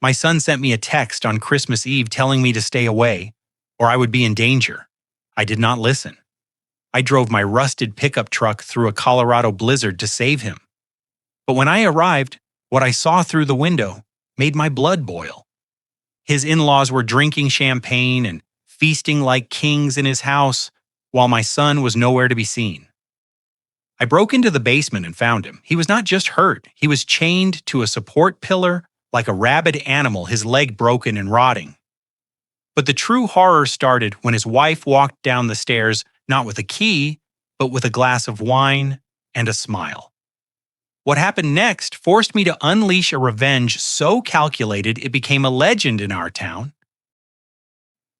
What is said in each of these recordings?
My son sent me a text on Christmas Eve telling me to stay away, or I would be in danger. I did not listen. I drove my rusted pickup truck through a Colorado blizzard to save him. But when I arrived, what I saw through the window made my blood boil. His in-laws were drinking champagne and feasting like kings in his house, while my son was nowhere to be seen. I broke into the basement and found him. He was not just hurt, he was chained to a support pillar like a rabid animal, his leg broken and rotting. But the true horror started when his wife walked down the stairs, not with a key, but with a glass of wine and a smile. What happened next forced me to unleash a revenge so calculated it became a legend in our town.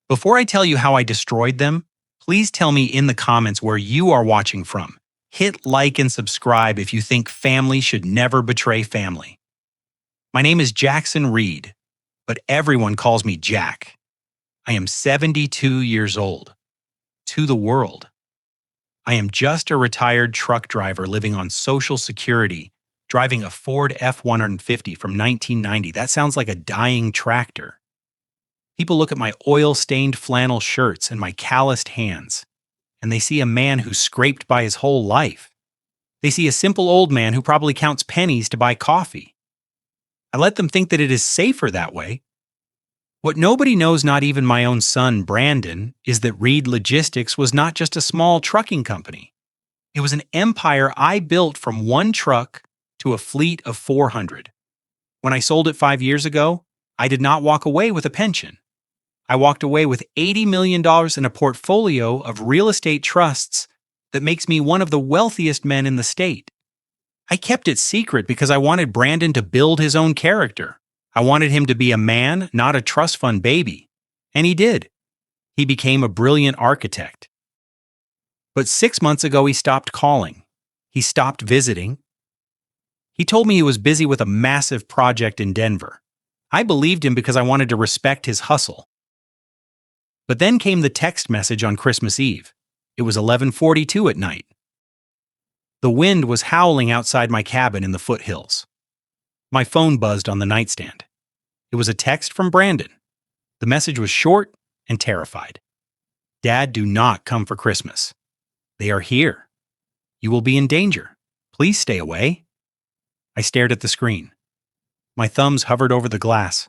Before I tell you how I destroyed them, please tell me in the comments where you are watching from. Hit like and subscribe if you think family should never betray family. My name is Jackson Reed, but everyone calls me Jack. I am 72 years old. To the world. I am just a retired truck driver living on Social Security, driving a Ford F-150 from 1990. That sounds like a dying tractor. People look at my oil-stained flannel shirts and my calloused hands, and they see a man who's scraped by his whole life. They see a simple old man who probably counts pennies to buy coffee. I let them think that it is safer that way. What nobody knows, not even my own son, Brandon, is that Reed Logistics was not just a small trucking company. It was an empire I built from one truck to a fleet of 400. When I sold it 5 years ago, I did not walk away with a pension. I walked away with $80 million in a portfolio of real estate trusts that makes me one of the wealthiest men in the state. I kept it secret because I wanted Brandon to build his own character. I wanted him to be a man, not a trust fund baby. And he did. He became a brilliant architect. But 6 months ago, he stopped calling. He stopped visiting. He told me he was busy with a massive project in Denver. I believed him because I wanted to respect his hustle. But then came the text message on Christmas Eve. It was 11:42 at night. The wind was howling outside my cabin in the foothills. My phone buzzed on the nightstand. It was a text from Brandon. The message was short and terrified. Dad, do not come for Christmas. They are here. You will be in danger. Please stay away. I stared at the screen. My thumbs hovered over the glass.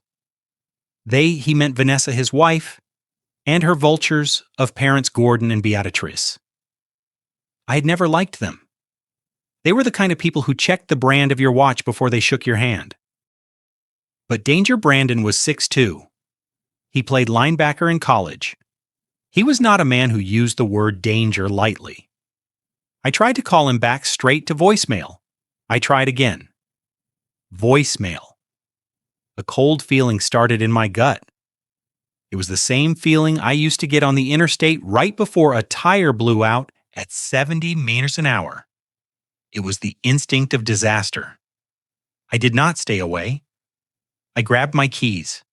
He meant Vanessa, his wife, and her vultures of parents Gordon and Beatrice. I had never liked them. They were the kind of people who checked the brand of your watch before they shook your hand. But Danger Brandon was 6'2". He played linebacker in college. He was not a man who used the word danger lightly. I tried to call him back straight to voicemail. I tried again. Voicemail. A cold feeling started in my gut. It was the same feeling I used to get on the interstate right before a tire blew out at 70 meters an hour. It was the instinct of disaster. I did not stay away. I grabbed my keys.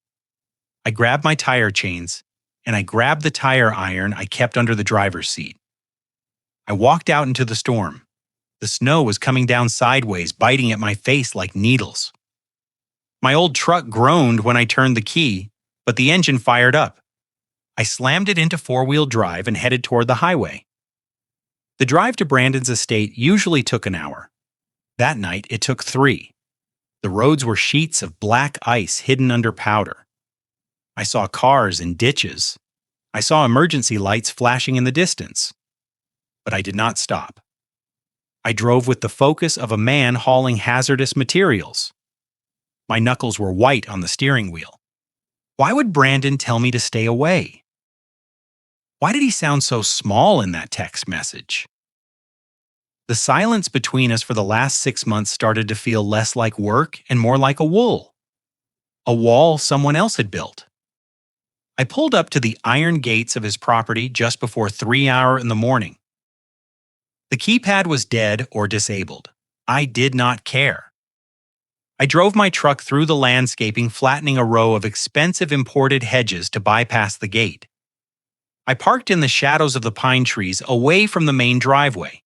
I grabbed my tire chains, and I grabbed the tire iron I kept under the driver's seat. I walked out into the storm. The snow was coming down sideways, biting at my face like needles. My old truck groaned when I turned the key, but the engine fired up. I slammed it into four-wheel drive and headed toward the highway. The drive to Brandon's estate usually took an hour. That night, it took 3. The roads were sheets of black ice hidden under powder. I saw cars in ditches. I saw emergency lights flashing in the distance. But I did not stop. I drove with the focus of a man hauling hazardous materials. My knuckles were white on the steering wheel. Why would Brandon tell me to stay away? Why did he sound so small in that text message? The silence between us for the last 6 months started to feel less like work and more like a wall someone else had built. I pulled up to the iron gates of his property just before 3 hours in the morning. The keypad was dead or disabled. I did not care. I drove my truck through the landscaping, flattening a row of expensive imported hedges to bypass the gate. I parked in the shadows of the pine trees away from the main driveway.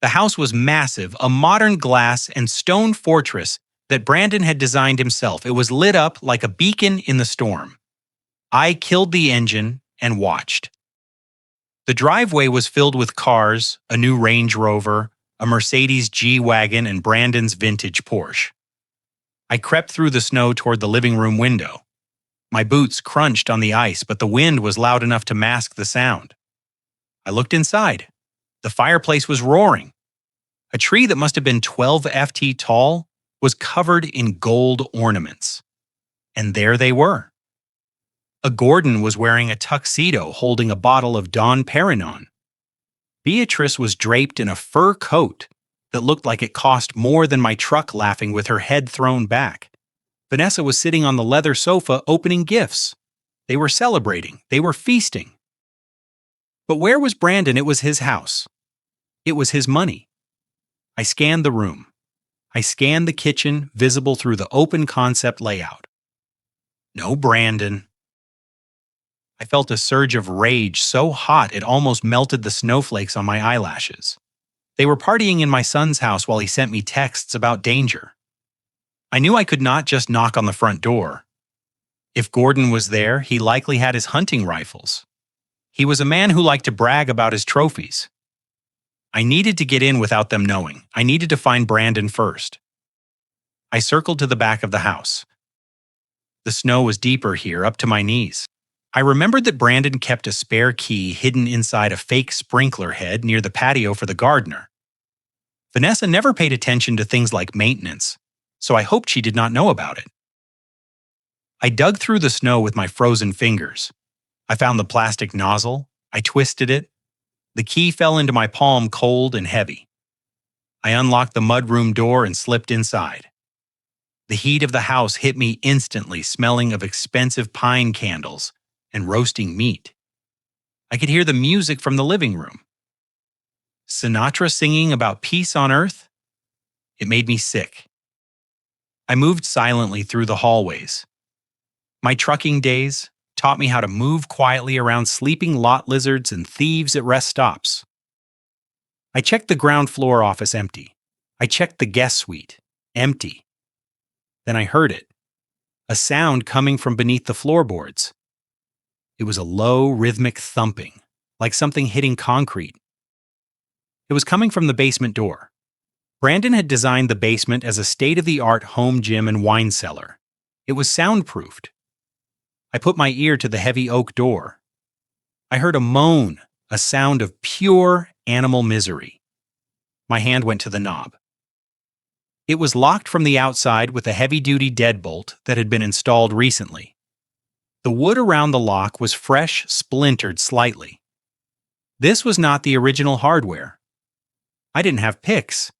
The house was massive, a modern glass and stone fortress that Brandon had designed himself. It was lit up like a beacon in the storm. I killed the engine and watched. The driveway was filled with cars, a new Range Rover, a Mercedes G-Wagon, and Brandon's vintage Porsche. I crept through the snow toward the living room window. My boots crunched on the ice, but the wind was loud enough to mask the sound. I looked inside. The fireplace was roaring. A tree that must have been 12 ft tall was covered in gold ornaments. And there they were. A Gordon was wearing a tuxedo holding a bottle of Dom Perignon. Beatrice was draped in a fur coat that looked like it cost more than my truck, laughing with her head thrown back. Vanessa was sitting on the leather sofa opening gifts. They were celebrating. They were feasting. But where was Brandon? It was his house. It was his money. I scanned the room. I scanned the kitchen, visible through the open concept layout. No Brandon. I felt a surge of rage so hot it almost melted the snowflakes on my eyelashes. They were partying in my son's house while he sent me texts about danger. I knew I could not just knock on the front door. If Gordon was there, he likely had his hunting rifles. He was a man who liked to brag about his trophies. I needed to get in without them knowing. I needed to find Brandon first. I circled to the back of the house. The snow was deeper here, up to my knees. I remembered that Brandon kept a spare key hidden inside a fake sprinkler head near the patio for the gardener. Vanessa never paid attention to things like maintenance, so I hoped she did not know about it. I dug through the snow with my frozen fingers. I found the plastic nozzle. I twisted it. The key fell into my palm cold and heavy. I unlocked the mudroom door and slipped inside. The heat of the house hit me instantly, smelling of expensive pine candles and roasting meat. I could hear the music from the living room. Sinatra singing about peace on earth? It made me sick. I moved silently through the hallways. My trucking days taught me how to move quietly around sleeping lot lizards and thieves at rest stops. I checked the ground floor office empty. I checked the guest suite empty. Then I heard it, a sound coming from beneath the floorboards. It was a low, rhythmic thumping, like something hitting concrete. It was coming from the basement door. Brandon had designed the basement as a state-of-the-art home gym and wine cellar. It was soundproofed. I put my ear to the heavy oak door. I heard a moan, a sound of pure animal misery. My hand went to the knob. It was locked from the outside with a heavy-duty deadbolt that had been installed recently. The wood around the lock was fresh, splintered slightly. This was not the original hardware. I didn't have picks.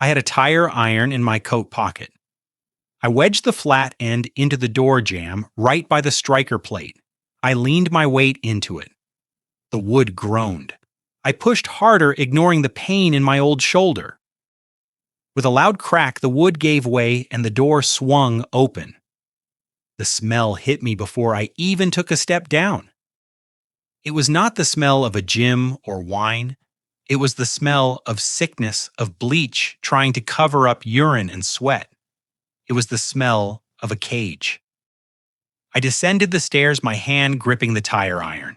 I had a tire iron in my coat pocket. I wedged the flat end into the door jamb right by the striker plate. I leaned my weight into it. The wood groaned. I pushed harder, ignoring the pain in my old shoulder. With a loud crack, the wood gave way and the door swung open. The smell hit me before I even took a step down. It was not the smell of a gym or wine. It was the smell of sickness, of bleach trying to cover up urine and sweat. It was the smell of a cage. I descended the stairs, my hand gripping the tire iron.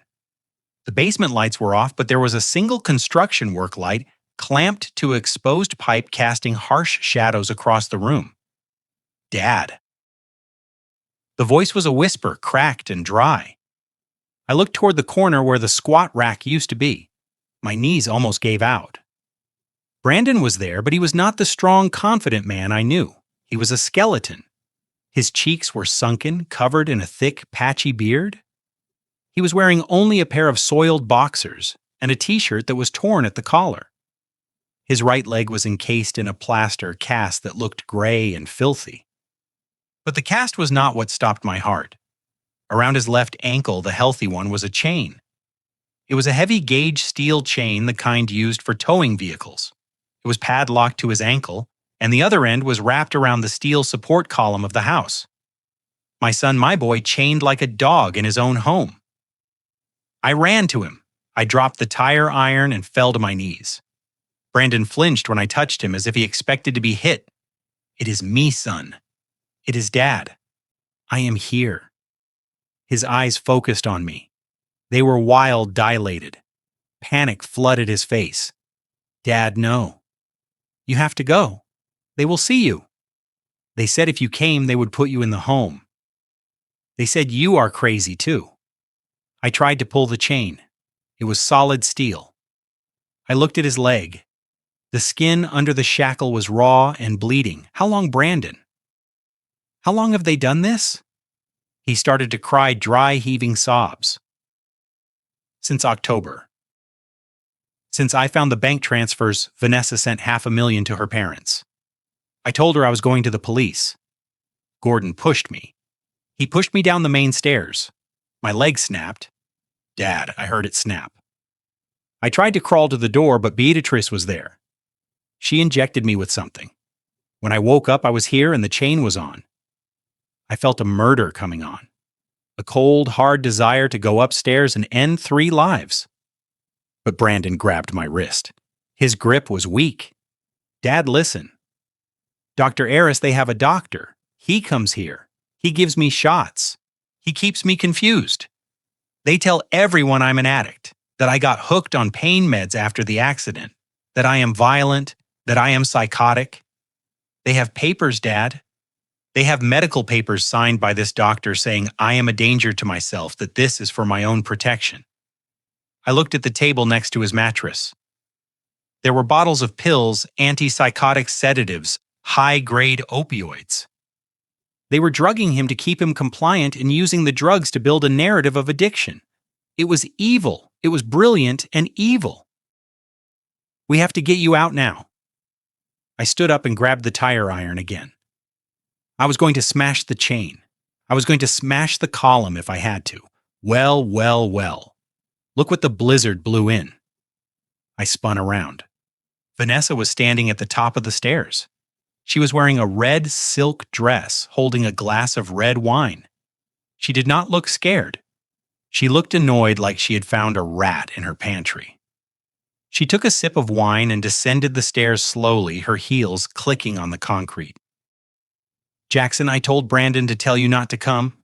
The basement lights were off, but there was a single construction work light clamped to an exposed pipe, casting harsh shadows across the room. Dad. The voice was a whisper, cracked and dry. I looked toward the corner where the squat rack used to be. My knees almost gave out. Brandon was there, but he was not the strong, confident man I knew. He was a skeleton. His cheeks were sunken, covered in a thick, patchy beard. He was wearing only a pair of soiled boxers and a t-shirt that was torn at the collar. His right leg was encased in a plaster cast that looked gray and filthy. But the cast was not what stopped my heart. Around his left ankle, the healthy one, was a chain. It was a heavy gauge steel chain, the kind used for towing vehicles. It was padlocked to his ankle, and the other end was wrapped around the steel support column of the house. My son, my boy, chained like a dog in his own home. I ran to him. I dropped the tire iron and fell to my knees. Brandon flinched when I touched him, as if he expected to be hit. It is me, son. It is Dad. I am here. His eyes focused on me. They were wild, dilated. Panic flooded his face. Dad, no. You have to go. They will see you. They said if you came, they would put you in the home. They said you are crazy, too. I tried to pull the chain. It was solid steel. I looked at his leg. The skin under the shackle was raw and bleeding. How long, Brandon? How long have they done this? He started to cry dry, heaving sobs. Since October. Since I found the bank transfers, Vanessa sent $500,000 to her parents. I told her I was going to the police. Gordon pushed me. He pushed me down the main stairs. My leg snapped. Dad, I heard it snap. I tried to crawl to the door, but Beatrice was there. She injected me with something. When I woke up, I was here and the chain was on. I felt a murder coming on. A cold, hard desire to go upstairs and end 3 lives. But Brandon grabbed my wrist. His grip was weak. Dad, listen. Dr. Aris, they have a doctor. He comes here. He gives me shots. He keeps me confused. They tell everyone I'm an addict, that I got hooked on pain meds after the accident, that I am violent, that I am psychotic. They have papers, Dad. They have medical papers signed by this doctor saying I am a danger to myself, that this is for my own protection. I looked at the table next to his mattress. There were bottles of pills, antipsychotic sedatives, high-grade opioids. They were drugging him to keep him compliant and using the drugs to build a narrative of addiction. It was evil. It was brilliant and evil. We have to get you out now. I stood up and grabbed the tire iron again. I was going to smash the chain. I was going to smash the column if I had to. Well, well, well. Look what the blizzard blew in. I spun around. Vanessa was standing at the top of the stairs. She was wearing a red silk dress, holding a glass of red wine. She did not look scared. She looked annoyed, like she had found a rat in her pantry. She took a sip of wine and descended the stairs slowly, her heels clicking on the concrete. Jackson, I told Brandon to tell you not to come.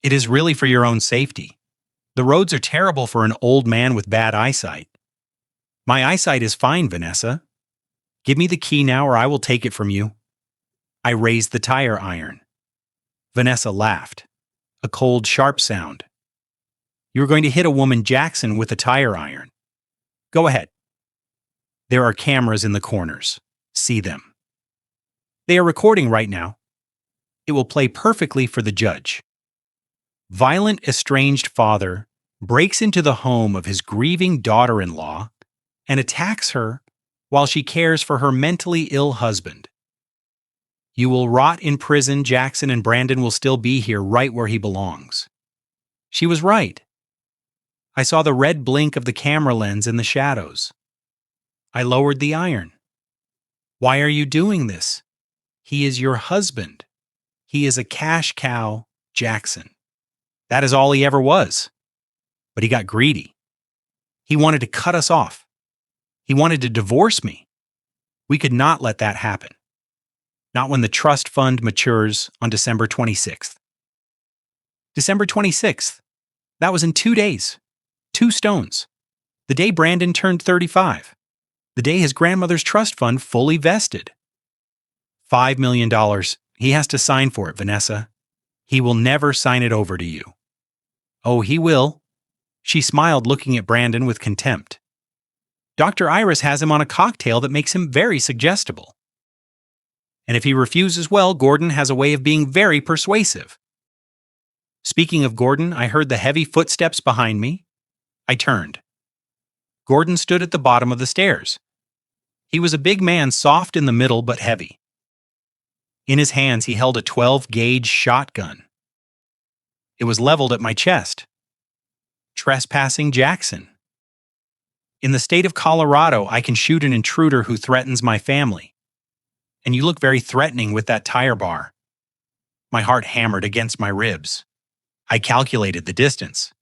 It is really for your own safety. The roads are terrible for an old man with bad eyesight. My eyesight is fine, Vanessa. Give me the key now or I will take it from you. I raised the tire iron. Vanessa laughed. A cold, sharp sound. You are going to hit a woman, Jackson, with a tire iron. Go ahead. There are cameras in the corners. See them. They are recording right now. It will play perfectly for the judge. Violent, estranged father breaks into the home of his grieving daughter-in-law and attacks her while she cares for her mentally ill husband. You will rot in prison, Jackson, and Brandon will still be here right where he belongs. She was right. I saw the red blink of the camera lens in the shadows. I lowered the iron. Why are you doing this? He is your husband. He is a cash cow, Jackson. That is all he ever was. But he got greedy. He wanted to cut us off. He wanted to divorce me. We could not let that happen. Not when the trust fund matures on December 26th. December 26th. That was in 2 days. 2 stones. The day Brandon turned 35. The day his grandmother's trust fund fully vested. $5 million. He has to sign for it, Vanessa. He will never sign it over to you. Oh, he will. She smiled, looking at Brandon with contempt. Dr. Iris has him on a cocktail that makes him very suggestible. And if he refuses, well, Gordon has a way of being very persuasive. Speaking of Gordon, I heard the heavy footsteps behind me. I turned. Gordon stood at the bottom of the stairs. He was a big man, soft in the middle but heavy. In his hands he held a 12-gauge shotgun. It was leveled at my chest. Trespassing Jackson. In the state of Colorado, I can shoot an intruder who threatens my family. And you look very threatening with that tire bar. My heart hammered against my ribs. I calculated the distance.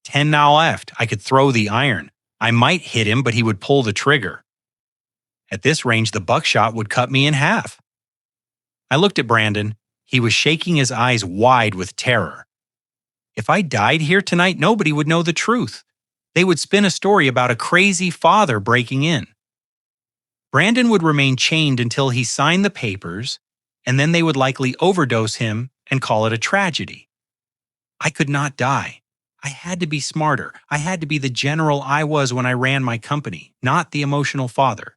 10 now left. I could throw the iron. I might hit him, but he would pull the trigger. At this range, the buckshot would cut me in half. I looked at Brandon. He was shaking his eyes wide with terror. If I died here tonight, nobody would know the truth. They would spin a story about a crazy father breaking in. Brandon would remain chained until he signed the papers, and then they would likely overdose him and call it a tragedy. I could not die. I had to be smarter. I had to be the general I was when I ran my company, not the emotional father.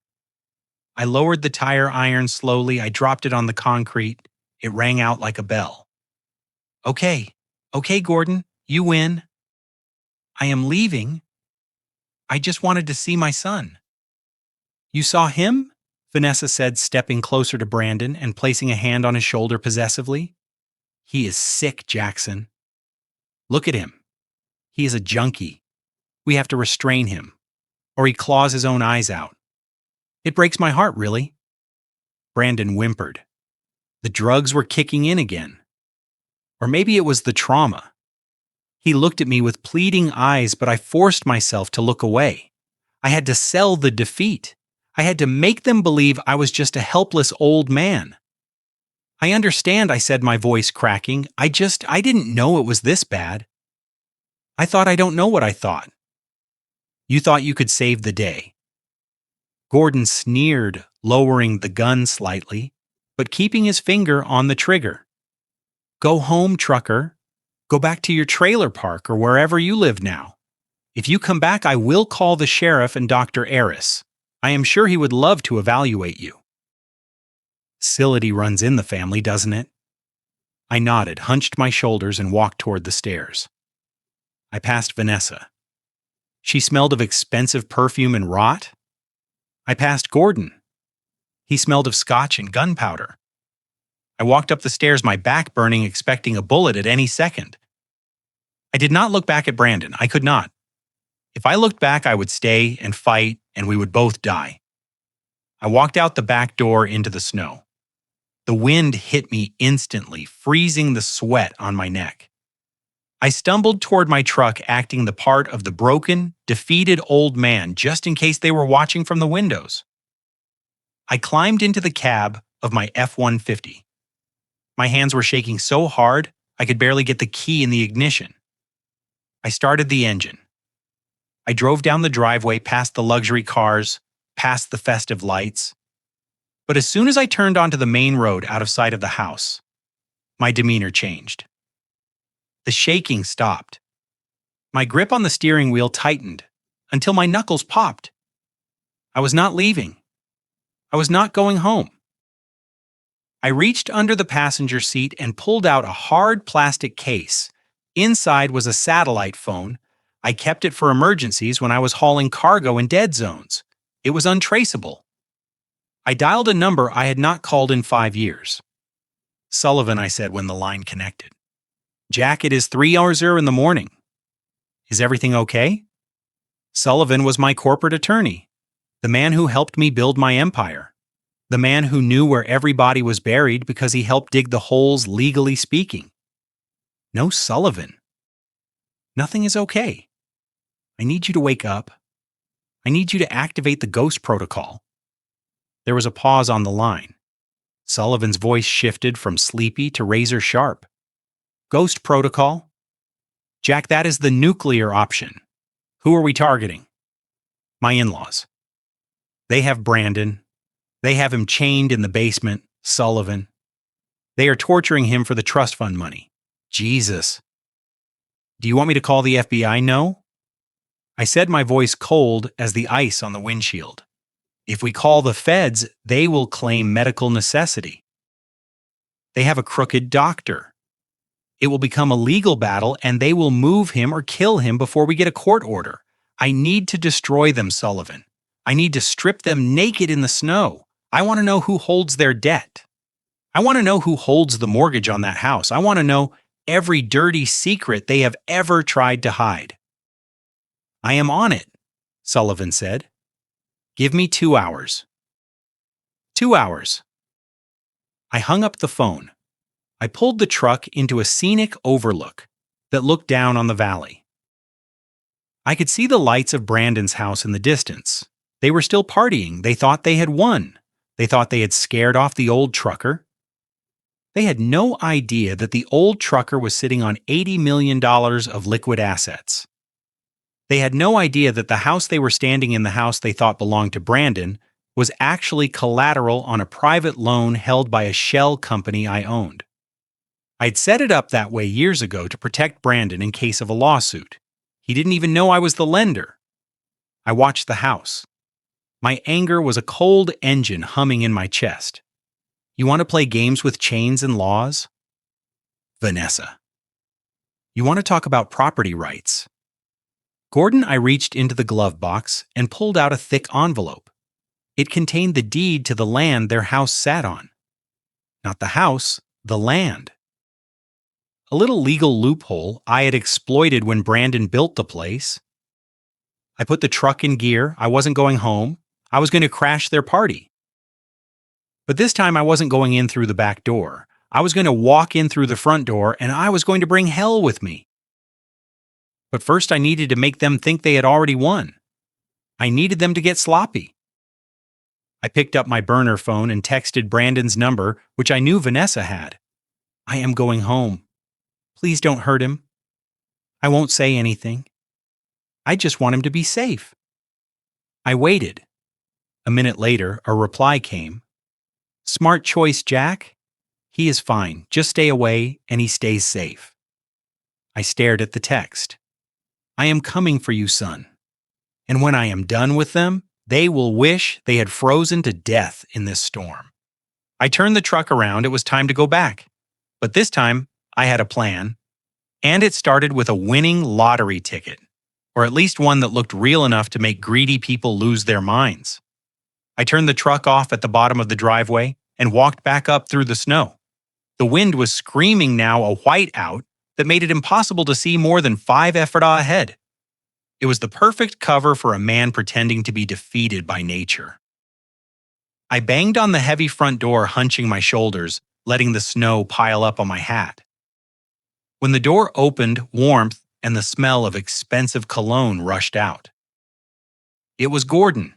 I lowered the tire iron slowly. I dropped it on the concrete. It rang out like a bell. Okay, Gordon, you win. I am leaving. I just wanted to see my son. You saw him? Vanessa said, stepping closer to Brandon and placing a hand on his shoulder possessively. He is sick, Jackson. Look at him. He is a junkie. We have to restrain him, or he claws his own eyes out. It breaks my heart, really. Brandon whimpered. The drugs were kicking in again. Or maybe it was the trauma. He looked at me with pleading eyes, but I forced myself to look away. I had to sell the defeat. I had to make them believe I was just a helpless old man. I understand, I said, my voice cracking. I didn't know it was this bad. I thought I don't know what I thought. You thought you could save the day. Gordon sneered, lowering the gun slightly, but keeping his finger on the trigger. Go home, trucker. Go back to your trailer park or wherever you live now. If you come back, I will call the sheriff and Dr. Eris. I am sure he would love to evaluate you. Sility runs in the family, doesn't it? I nodded, hunched my shoulders, and walked toward the stairs. I passed Vanessa. She smelled of expensive perfume and rot. I passed Gordon. He smelled of scotch and gunpowder. I walked up the stairs, my back burning, expecting a bullet at any second. I did not look back at Brandon. I could not. If I looked back, I would stay and fight, and we would both die. I walked out the back door into the snow. The wind hit me instantly, freezing the sweat on my neck. I stumbled toward my truck, acting the part of the broken, defeated old man, just in case they were watching from the windows. I climbed into the cab of my F-150. My hands were shaking so hard, I could barely get the key in the ignition. I started the engine. I drove down the driveway, past the luxury cars, past the festive lights. But as soon as I turned onto the main road out of sight of the house, my demeanor changed. The shaking stopped. My grip on the steering wheel tightened until my knuckles popped. I was not leaving. I was not going home. I reached under the passenger seat and pulled out a hard plastic case. Inside was a satellite phone. I kept it for emergencies when I was hauling cargo in dead zones. It was untraceable. I dialed a number I had not called in 5 years. Sullivan, I said when the line connected. Jack, it is 3:00 in the morning. Is everything okay? Sullivan was my corporate attorney, the man who helped me build my empire, the man who knew where every body was buried because he helped dig the holes, legally speaking. No Sullivan. Nothing is okay. I need you to wake up. I need you to activate the ghost protocol. There was a pause on the line. Sullivan's voice shifted from sleepy to razor sharp. Ghost protocol? Jack, that is the nuclear option. Who are we targeting? My in-laws. They have Brandon. They have him chained in the basement, Sullivan. They are torturing him for the trust fund money. Jesus. Do you want me to call the FBI? No? I said, my voice cold as the ice on the windshield. If we call the feds, they will claim medical necessity. They have a crooked doctor. It will become a legal battle, and they will move him or kill him before we get a court order. I need to destroy them, Sullivan. I need to strip them naked in the snow. I want to know who holds their debt. I want to know who holds the mortgage on that house. I want to know every dirty secret they have ever tried to hide. I am on it, Sullivan said. Give me 2 hours. 2 hours. I hung up the phone. I pulled the truck into a scenic overlook that looked down on the valley. I could see the lights of Brandon's house in the distance. They were still partying. They thought they had won. They thought they had scared off the old trucker. They had no idea that the old trucker was sitting on $80 million of liquid assets. They had no idea that the house they were standing in, the house they thought belonged to Brandon, was actually collateral on a private loan held by a shell company I owned. I'd set it up that way years ago to protect Brandon in case of a lawsuit. He didn't even know I was the lender. I watched the house. My anger was a cold engine humming in my chest. You want to play games with chains and laws? Vanessa. You want to talk about property rights? Gordon, I reached into the glove box and pulled out a thick envelope. It contained the deed to the land their house sat on. Not the house, the land. A little legal loophole I had exploited when Brandon built the place. I put the truck in gear. I wasn't going home. I was going to crash their party. But this time I wasn't going in through the back door. I was going to walk in through the front door, and I was going to bring hell with me. But first I needed to make them think they had already won. I needed them to get sloppy. I picked up my burner phone and texted Brandon's number, which I knew Vanessa had. I am going home. Please don't hurt him. I won't say anything. I just want him to be safe. I waited. A minute later, a reply came. Smart choice, Jack. He is fine. Just stay away and he stays safe. I stared at the text. I am coming for you, son. And when I am done with them, they will wish they had frozen to death in this storm. I turned the truck around. It was time to go back. But this time, I had a plan. And it started with a winning lottery ticket, or at least one that looked real enough to make greedy people lose their minds. I turned the truck off at the bottom of the driveway and walked back up through the snow. The wind was screaming now a whiteout that made it impossible to see more than 5 efforta ahead. It was the perfect cover for a man pretending to be defeated by nature. I banged on the heavy front door, hunching my shoulders, letting the snow pile up on my hat. When the door opened, warmth and the smell of expensive cologne rushed out. It was Gordon.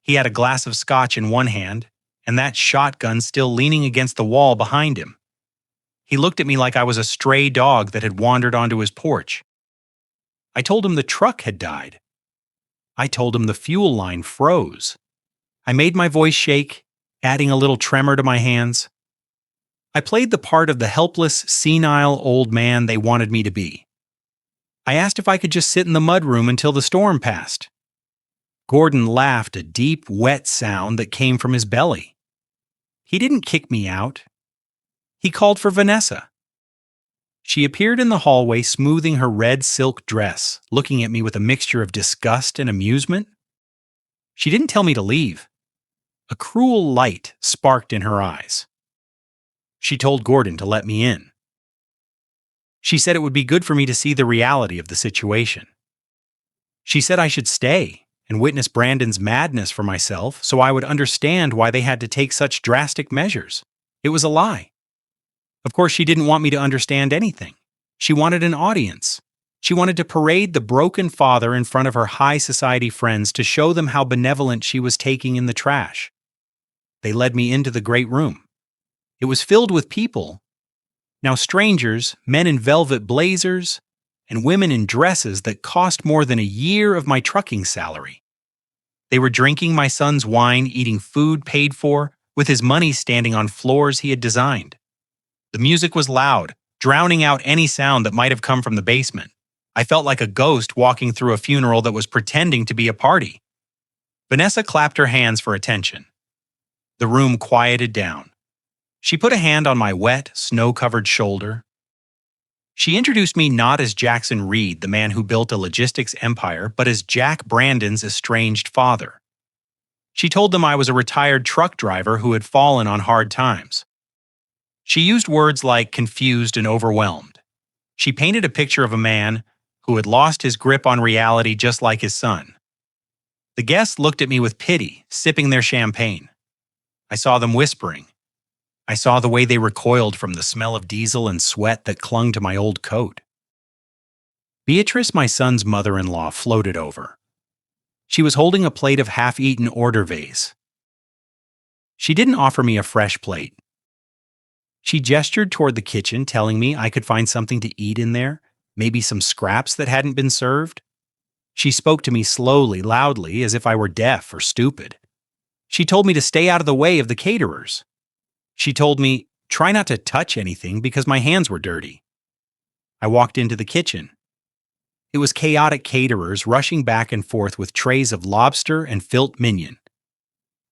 He had a glass of scotch in one hand, and that shotgun still leaning against the wall behind him. He looked at me like I was a stray dog that had wandered onto his porch. I told him the truck had died. I told him the fuel line froze. I made my voice shake, adding a little tremor to my hands. I played the part of the helpless, senile old man they wanted me to be. I asked if I could just sit in the mudroom until the storm passed. Gordon laughed, a deep, wet sound that came from his belly. He didn't kick me out. He called for Vanessa. She appeared in the hallway, smoothing her red silk dress, looking at me with a mixture of disgust and amusement. She didn't tell me to leave. A cruel light sparked in her eyes. She told Gordon to let me in. She said it would be good for me to see the reality of the situation. She said I should stay and witness Brandon's madness for myself so I would understand why they had to take such drastic measures. It was a lie. Of course, she didn't want me to understand anything. She wanted an audience. She wanted to parade the broken father in front of her high society friends to show them how benevolent she was taking in the trash. They led me into the great room. It was filled with people. Now strangers, men in velvet blazers, and women in dresses that cost more than a year of my trucking salary. They were drinking my son's wine, eating food paid for, with his money standing on floors he had designed. The music was loud, drowning out any sound that might have come from the basement. I felt like a ghost walking through a funeral that was pretending to be a party. Vanessa clapped her hands for attention. The room quieted down. She put a hand on my wet, snow-covered shoulder. She introduced me not as Jackson Reed, the man who built a logistics empire, but as Jack Brandon's estranged father. She told them I was a retired truck driver who had fallen on hard times. She used words like confused and overwhelmed. She painted a picture of a man who had lost his grip on reality just like his son. The guests looked at me with pity, sipping their champagne. I saw them whispering. I saw the way they recoiled from the smell of diesel and sweat that clung to my old coat. Beatrice, my son's mother-in-law, floated over. She was holding a plate of half-eaten hors d'oeuvres. She didn't offer me a fresh plate. She gestured toward the kitchen, telling me I could find something to eat in there, maybe some scraps that hadn't been served. She spoke to me slowly, loudly, as if I were deaf or stupid. She told me to stay out of the way of the caterers. She told me, try not to touch anything because my hands were dirty. I walked into the kitchen. It was chaotic caterers rushing back and forth with trays of lobster and filet mignon.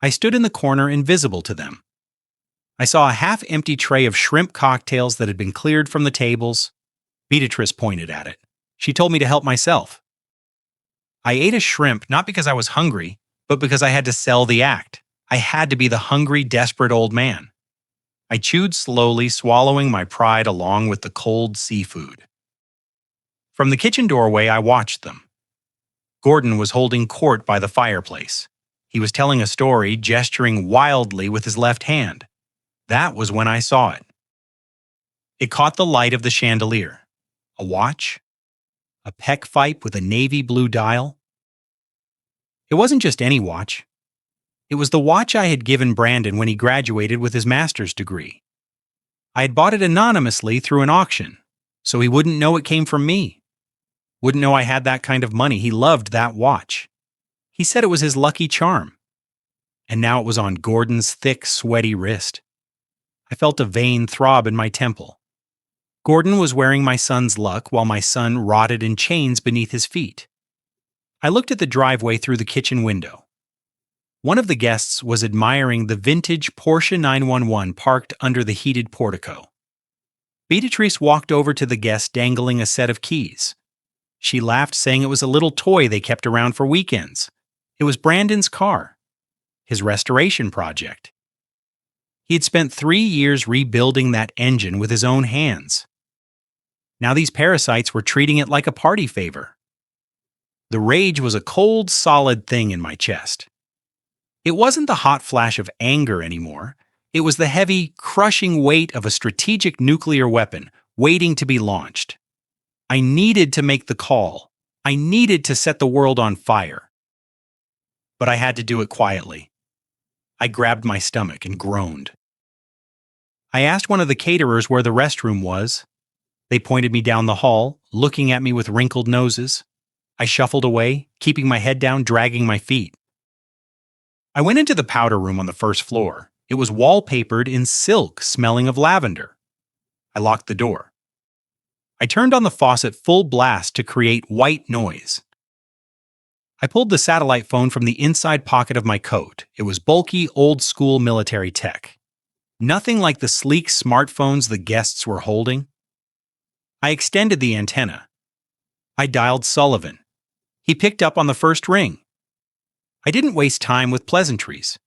I stood in the corner invisible to them. I saw a half-empty tray of shrimp cocktails that had been cleared from the tables. Beatrice pointed at it. She told me to help myself. I ate a shrimp not because I was hungry, but because I had to sell the act. I had to be the hungry, desperate old man. I chewed slowly, swallowing my pride along with the cold seafood. From the kitchen doorway, I watched them. Gordon was holding court by the fireplace. He was telling a story, gesturing wildly with his left hand. That was when I saw it. It caught the light of the chandelier. A watch? A Peck Fipe with a navy blue dial? It wasn't just any watch. It was the watch I had given Brandon when he graduated with his master's degree. I had bought it anonymously through an auction, so he wouldn't know it came from me. Wouldn't know I had that kind of money. He loved that watch. He said it was his lucky charm. And now it was on Gordon's thick, sweaty wrist. I felt a vein throb in my temple. Gordon was wearing my son's luck while my son rotted in chains beneath his feet. I looked at the driveway through the kitchen window. One of the guests was admiring the vintage Porsche 911 parked under the heated portico. Beatrice walked over to the guest dangling a set of keys. She laughed, saying it was a little toy they kept around for weekends. It was Brandon's car, his restoration project. He had spent 3 years rebuilding that engine with his own hands. Now these parasites were treating it like a party favor. The rage was a cold, solid thing in my chest. It wasn't the hot flash of anger anymore. It was the heavy, crushing weight of a strategic nuclear weapon waiting to be launched. I needed to make the call. I needed to set the world on fire. But I had to do it quietly. I grabbed my stomach and groaned. I asked one of the caterers where the restroom was. They pointed me down the hall, looking at me with wrinkled noses. I shuffled away, keeping my head down, dragging my feet. I went into the powder room on the first floor. It was wallpapered in silk, smelling of lavender. I locked the door. I turned on the faucet full blast to create white noise. I pulled the satellite phone from the inside pocket of my coat. It was bulky, old-school military tech. Nothing like the sleek smartphones the guests were holding. I extended the antenna. I dialed Sullivan. He picked up on the first ring. I didn't waste time with pleasantries.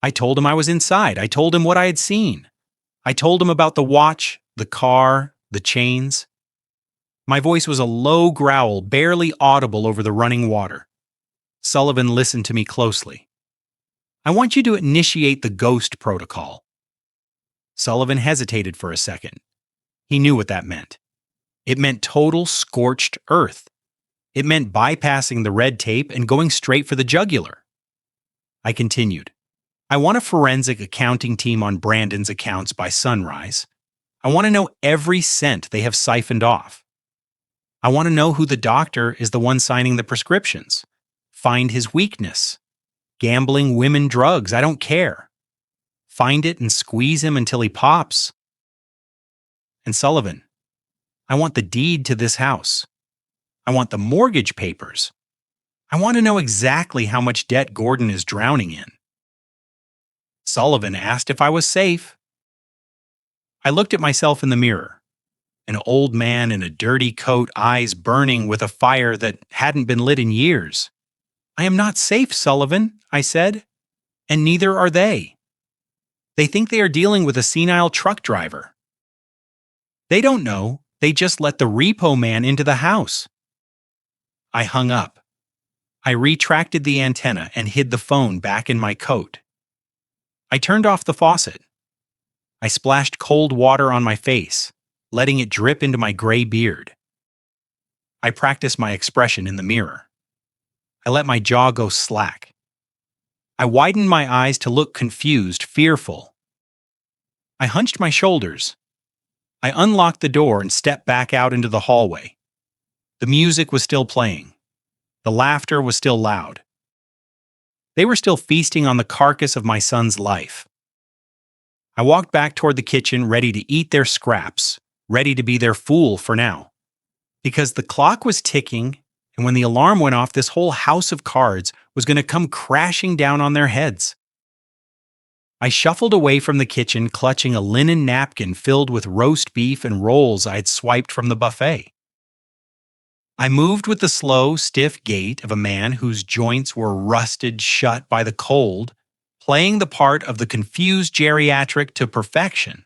I told him I was inside. I told him what I had seen. I told him about the watch, the car, the chains. My voice was a low growl, barely audible over the running water. Sullivan listened to me closely. I want you to initiate the ghost protocol. Sullivan hesitated for a second. He knew what that meant. It meant total scorched earth. It meant bypassing the red tape and going straight for the jugular. I continued. I want a forensic accounting team on Brandon's accounts by sunrise. I want to know every cent they have siphoned off. I want to know who the doctor is the one signing the prescriptions. Find his weakness. Gambling, women, drugs, I don't care. Find it and squeeze him until he pops. And Sullivan, I want the deed to this house. I want the mortgage papers. I want to know exactly how much debt Gordon is drowning in. Sullivan asked if I was safe. I looked at myself in the mirror. An old man in a dirty coat, eyes burning with a fire that hadn't been lit in years. I am not safe, Sullivan, I said, and neither are they. They think they are dealing with a senile truck driver. They don't know. They just let the repo man into the house. I hung up. I retracted the antenna and hid the phone back in my coat. I turned off the faucet. I splashed cold water on my face, letting it drip into my gray beard. I practiced my expression in the mirror. I let my jaw go slack. I widened my eyes to look confused, fearful. I hunched my shoulders. I unlocked the door and stepped back out into the hallway. The music was still playing. The laughter was still loud. They were still feasting on the carcass of my son's life. I walked back toward the kitchen, ready to eat their scraps, ready to be their fool for now. Because the clock was ticking, and when the alarm went off, this whole house of cards was going to come crashing down on their heads. I shuffled away from the kitchen, clutching a linen napkin filled with roast beef and rolls I had swiped from the buffet. I moved with the slow, stiff gait of a man whose joints were rusted shut by the cold, playing the part of the confused geriatric to perfection.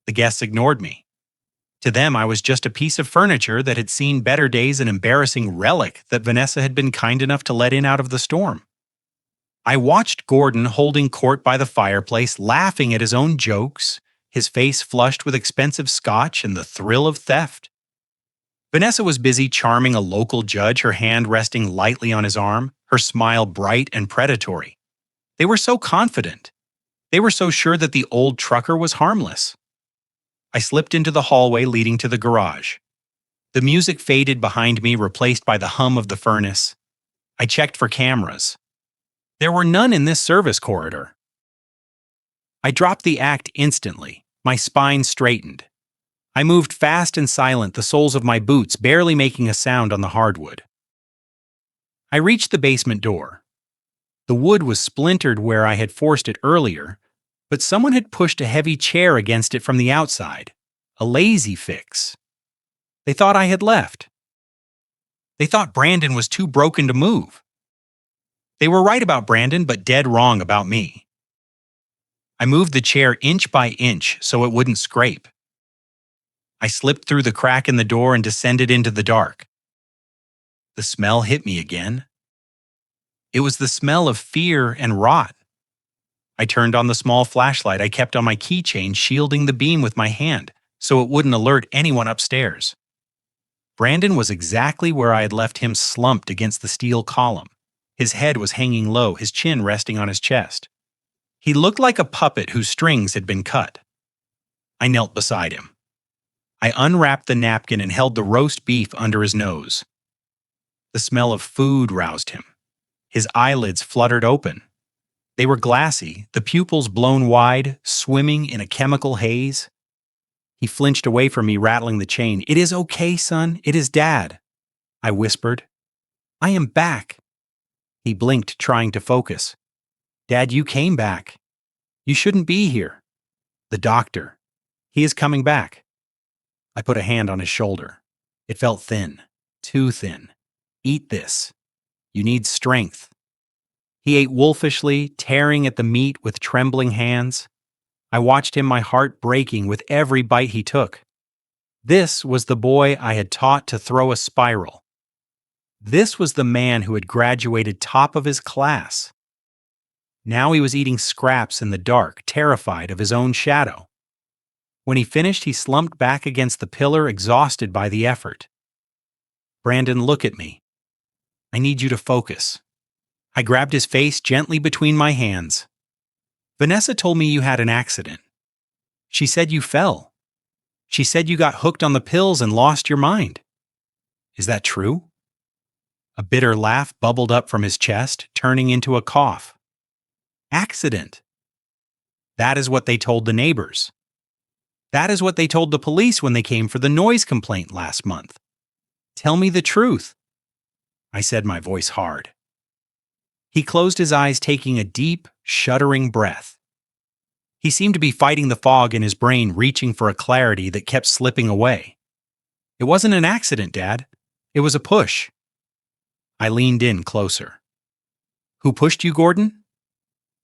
The guests ignored me. To them, I was just a piece of furniture that had seen better days, an embarrassing relic that Vanessa had been kind enough to let in out of the storm. I watched Gordon holding court by the fireplace, laughing at his own jokes, his face flushed with expensive scotch and the thrill of theft. Vanessa was busy charming a local judge, her hand resting lightly on his arm, her smile bright and predatory. They were so confident. They were so sure that the old trucker was harmless. I slipped into the hallway leading to the garage. The music faded behind me, replaced by the hum of the furnace. I checked for cameras. There were none in this service corridor. I dropped the act instantly, my spine straightened. I moved fast and silent, the soles of my boots barely making a sound on the hardwood. I reached the basement door. The wood was splintered where I had forced it earlier, but someone had pushed a heavy chair against it from the outside. A lazy fix. They thought I had left. They thought Brandon was too broken to move. They were right about Brandon, but dead wrong about me. I moved the chair inch by inch so it wouldn't scrape. I slipped through the crack in the door and descended into the dark. The smell hit me again. It was the smell of fear and rot. I turned on the small flashlight I kept on my keychain, shielding the beam with my hand so it wouldn't alert anyone upstairs. Brandon was exactly where I had left him, slumped against the steel column. His head was hanging low, his chin resting on his chest. He looked like a puppet whose strings had been cut. I knelt beside him. I unwrapped the napkin and held the roast beef under his nose. The smell of food roused him. His eyelids fluttered open. They were glassy, the pupils blown wide, swimming in a chemical haze. He flinched away from me, rattling the chain. "It is okay, son. It is Dad," I whispered. "I am back." He blinked, trying to focus. "Dad, you came back. You shouldn't be here. The doctor. He is coming back." I put a hand on his shoulder. It felt thin, too thin. "Eat this. You need strength." He ate wolfishly, tearing at the meat with trembling hands. I watched him, my heart breaking with every bite he took. This was the boy I had taught to throw a spiral. This was the man who had graduated top of his class. Now he was eating scraps in the dark, terrified of his own shadow. When he finished, he slumped back against the pillar, exhausted by the effort. "Brandon, look at me. I need you to focus." I grabbed his face gently between my hands. "Vanessa told me you had an accident. She said you fell. She said you got hooked on the pills and lost your mind. Is that true?" A bitter laugh bubbled up from his chest, turning into a cough. "Accident. That is what they told the neighbors. That is what they told the police when they came for the noise complaint last month. Tell me the truth." I said, my voice hard. He closed his eyes, taking a deep, shuddering breath. He seemed to be fighting the fog in his brain, reaching for a clarity that kept slipping away. "It wasn't an accident, Dad. It was a push." I leaned in closer. "Who pushed you, Gordon?"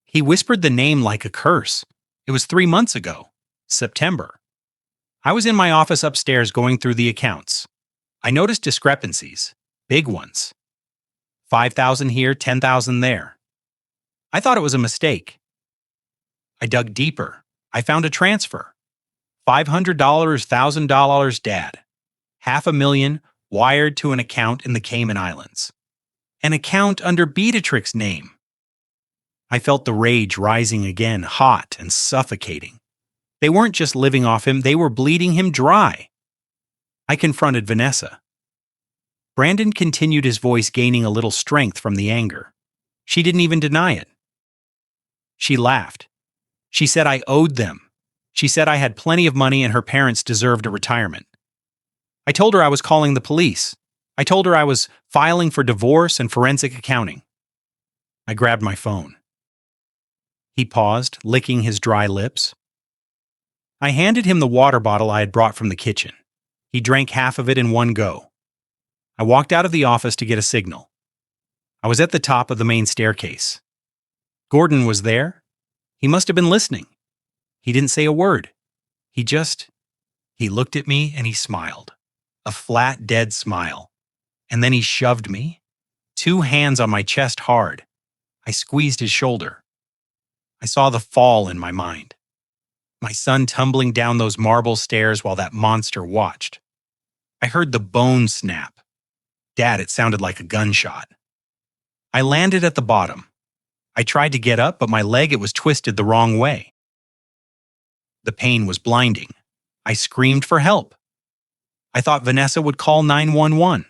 He whispered the name like a curse. It was 3 months ago. September. I was in my office upstairs going through the accounts. I noticed discrepancies, big ones. 5,000 here, 10,000 there. I thought it was a mistake. I dug deeper. I found a transfer. $500, $1,000, Dad. $500,000 wired to an account in the Cayman Islands. An account under Beatrix's name. I felt the rage rising again, hot and suffocating. They weren't just living off him, they were bleeding him dry. I confronted Vanessa. Brandon continued, his voice gaining a little strength from the anger. She didn't even deny it. She laughed. She said I owed them. She said I had plenty of money and her parents deserved a retirement. I told her I was calling the police. I told her I was filing for divorce and forensic accounting. I grabbed my phone. He paused, licking his dry lips. I handed him the water bottle I had brought from the kitchen. He drank half of it in one go. I walked out of the office to get a signal. I was at the top of the main staircase. Gordon was there. He must have been listening. He didn't say a word. He looked at me and he smiled. A flat, dead smile. And then he shoved me. 2 hands on my chest hard. I squeezed his shoulder. I saw the fall in my mind. My son tumbling down those marble stairs while that monster watched. I heard the bone snap. Dad, it sounded like a gunshot. I landed at the bottom. I tried to get up, but my leg, it was twisted the wrong way. The pain was blinding. I screamed for help. I thought Vanessa would call 911.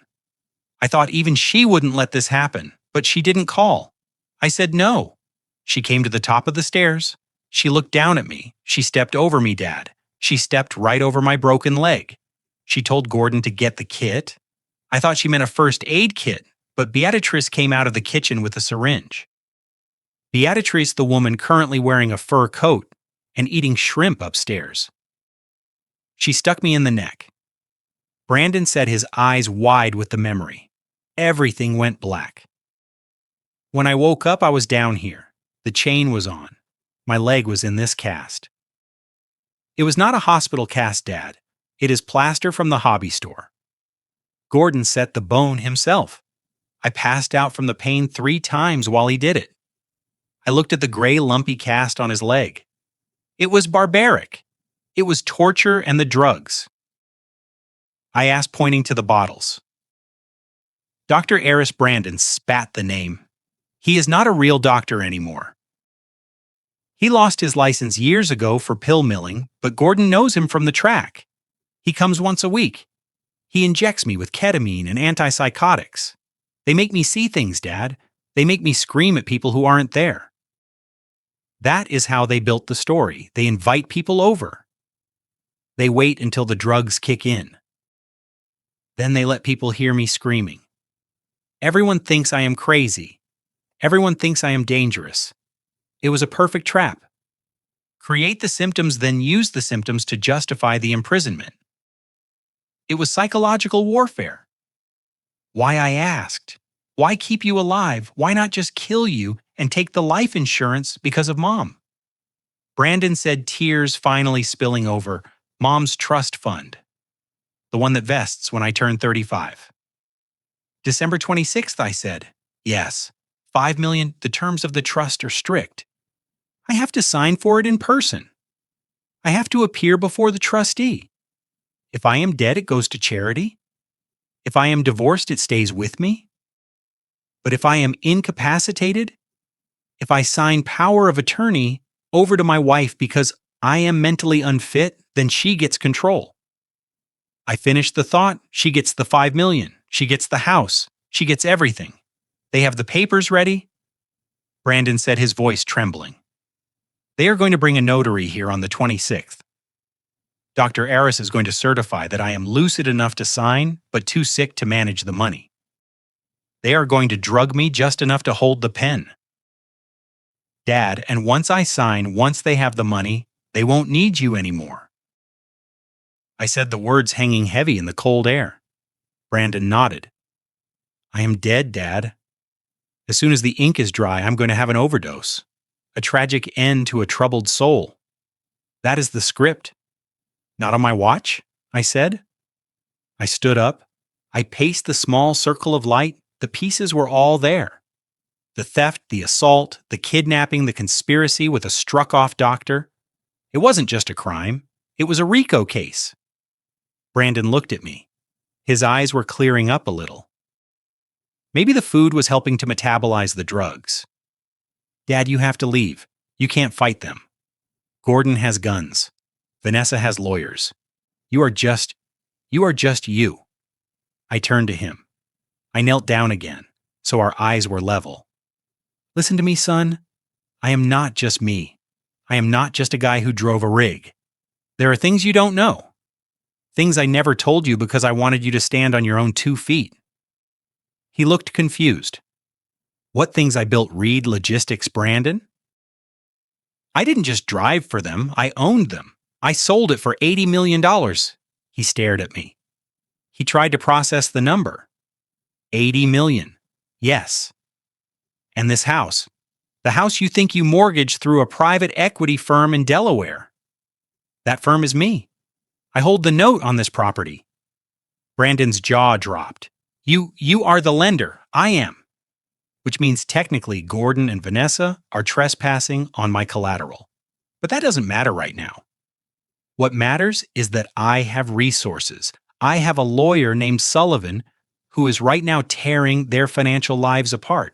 I thought even she wouldn't let this happen, but she didn't call. I said no. She came to the top of the stairs. She looked down at me. She stepped over me, Dad. She stepped right over my broken leg. She told Gordon to get the kit. I thought she meant a first aid kit, but Beatrice came out of the kitchen with a syringe. Beatrice, the woman currently wearing a fur coat and eating shrimp upstairs. She stuck me in the neck. Brandon said, his eyes wide with the memory. Everything went black. When I woke up, I was down here. The chain was on. My leg was in this cast. It was not a hospital cast, Dad. It is plaster from the hobby store. Gordon set the bone himself. I passed out from the pain 3 times while he did it. I looked at the gray, lumpy cast on his leg. It was barbaric. It was torture and the drugs. I asked, pointing to the bottles. Dr. Eris Brandon spat the name. He is not a real doctor anymore. He lost his license years ago for pill milling, but Gordon knows him from the track. He comes once a week. He injects me with ketamine and antipsychotics. They make me see things, Dad. They make me scream at people who aren't there. That is how they built the story. They invite people over. They wait until the drugs kick in. Then they let people hear me screaming. Everyone thinks I am crazy. Everyone thinks I am dangerous. It was a perfect trap. Create the symptoms, then use the symptoms to justify the imprisonment. It was psychological warfare. Why, I asked. Why keep you alive? Why not just kill you and take the life insurance because of Mom? Brandon said, tears finally spilling over, Mom's trust fund. The one that vests when I turn 35. December 26th, I said. Yes, $5 million. The terms of the trust are strict. I have to sign for it in person. I have to appear before the trustee. If I am dead, it goes to charity. If I am divorced, it stays with me. But if I am incapacitated, if I sign power of attorney over to my wife because I am mentally unfit, then she gets control. I finished the thought. She gets the $5 million. She gets the house. She gets everything. They have the papers ready. Brandon said, his voice trembling. They are going to bring a notary here on the 26th. Dr. Eris is going to certify that I am lucid enough to sign, but too sick to manage the money. They are going to drug me just enough to hold the pen. Dad, and once I sign, once they have the money, they won't need you anymore. I said the words hanging heavy in the cold air. Brandon nodded. I am dead, Dad. As soon as the ink is dry, I'm going to have an overdose. A tragic end to a troubled soul. That is the script. Not on my watch, I said. I stood up. I paced the small circle of light. The pieces were all there. The theft, the assault, the kidnapping, the conspiracy with a struck-off doctor. It wasn't just a crime. It was a RICO case. Brandon looked at me. His eyes were clearing up a little. Maybe the food was helping to metabolize the drugs. Dad, you have to leave. You can't fight them. Gordon has guns. Vanessa has lawyers. You are just, you are just you. I turned to him. I knelt down again, so our eyes were level. Listen to me, son. I am not just me. I am not just a guy who drove a rig. There are things you don't know. Things I never told you because I wanted you to stand on your own 2 feet. He looked confused. What things I built Reed Logistics, Brandon? I didn't just drive for them, I owned them. I sold it for $80 million. He stared at me. He tried to process the number. 80 million. Yes. And this house. The house you think you mortgaged through a private equity firm in Delaware. That firm is me. I hold the note on this property. Brandon's jaw dropped. You are the lender. I am. Which means technically Gordon and Vanessa are trespassing on my collateral. But that doesn't matter right now. What matters is that I have resources. I have a lawyer named Sullivan who is right now tearing their financial lives apart.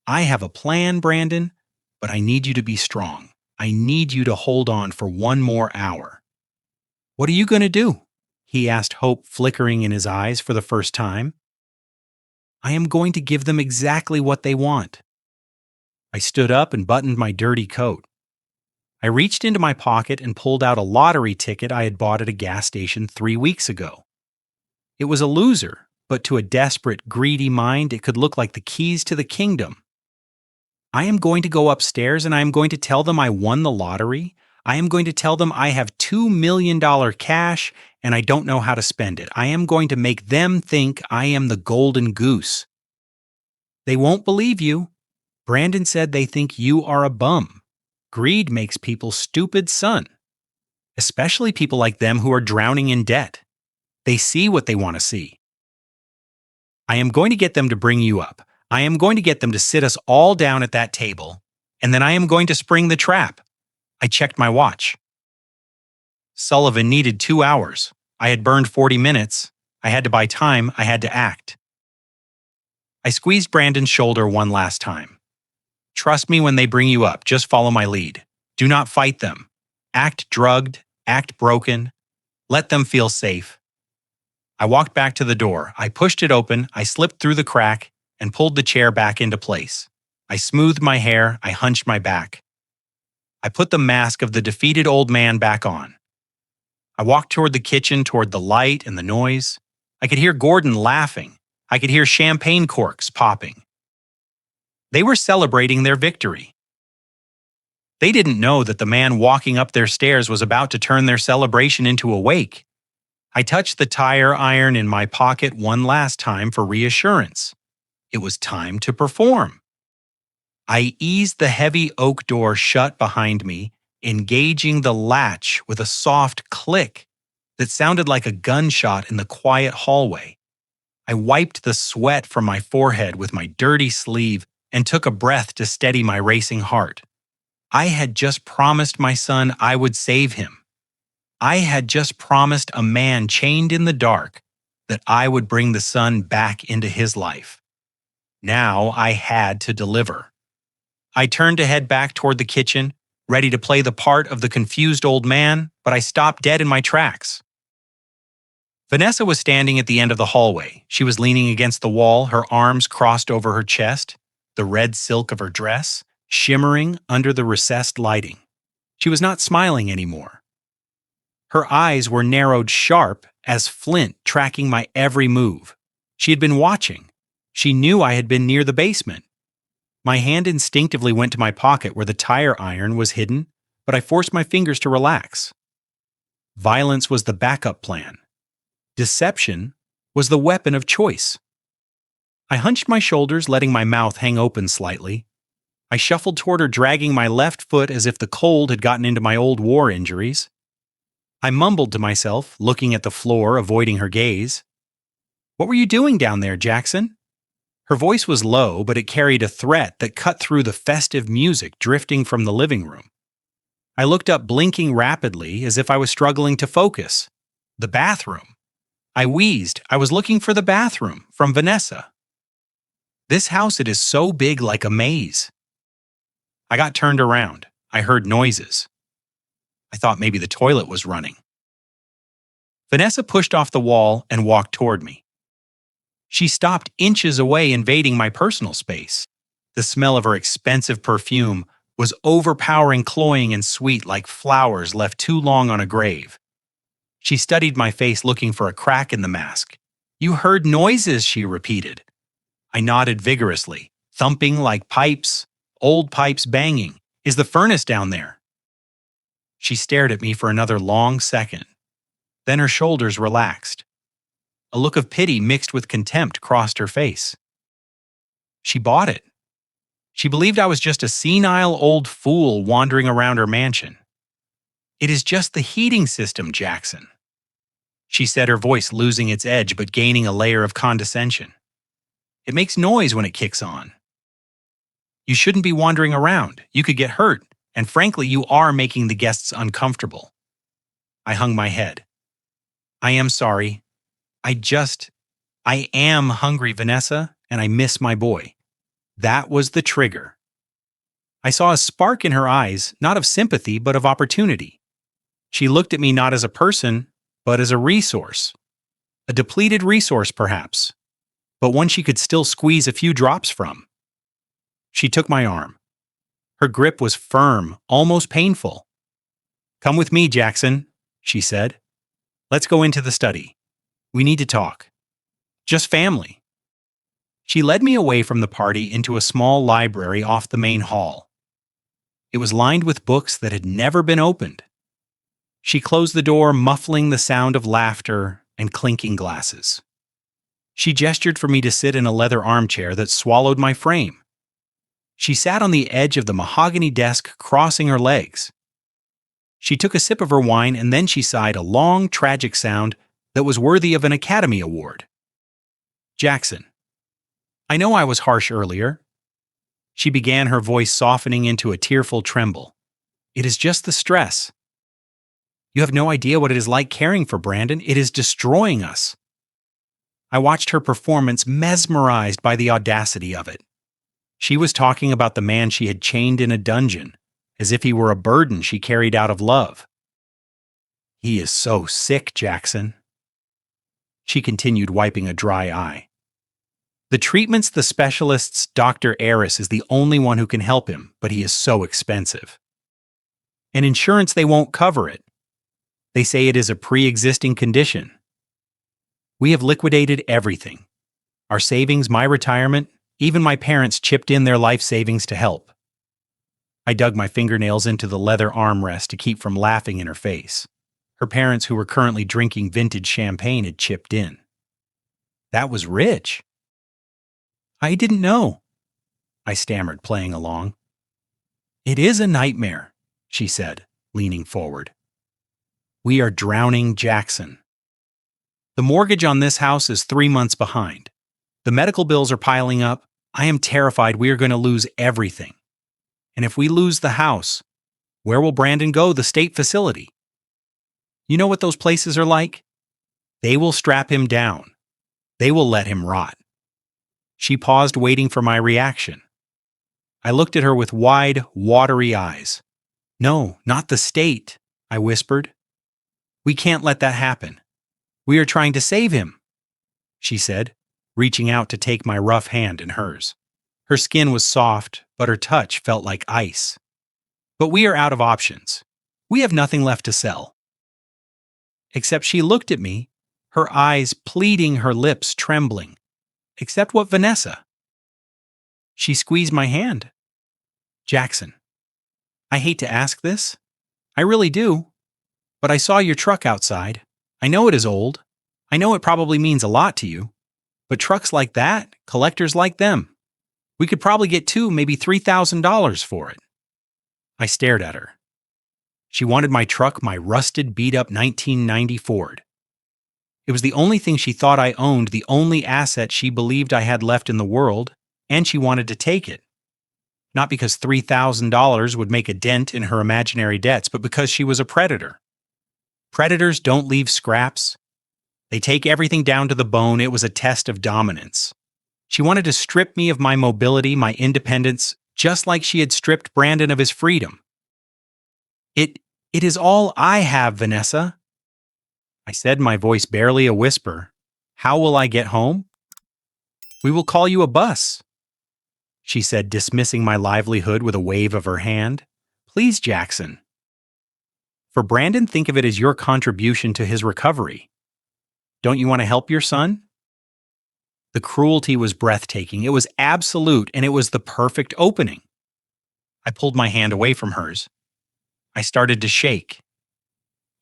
I have a plan, Brandon, but I need you to be strong. I need you to hold on for 1 more hour. What are you going to do? He asked, hope flickering in his eyes for the first time. I am going to give them exactly what they want. I stood up and buttoned my dirty coat. I reached into my pocket and pulled out a lottery ticket I had bought at a gas station 3 weeks ago. It was a loser, but to a desperate, greedy mind, it could look like the keys to the kingdom. I am going to go upstairs and I am going to tell them I won the lottery. I am going to tell them I have $2 million cash and I don't know how to spend it. I am going to make them think I am the golden goose. They won't believe you. Brandon said they think you are a bum. Greed makes people stupid, son. Especially people like them who are drowning in debt. They see what they want to see. I am going to get them to bring you up. I am going to get them to sit us all down at that table, and then I am going to spring the trap. I checked my watch. Sullivan needed 2 hours. I had burned 40 minutes. I had to buy time. I had to act. I squeezed Brandon's shoulder one last time. Trust me when they bring you up. Just follow my lead. Do not fight them. Act drugged. Act broken. Let them feel safe. I walked back to the door. I pushed it open. I slipped through the crack and pulled the chair back into place. I smoothed my hair. I hunched my back. I put the mask of the defeated old man back on. I walked toward the kitchen, toward the light and the noise. I could hear Gordon laughing. I could hear champagne corks popping. They were celebrating their victory. They didn't know that the man walking up their stairs was about to turn their celebration into a wake. I touched the tire iron in my pocket one last time for reassurance. It was time to perform. I eased the heavy oak door shut behind me, engaging the latch with a soft click that sounded like a gunshot in the quiet hallway. I wiped the sweat from my forehead with my dirty sleeve and took a breath to steady my racing heart. I had just promised my son I would save him. I had just promised a man chained in the dark that I would bring the sun back into his life. Now I had to deliver. I turned to head back toward the kitchen, ready to play the part of the confused old man, but I stopped dead in my tracks. Vanessa was standing at the end of the hallway. She was leaning against the wall, her arms crossed over her chest, the red silk of her dress shimmering under the recessed lighting. She was not smiling anymore. Her eyes were narrowed sharp as flint, tracking my every move. She had been watching. She knew I had been near the basement. My hand instinctively went to my pocket where the tire iron was hidden, but I forced my fingers to relax. Violence was the backup plan. Deception was the weapon of choice. I hunched my shoulders, letting my mouth hang open slightly. I shuffled toward her, dragging my left foot as if the cold had gotten into my old war injuries. I mumbled to myself, looking at the floor, avoiding her gaze. "What were you doing down there, Jackson?" Her voice was low, but it carried a threat that cut through the festive music drifting from the living room. I looked up, blinking rapidly as if I was struggling to focus. The bathroom. I wheezed. I was looking for the bathroom from Vanessa. This house, it is so big, like a maze. I got turned around. I heard noises. I thought maybe the toilet was running. Vanessa pushed off the wall and walked toward me. She stopped inches away, invading my personal space. The smell of her expensive perfume was overpowering, cloying, and sweet like flowers left too long on a grave. She studied my face, looking for a crack in the mask. "You heard noises," she repeated. I nodded vigorously, thumping like pipes, old pipes banging. "Is the furnace down there?" She stared at me for another long second. Then her shoulders relaxed. A look of pity mixed with contempt crossed her face. She bought it. She believed I was just a senile old fool wandering around her mansion. "It is just the heating system, Jackson," she said, her voice losing its edge but gaining a layer of condescension. "It makes noise when it kicks on. You shouldn't be wandering around. You could get hurt, and frankly, you are making the guests uncomfortable." I hung my head. "I am sorry. I am hungry, Vanessa, and I miss my boy." That was the trigger. I saw a spark in her eyes, not of sympathy, but of opportunity. She looked at me not as a person, but as a resource. A depleted resource, perhaps, but one she could still squeeze a few drops from. She took my arm. Her grip was firm, almost painful. "Come with me, Jackson," she said. "Let's go into the study. We need to talk. Just family." She led me away from the party into a small library off the main hall. It was lined with books that had never been opened. She closed the door, muffling the sound of laughter and clinking glasses. She gestured for me to sit in a leather armchair that swallowed my frame. She sat on the edge of the mahogany desk, crossing her legs. She took a sip of her wine, and then she sighed a long, tragic sound that was worthy of an Academy Award. "Jackson, I know I was harsh earlier." She began, her voice softening into a tearful tremble. "It is just the stress. You have no idea what it is like caring for Brandon. It is destroying us." I watched her performance, mesmerized by the audacity of it. She was talking about the man she had chained in a dungeon, as if he were a burden she carried out of love. "He is so sick, Jackson," she continued, wiping a dry eye. "The treatments, the specialists, Dr. Aris is the only one who can help him, but he is so expensive. And insurance, they won't cover it. They say it is a pre-existing condition. We have liquidated everything. Our savings, my retirement, even my parents chipped in their life savings to help." I dug my fingernails into the leather armrest to keep from laughing in her face. Her parents, who were currently drinking vintage champagne, had chipped in. That was rich. "I didn't know," I stammered, playing along. "It is a nightmare," she said, leaning forward. "We are drowning Jackson. The mortgage on this house is 3 months behind. The medical bills are piling up. I am terrified we are going to lose everything. And if we lose the house, where will Brandon go? The state facility. You know what those places are like? They will strap him down. They will let him rot." She paused, waiting for my reaction. I looked at her with wide, watery eyes. "No, not the state," I whispered. "We can't let that happen. We are trying to save him," she said, reaching out to take my rough hand in hers. Her skin was soft, but her touch felt like ice. "But we are out of options. We have nothing left to sell." Except she looked at me, her eyes pleading, her lips trembling. "Except what, Vanessa?" She squeezed my hand. "Jackson, I hate to ask this. I really do. But I saw your truck outside. I know it is old. I know it probably means a lot to you. But trucks like that, collectors like them, we could probably get $2,000, maybe $3,000 for it." I stared at her. She wanted my truck, my rusted, beat-up 1990 Ford. It was the only thing she thought I owned, the only asset she believed I had left in the world, and she wanted to take it. Not because $3,000 would make a dent in her imaginary debts, but because she was a predator. Predators don't leave scraps. They take everything down to the bone. It was a test of dominance. She wanted to strip me of my mobility, my independence, just like she had stripped Brandon of his freedom. It It is all I have, Vanessa. I said, my voice barely a whisper. How will I get home? We will call you a bus, she said, dismissing my livelihood with a wave of her hand. Please, Jackson. For Brandon, think of it as your contribution to his recovery. Don't you want to help your son? The cruelty was breathtaking. It was absolute, and it was the perfect opening. I pulled my hand away from hers. I started to shake.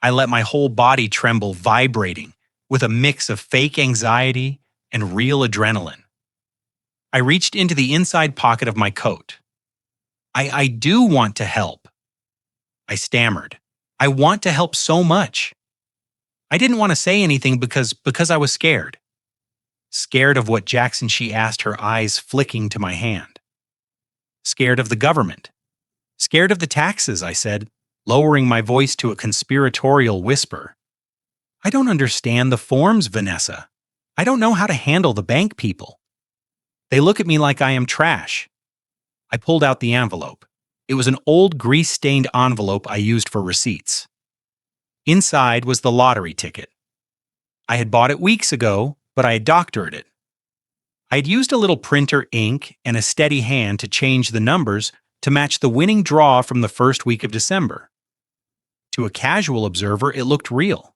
I let my whole body tremble, vibrating, with a mix of fake anxiety and real adrenaline. I reached into the inside pocket of my coat. I do want to help. I stammered. I want to help so much. I didn't want to say anything because I was scared. Scared of what Jackson, she asked, her eyes flicking to my hand. Scared of the government. Scared of the taxes, I said, lowering my voice to a conspiratorial whisper. I don't understand the forms, Vanessa. I don't know how to handle the bank people. They look at me like I am trash. I pulled out the envelope. It was an old grease-stained envelope I used for receipts. Inside was the lottery ticket. I had bought it weeks ago, but I had doctored it. I had used a little printer ink and a steady hand to change the numbers to match the winning draw from the first week of December. To a casual observer, it looked real.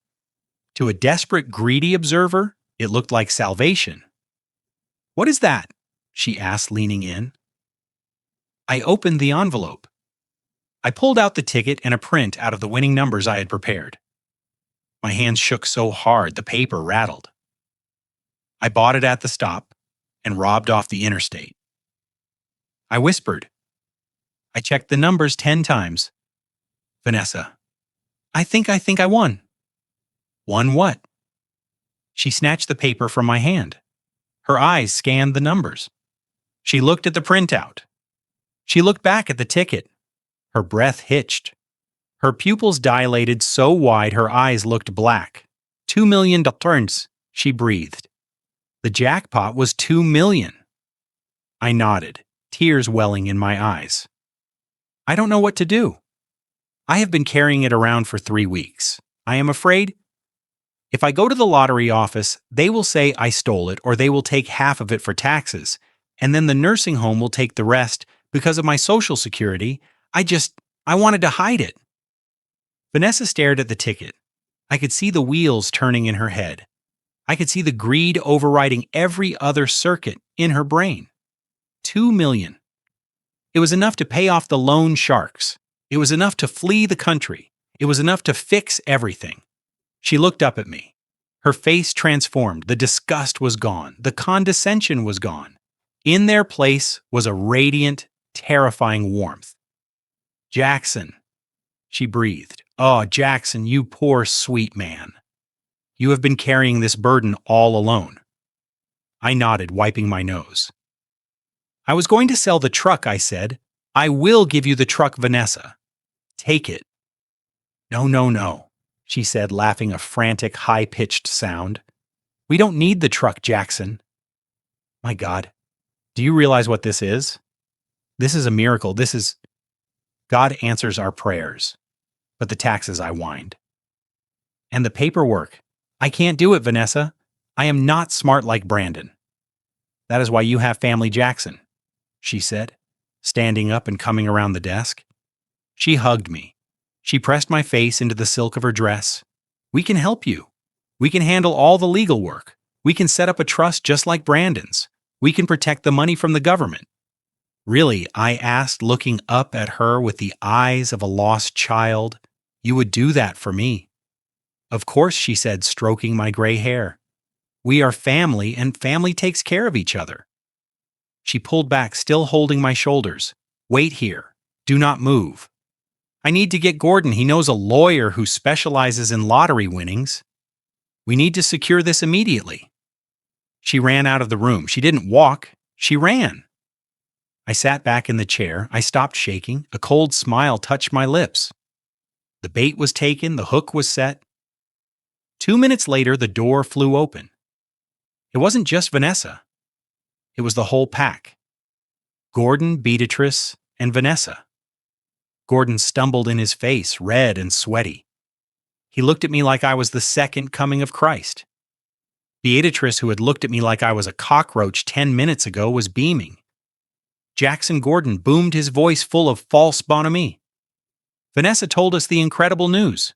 To a desperate, greedy observer, it looked like salvation. What is that? She asked, leaning in. I opened the envelope. I pulled out the ticket and a print out of the winning numbers I had prepared. My hands shook so hard the paper rattled. I bought it at the stop and robbed off the interstate. I whispered. I checked the numbers 10 times. Vanessa, I think I won. Won what? She snatched the paper from my hand. Her eyes scanned the numbers. She looked at the printout. She looked back at the ticket. Her breath hitched. Her pupils dilated so wide her eyes looked black. $2 million, she breathed. The jackpot was $2 million. I nodded, tears welling in my eyes. I don't know what to do. I have been carrying it around for 3 weeks. I am afraid if I go to the lottery office, they will say I stole it, or they will take half of it for taxes, and then the nursing home will take the rest because of my Social Security. I wanted to hide it. Vanessa stared at the ticket. I could see the wheels turning in her head. I could see the greed overriding every other circuit in her brain. $2 million. It was enough to pay off the loan sharks. It was enough to flee the country. It was enough to fix everything. She looked up at me. Her face transformed. The disgust was gone. The condescension was gone. In their place was a radiant, terrifying warmth. Jackson, she breathed. Oh, Jackson, you poor, sweet man. You have been carrying this burden all alone. I nodded, wiping my nose. I was going to sell the truck, I said. I will give you the truck, Vanessa. Take it. No, no, no, she said, laughing a frantic, high-pitched sound. We don't need the truck, Jackson. My God, do you realize what this is? This is a miracle. God answers our prayers. But the taxes, I whined. And the paperwork. I can't do it, Vanessa. I am not smart like Brandon. That is why you have family, Jackson, she said, standing up and coming around the desk. She hugged me. She pressed my face into the silk of her dress. We can help you. We can handle all the legal work. We can set up a trust just like Brandon's. We can protect the money from the government. Really, I asked, looking up at her with the eyes of a lost child. You would do that for me. Of course, she said, stroking my gray hair. We are family, and family takes care of each other. She pulled back, still holding my shoulders. Wait here. Do not move. I need to get Gordon. He knows a lawyer who specializes in lottery winnings. We need to secure this immediately. She ran out of the room. She didn't walk. She ran. I sat back in the chair. I stopped shaking. A cold smile touched my lips. The bait was taken. The hook was set. 2 minutes later, the door flew open. It wasn't just Vanessa. It was the whole pack. Gordon, Beatrice, and Vanessa. Gordon stumbled in his face, red and sweaty. He looked at me like I was the second coming of Christ. Beatrice, who had looked at me like I was a cockroach 10 minutes ago, was beaming. Jackson Gordon boomed his voice full of false bonhomie. Vanessa told us the incredible news.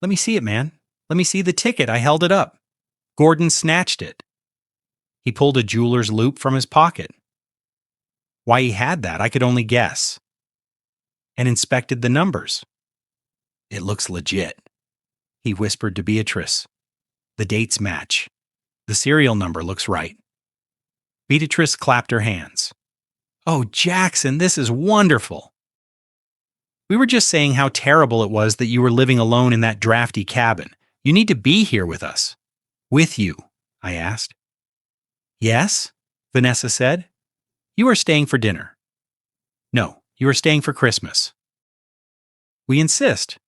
Let me see it, man. Let me see the ticket. I held it up. Gordon snatched it. He pulled a jeweler's loop from his pocket. Why he had that, I could only guess. And inspected the numbers. It looks legit, he whispered to Beatrice. The dates match. The serial number looks right. Beatrice clapped her hands. Oh, Jackson, this is wonderful. We were just saying how terrible it was that you were living alone in that drafty cabin. You need to be here with us. With you, I asked. Yes, Vanessa said. You are staying for dinner. No, you are staying for Christmas. We insist.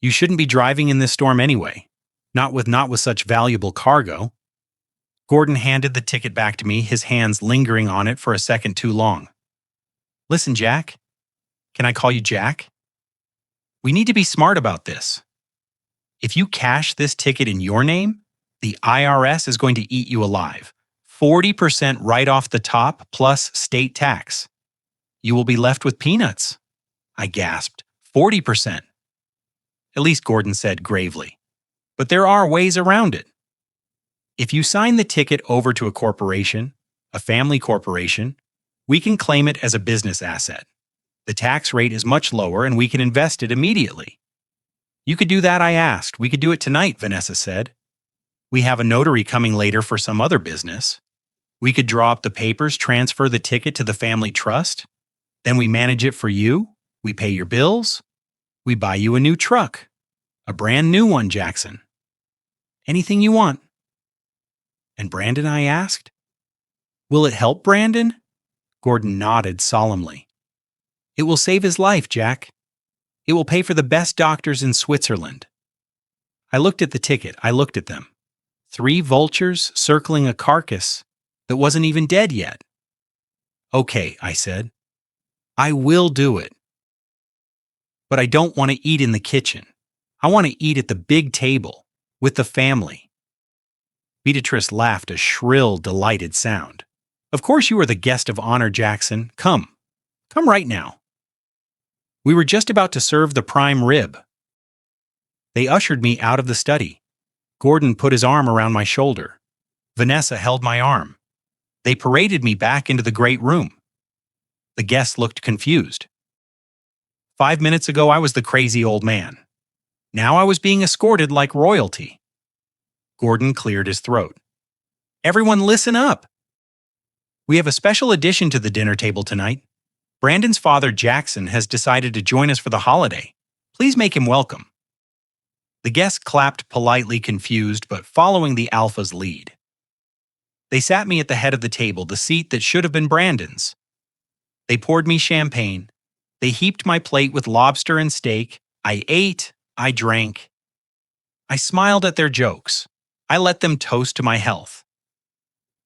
You shouldn't be driving in this storm anyway, not with such valuable cargo. Gordon handed the ticket back to me, his hands lingering on it for a second too long. Listen, Jack. Can I call you Jack? We need to be smart about this. If you cash this ticket in your name, the IRS is going to eat you alive. 40% right off the top plus state tax. You will be left with peanuts. I gasped. 40%. At least Gordon said gravely. But there are ways around it. If you sign the ticket over to a corporation, a family corporation, we can claim it as a business asset. The tax rate is much lower and we can invest it immediately. You could do that, I asked. We could do it tonight, Vanessa said. We have a notary coming later for some other business. We could draw up the papers, transfer the ticket to the family trust. Then we manage it for you. We pay your bills. We buy you a new truck. A brand new one, Jackson. Anything you want. And Brandon, I asked. Will it help Brandon? Gordon nodded solemnly. It will save his life, Jack. It will pay for the best doctors in Switzerland. I looked at the ticket. I looked at them. 3 vultures circling a carcass that wasn't even dead yet. Okay, I said. I will do it. But I don't want to eat in the kitchen. I want to eat at the big table, with the family. Beatrice laughed a shrill, delighted sound. Of course you are the guest of honor, Jackson. Come. Come right now. We were just about to serve the prime rib. They ushered me out of the study. Gordon put his arm around my shoulder. Vanessa held my arm. They paraded me back into the great room. The guests looked confused. 5 minutes ago, I was the crazy old man. Now I was being escorted like royalty. Gordon cleared his throat. Everyone listen up. We have a special addition to the dinner table tonight. Brandon's father, Jackson, has decided to join us for the holiday. Please make him welcome. The guests clapped politely, confused, but following the alpha's lead. They sat me at the head of the table, the seat that should have been Brandon's. They poured me champagne. They heaped my plate with lobster and steak. I ate. I drank. I smiled at their jokes. I let them toast to my health.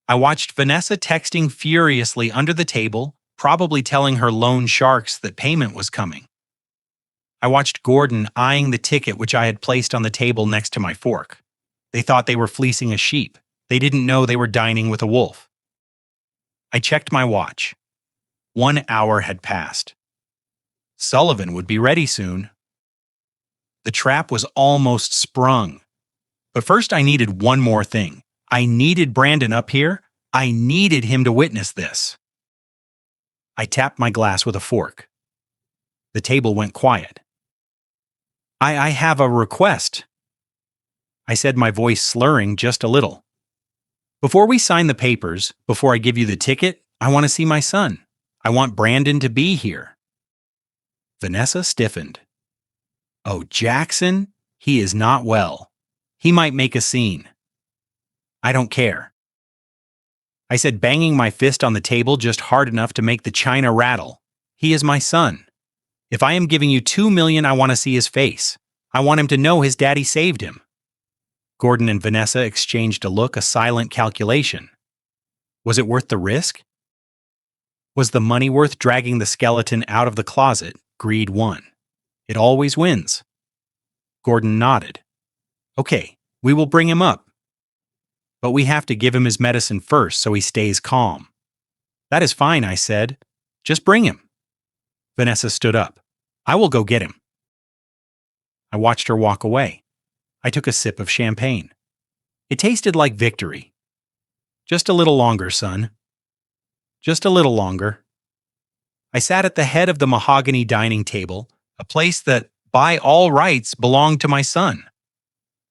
I watched Vanessa texting furiously under the table, probably telling her loan sharks that payment was coming. I watched Gordon eyeing the ticket which I had placed on the table next to my fork. They thought they were fleecing a sheep. They didn't know they were dining with a wolf. I checked my watch. 1 hour had passed. Sullivan would be ready soon. The trap was almost sprung. But first I needed one more thing. I needed Brandon up here. I needed him to witness this. I tapped my glass with a fork. The table went quiet. I have a request, I said, my voice slurring just a little. Before we sign the papers, before I give you the ticket, I want to see my son. I want Brandon to be here. Vanessa stiffened. Oh, Jackson, he is not well. He might make a scene. I don't care. I said, banging my fist on the table just hard enough to make the china rattle. He is my son. If I am giving you $2 million, I want to see his face. I want him to know his daddy saved him. Gordon and Vanessa exchanged a look, a silent calculation. Was it worth the risk? Was the money worth dragging the skeleton out of the closet Greed won. It always wins. Gordon nodded. Okay, we will bring him up. But we have to give him his medicine first so he stays calm. That is fine, I said. Just bring him. Vanessa stood up. I will go get him. I watched her walk away. I took a sip of champagne. It tasted like victory. Just a little longer, son. Just a little longer. I sat at the head of the mahogany dining table, a place that, by all rights, belonged to my son.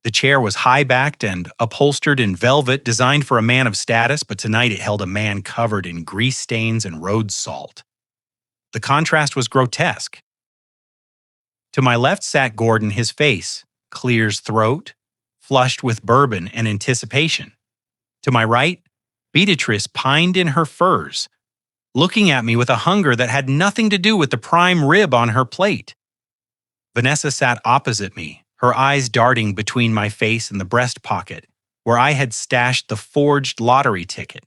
The chair was high-backed and upholstered in velvet designed for a man of status, but tonight it held a man covered in grease stains and road salt. The contrast was grotesque. To my left sat Gordon, his face, clear as throat, flushed with bourbon and anticipation. To my right, Beatrice pined in her furs, looking at me with a hunger that had nothing to do with the prime rib on her plate. Vanessa sat opposite me, her eyes darting between my face and the breast pocket, where I had stashed the forged lottery ticket.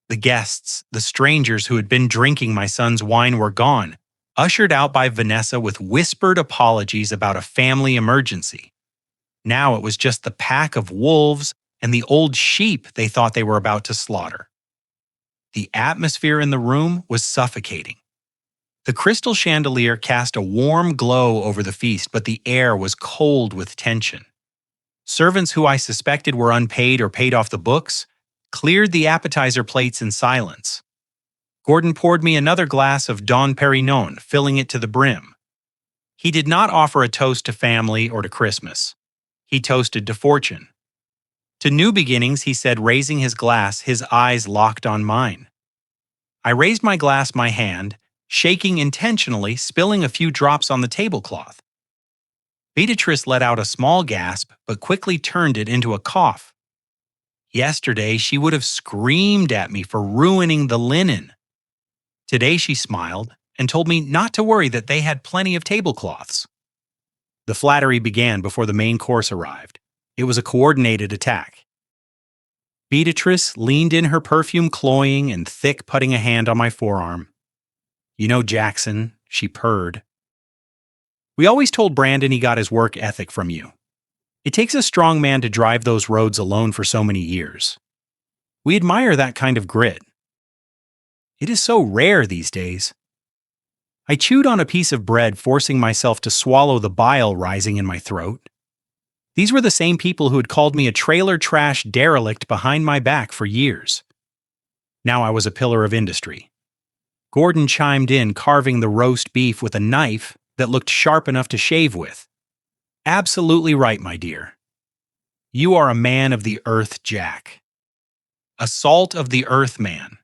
The guests, the strangers who had been drinking my son's wine, were gone, ushered out by Vanessa with whispered apologies about a family emergency. Now it was just the pack of wolves and the old sheep they thought they were about to slaughter. The atmosphere in the room was suffocating. The crystal chandelier cast a warm glow over the feast, but the air was cold with tension. Servants who I suspected were unpaid or paid off the books cleared the appetizer plates in silence. Gordon poured me another glass of Dom Perignon, filling it to the brim. He did not offer a toast to family or to Christmas. He toasted to fortune. To new beginnings, he said, raising his glass, his eyes locked on mine. I raised my glass, my hand, shaking intentionally, spilling a few drops on the tablecloth. Beatrice let out a small gasp, but quickly turned it into a cough. Yesterday, she would have screamed at me for ruining the linen. Today, she smiled and told me not to worry, that they had plenty of tablecloths. The flattery began before the main course arrived. It was a coordinated attack. Beatrice leaned in, her perfume cloying and thick, putting a hand on my forearm. You know, Jackson, she purred. We always told Brandon he got his work ethic from you. It takes a strong man to drive those roads alone for so many years. We admire that kind of grit. It is so rare these days. I chewed on a piece of bread, forcing myself to swallow the bile rising in my throat. These were the same people who had called me a trailer trash derelict behind my back for years. Now I was a pillar of industry. Gordon chimed in, carving the roast beef with a knife that looked sharp enough to shave with. Absolutely right, my dear. You are a man of the earth, Jack. A salt of the earth man.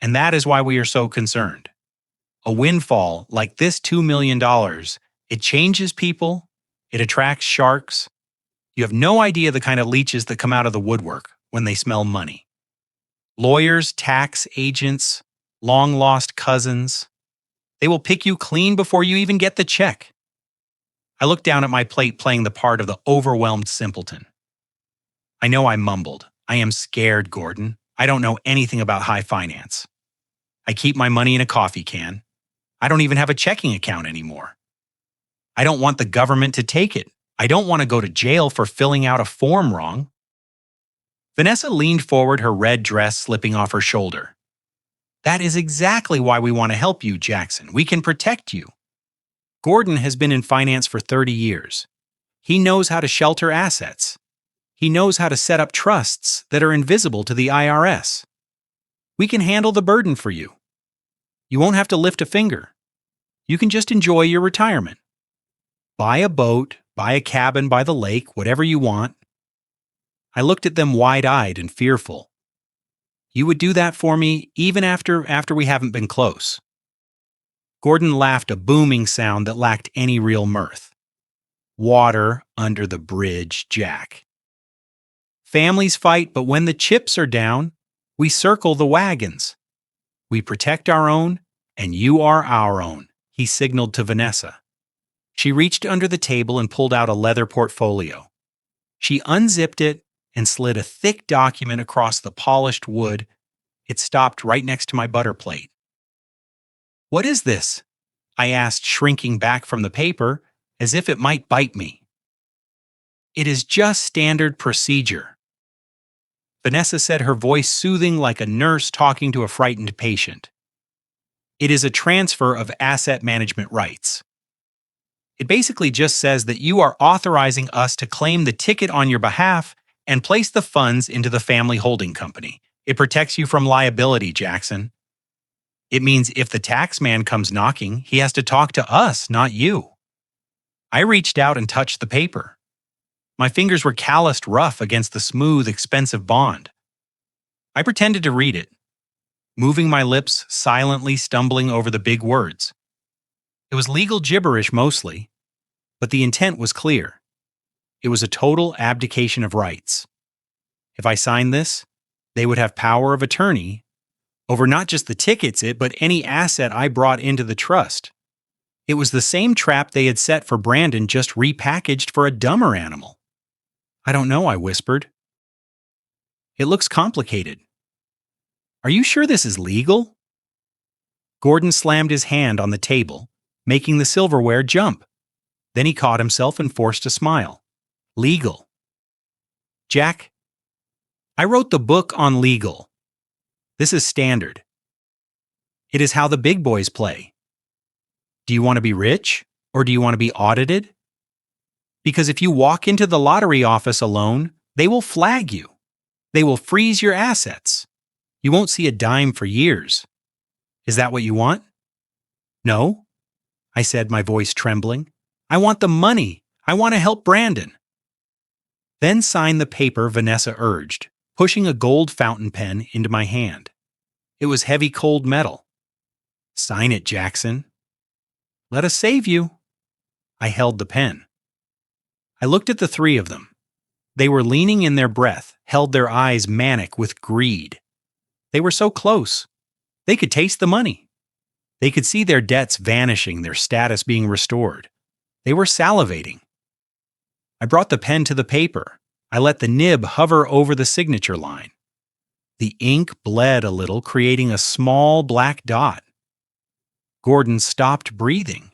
And that is why we are so concerned. A windfall like this $2 million, it changes people, it attracts sharks. You have no idea the kind of leeches that come out of the woodwork when they smell money. Lawyers, tax agents, long-lost cousins. They will pick you clean before you even get the check. I looked down at my plate, playing the part of the overwhelmed simpleton. I know I mumbled. I am scared, Gordon. I don't know anything about high finance. I keep my money in a coffee can. I don't even have a checking account anymore. I don't want the government to take it. I don't want to go to jail for filling out a form wrong. Vanessa leaned forward, her red dress slipping off her shoulder. That is exactly why we want to help you, Jackson. We can protect you. Gordon has been in finance for 30 years. He knows how to shelter assets. He knows how to set up trusts that are invisible to the IRS. We can handle the burden for you. You won't have to lift a finger. You can just enjoy your retirement. Buy a boat, buy a cabin by the lake, whatever you want. I looked at them wide-eyed and fearful. You would do that for me even after we haven't been close. Gordon laughed, a booming sound that lacked any real mirth. Water under the bridge, Jack. Families fight, but when the chips are down, we circle the wagons. We protect our own, and you are our own, he signaled to Vanessa. She reached under the table and pulled out a leather portfolio. She unzipped it and slid a thick document across the polished wood. It stopped right next to my butter plate. What is this? I asked, shrinking back from the paper, as if it might bite me. It is just standard procedure. Vanessa said, her voice soothing like a nurse talking to a frightened patient. It is a transfer of asset management rights. It basically just says that you are authorizing us to claim the ticket on your behalf and place the funds into the family holding company. It protects you from liability, Jackson. It means if the tax man comes knocking, he has to talk to us, not you. I reached out and touched the paper. My fingers were calloused rough against the smooth, expensive bond. I pretended to read it, moving my lips, silently stumbling over the big words. It was legal gibberish mostly, but the intent was clear. It was a total abdication of rights. If I signed this, they would have power of attorney over not just the tickets, but any asset I brought into the trust. It was the same trap they had set for Brandon, just repackaged for a dumber animal. I don't know, I whispered. It looks complicated. Are you sure this is legal? Gordon slammed his hand on the table, making the silverware jump. Then he caught himself and forced a smile. Legal. Jack, I wrote the book on legal. This is standard. It is how the big boys play. Do you want to be rich, or do you want to be audited? Because if you walk into the lottery office alone, they will flag you. They will freeze your assets. You won't see a dime for years. Is that what you want? No, I said, my voice trembling. I want the money. I want to help Brandon. Then sign the paper, Vanessa urged, pushing a gold fountain pen into my hand. It was heavy cold metal. Sign it, Jackson. Let us save you. I held the pen. I looked at the three of them. They were leaning in their breath, held their eyes manic with greed. They were so close. They could taste the money. They could see their debts vanishing, their status being restored. They were salivating. I brought the pen to the paper. I let the nib hover over the signature line. The ink bled a little, creating a small black dot. Gordon stopped breathing.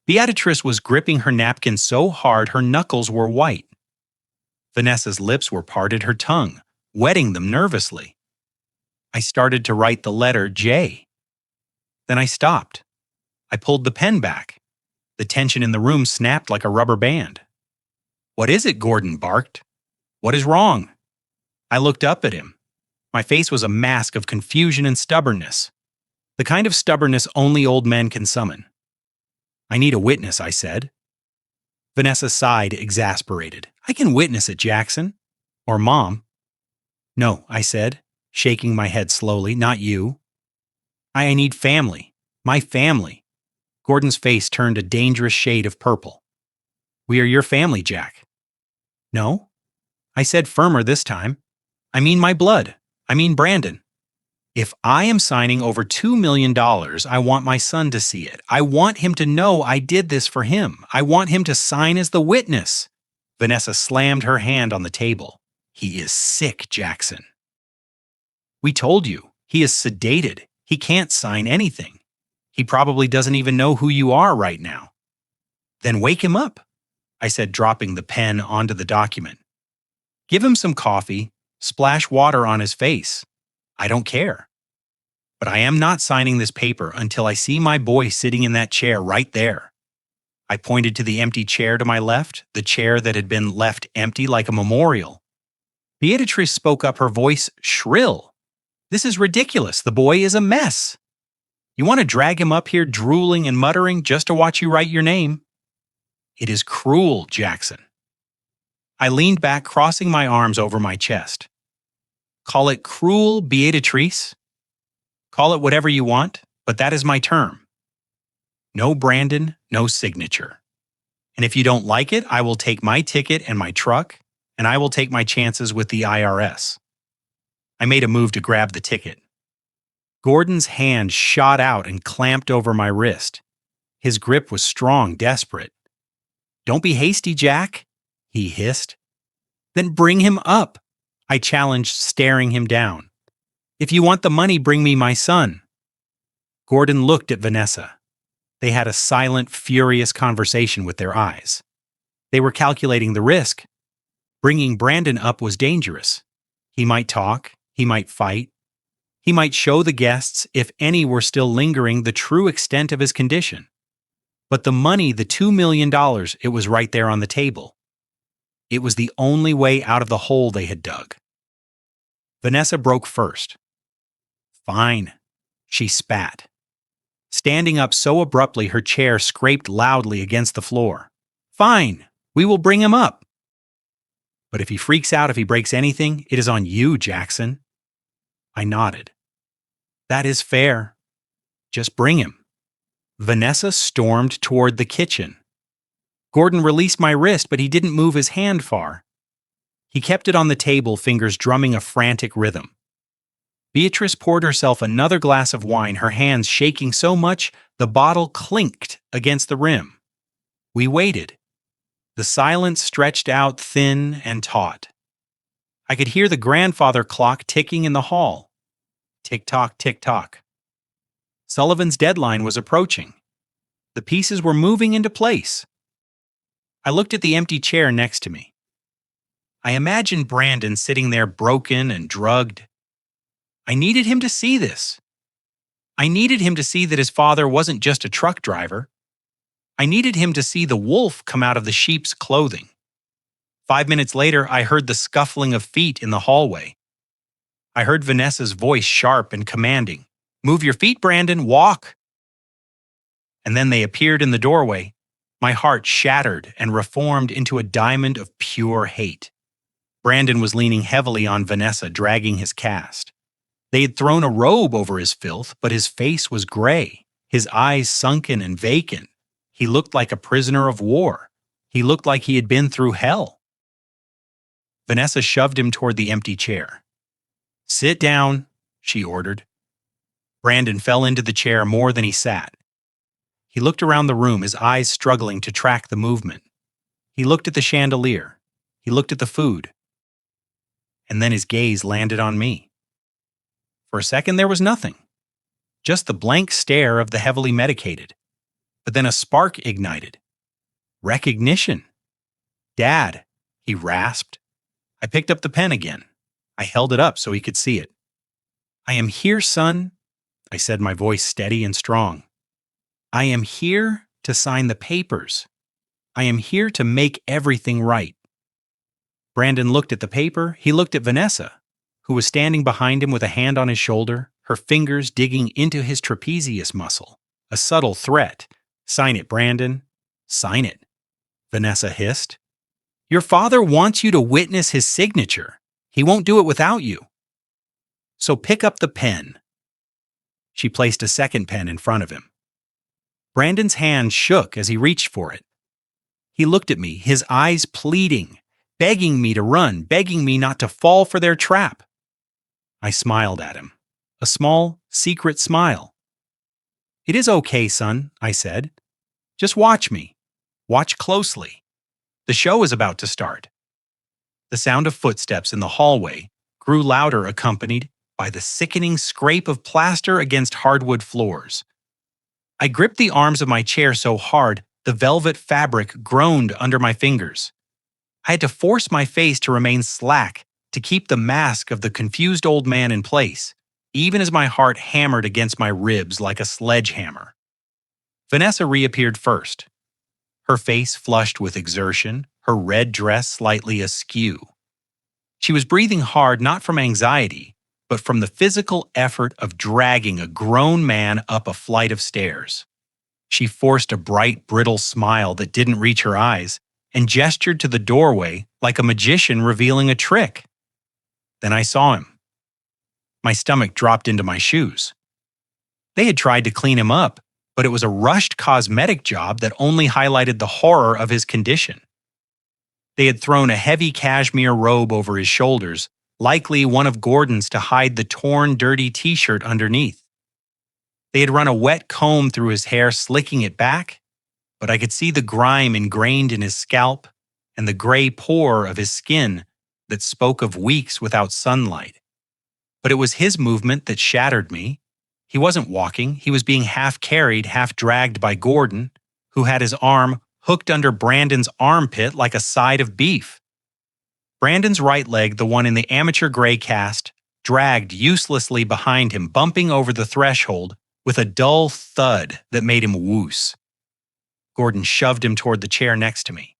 Beatrice was gripping her napkin so hard her knuckles were white. Vanessa's lips were parted, her tongue, wetting them nervously. I started to write the letter J. Then I stopped. I pulled the pen back. The tension in the room snapped like a rubber band. What is it? Gordon barked. What is wrong? I looked up at him. My face was a mask of confusion and stubbornness. The kind of stubbornness only old men can summon. I need a witness, I said. Vanessa sighed, exasperated. I can witness it, Jackson. Or Mom. No, I said, shaking my head slowly, not you. I need family. My family. Gordon's face turned a dangerous shade of purple. We are your family, Jack. No, I said, firmer this time. I mean my blood. I mean Brandon. If I am signing over $2 million, I want my son to see it. I want him to know I did this for him. I want him to sign as the witness. Vanessa slammed her hand on the table. He is sick, Jackson. We told you. He is sedated. He can't sign anything. He probably doesn't even know who you are right now. Then wake him up, I said, dropping the pen onto the document. Give him some coffee, splash water on his face. I don't care. But I am not signing this paper until I see my boy sitting in that chair right there. I pointed to the empty chair to my left, the chair that had been left empty like a memorial. Beatrice spoke up, her voice shrill. This is ridiculous. The boy is a mess. You want to drag him up here drooling and muttering just to watch you write your name? It is cruel, Jackson. I leaned back, crossing my arms over my chest. Call it cruel, Beatrice. Call it whatever you want, but that is my term. No Brandon, no signature. And if you don't like it, I will take my ticket and my truck, and I will take my chances with the IRS. I made a move to grab the ticket. Gordon's hand shot out and clamped over my wrist. His grip was strong, desperate. Don't be hasty, Jack, he hissed. Then bring him up, I challenged, staring him down. If you want the money, bring me my son. Gordon looked at Vanessa. They had a silent, furious conversation with their eyes. They were calculating the risk. Bringing Brandon up was dangerous. He might talk, he might fight, he might show the guests, if any were still lingering, the true extent of his condition. But the money, the $2 million, it was right there on the table. It was the only way out of the hole they had dug. Vanessa broke first. "Fine," she spat. Standing up so abruptly her chair scraped loudly against the floor. "Fine, we will bring him up. But if he freaks out, if he breaks anything, it is on you, Jackson." I nodded. "That is fair. Just bring him." Vanessa stormed toward the kitchen. Gordon released my wrist, but he didn't move his hand far. He kept it on the table, fingers drumming a frantic rhythm. Beatrice poured herself another glass of wine, her hands shaking so much the bottle clinked against the rim. We waited. The silence stretched out thin and taut. I could hear the grandfather clock ticking in the hall. Tick-tock, tick-tock. Sullivan's deadline was approaching. The pieces were moving into place. I looked at the empty chair next to me. I imagined Brandon sitting there broken and drugged. I needed him to see this. I needed him to see that his father wasn't just a truck driver. I needed him to see the wolf come out of the sheep's clothing. 5 minutes later, I heard the scuffling of feet in the hallway. I heard Vanessa's voice sharp and commanding. "Move your feet, Brandon, walk." And then they appeared in the doorway. My heart shattered and reformed into a diamond of pure hate. Brandon was leaning heavily on Vanessa, dragging his cast. They had thrown a robe over his filth, but his face was gray, his eyes sunken and vacant. He looked like a prisoner of war. He looked like he had been through hell. Vanessa shoved him toward the empty chair. "Sit down," she ordered. Brandon fell into the chair more than he sat. He looked around the room, his eyes struggling to track the movement. He looked at the chandelier. He looked at the food. And then his gaze landed on me. For a second, there was nothing. Just the blank stare of the heavily medicated. But then a spark ignited. Recognition. "Dad," he rasped. I picked up the pen again. I held it up so he could see it. "I am here, son," I said, my voice steady and strong. "I am here to sign the papers. I am here to make everything right." Brandon looked at the paper. He looked at Vanessa, who was standing behind him with a hand on his shoulder, her fingers digging into his trapezius muscle. A subtle threat. "Sign it, Brandon. Sign it," Vanessa hissed. "Your father wants you to witness his signature. He won't do it without you. So pick up the pen." She placed a second pen in front of him. Brandon's hand shook as he reached for it. He looked at me, his eyes pleading, begging me to run, begging me not to fall for their trap. I smiled at him, a small, secret smile. "It is okay, son," I said. "Just watch me. Watch closely. The show is about to start." The sound of footsteps in the hallway grew louder, accompanied by the sickening scrape of plaster against hardwood floors. I gripped the arms of my chair so hard the velvet fabric groaned under my fingers. I had to force my face to remain slack to keep the mask of the confused old man in place, even as my heart hammered against my ribs like a sledgehammer. Vanessa reappeared first. Her face flushed with exertion, her red dress slightly askew. She was breathing hard not from anxiety, but from the physical effort of dragging a grown man up a flight of stairs. She forced a bright, brittle smile that didn't reach her eyes and gestured to the doorway like a magician revealing a trick. Then I saw him. My stomach dropped into my shoes. They had tried to clean him up, but it was a rushed cosmetic job that only highlighted the horror of his condition. They had thrown a heavy cashmere robe over his shoulders, likely one of Gordon's to hide the torn, dirty t-shirt underneath. They had run a wet comb through his hair, slicking it back, but I could see the grime ingrained in his scalp and the gray pore of his skin that spoke of weeks without sunlight. But it was his movement that shattered me. He wasn't walking, he was being half carried, half dragged by Gordon, who had his arm hooked under Brandon's armpit like a side of beef. Brandon's right leg, the one in the amateur gray cast, dragged uselessly behind him, bumping over the threshold with a dull thud that made him whoos. Gordon shoved him toward the chair next to me.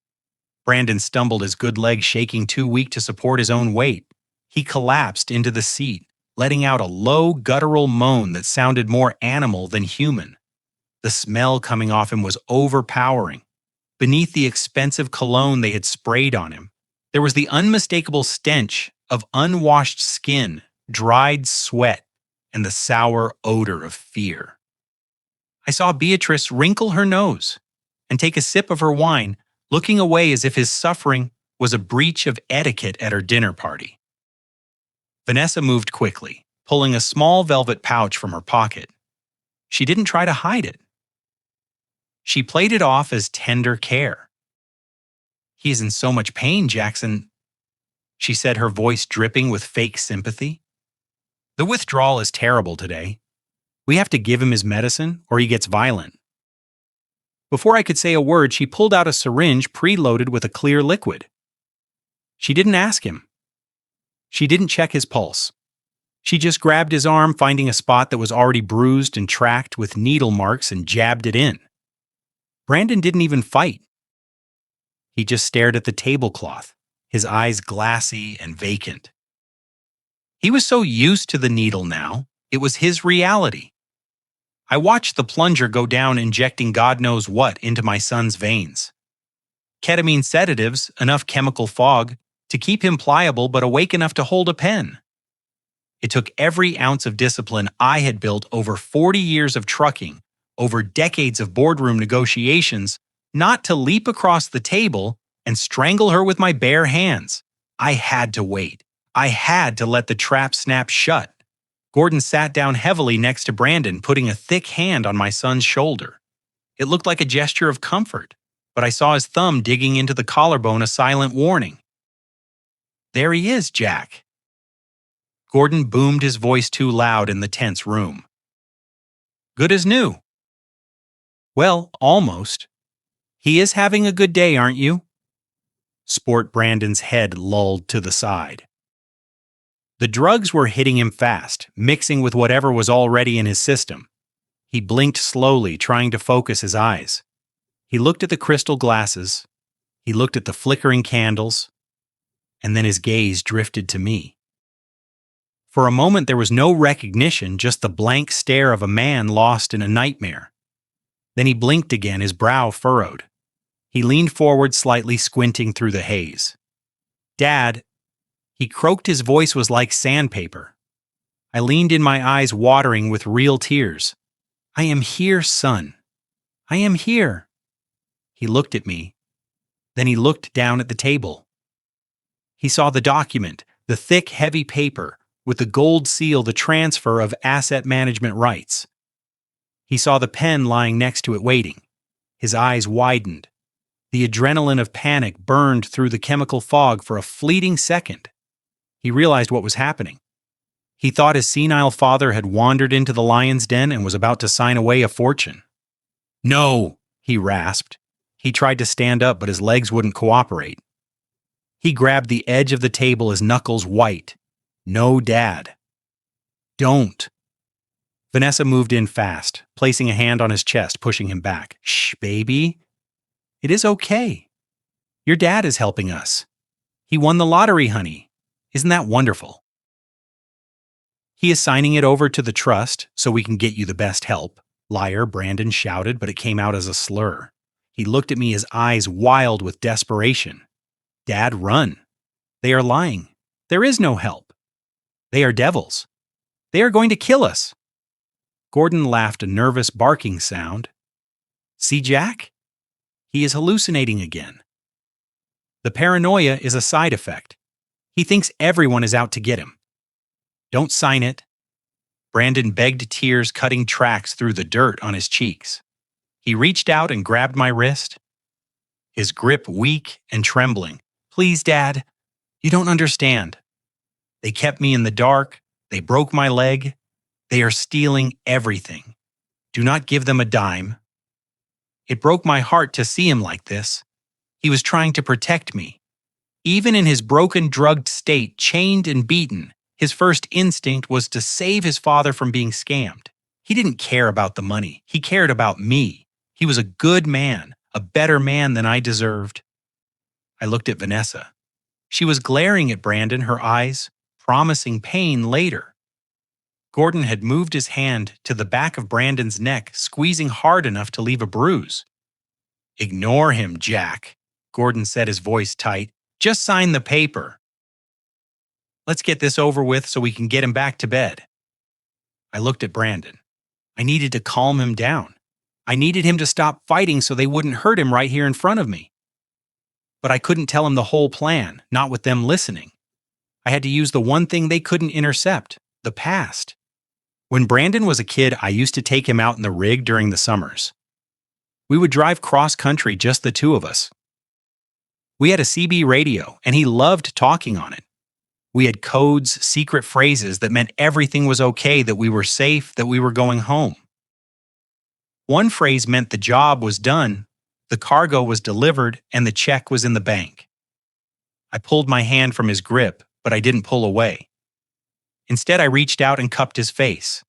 Brandon stumbled, his good leg shaking, too weak to support his own weight. He collapsed into the seat, letting out a low, guttural moan that sounded more animal than human. The smell coming off him was overpowering. Beneath the expensive cologne they had sprayed on him, there was the unmistakable stench of unwashed skin, dried sweat, and the sour odor of fear. I saw Beatrice wrinkle her nose and take a sip of her wine, looking away as if his suffering was a breach of etiquette at her dinner party. Vanessa moved quickly, pulling a small velvet pouch from her pocket. She didn't try to hide it. She played it off as tender care. "He is in so much pain, Jackson," she said, her voice dripping with fake sympathy. "The withdrawal is terrible today. We have to give him his medicine or he gets violent." Before I could say a word, she pulled out a syringe preloaded with a clear liquid. She didn't ask him. She didn't check his pulse. She just grabbed his arm, finding a spot that was already bruised and tracked with needle marks, and jabbed it in. Brandon didn't even fight. He just stared at the tablecloth, his eyes glassy and vacant. He was so used to the needle now, it was his reality. I watched the plunger go down, injecting God knows what into my son's veins. Ketamine sedatives, enough chemical fog to keep him pliable but awake enough to hold a pen. It took every ounce of discipline I had built over 40 years of trucking, over decades of boardroom negotiations, not to leap across the table and strangle her with my bare hands. I had to wait. I had to let the trap snap shut. Gordon sat down heavily next to Brandon, putting a thick hand on my son's shoulder. It looked like a gesture of comfort, but I saw his thumb digging into the collarbone, a silent warning. "There he is, Jack." Gordon boomed, his voice too loud in the tense room. "Good as new." "Well, almost. He is having a good day, aren't you?" Sport Brandon's head lulled to the side. The drugs were hitting him fast, mixing with whatever was already in his system. He blinked slowly, trying to focus his eyes. He looked at the crystal glasses. He looked at the flickering candles. And then his gaze drifted to me. For a moment there was no recognition, just the blank stare of a man lost in a nightmare. Then he blinked again, his brow furrowed. He leaned forward, slightly squinting through the haze. "Dad," he croaked, his voice was like sandpaper. I leaned in, my eyes watering with real tears. "I am here, son. I am here." He looked at me. Then he looked down at the table. He saw the document, the thick, heavy paper, with the gold seal, the transfer of asset management rights. He saw the pen lying next to it waiting. His eyes widened. The adrenaline of panic burned through the chemical fog for a fleeting second. He realized what was happening. He thought his senile father had wandered into the lion's den and was about to sign away a fortune. "No," he rasped. He tried to stand up, but his legs wouldn't cooperate. He grabbed the edge of the table, his knuckles white. "No, Dad." "Don't." Vanessa moved in fast, placing a hand on his chest, pushing him back. "Shh, baby. It is okay. Your dad is helping us. He won the lottery, honey. Isn't that wonderful? He is signing it over to the trust so we can get you the best help." "Liar," Brandon shouted, but it came out as a slur. He looked at me, his eyes wild with desperation. "Dad, run. They are lying. There is no help. They are devils. They are going to kill us." Gordon laughed, a nervous barking sound. "See, Jack? He is hallucinating again. The paranoia is a side effect. He thinks everyone is out to get him. Don't sign it." Brandon begged, tears cutting tracks through the dirt on his cheeks. He reached out and grabbed my wrist, his grip weak and trembling. "Please, Dad, you don't understand. They kept me in the dark. They broke my leg. They are stealing everything. Do not give them a dime. It broke my heart to see him like this. He was trying to protect me. Even in his broken, drugged state, chained and beaten, his first instinct was to save his father from being scammed. He didn't care about the money. He cared about me. He was a good man, a better man than I deserved. I looked at Vanessa. She was glaring at Brandon, her eyes promising pain later. Gordon had moved his hand to the back of Brandon's neck, squeezing hard enough to leave a bruise. "Ignore him, Jack," Gordon said, his voice tight. "Just sign the paper. Let's get this over with so we can get him back to bed." I looked at Brandon. I needed to calm him down. I needed him to stop fighting so they wouldn't hurt him right here in front of me. But I couldn't tell him the whole plan, not with them listening. I had to use the one thing they couldn't intercept, the past. When Brandon was a kid, I used to take him out in the rig during the summers. We would drive cross-country, just the two of us. We had a CB radio, and he loved talking on it. We had codes, secret phrases that meant everything was okay, that we were safe, that we were going home. One phrase meant the job was done, the cargo was delivered, and the check was in the bank. I pulled my hand from his grip, but I didn't pull away. Instead, I reached out and cupped his face.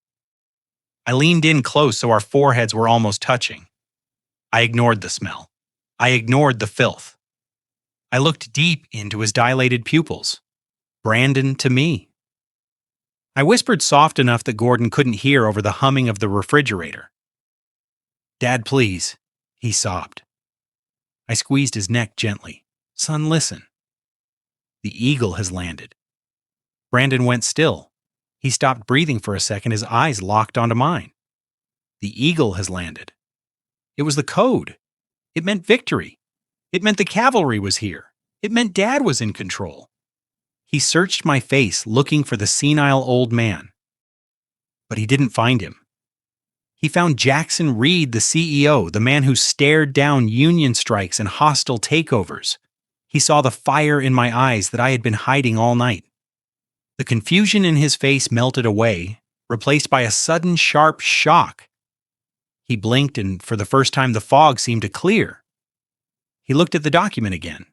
I leaned in close so our foreheads were almost touching. I ignored the smell. I ignored the filth. I looked deep into his dilated pupils. Brandon to me. I whispered soft enough that Gordon couldn't hear over the humming of the refrigerator. "Dad, please," he sobbed. I squeezed his neck gently. "Son, listen. The eagle has landed." Brandon went still. He stopped breathing for a second, his eyes locked onto mine. The eagle has landed. It was the code. It meant victory. It meant the cavalry was here. It meant Dad was in control. He searched my face, looking for the senile old man. But he didn't find him. He found Jackson Reed, the CEO, the man who stared down union strikes and hostile takeovers. He saw the fire in my eyes that I had been hiding all night. The confusion in his face melted away, replaced by a sudden sharp shock. He blinked, and for the first time the fog seemed to clear. He looked at the document again.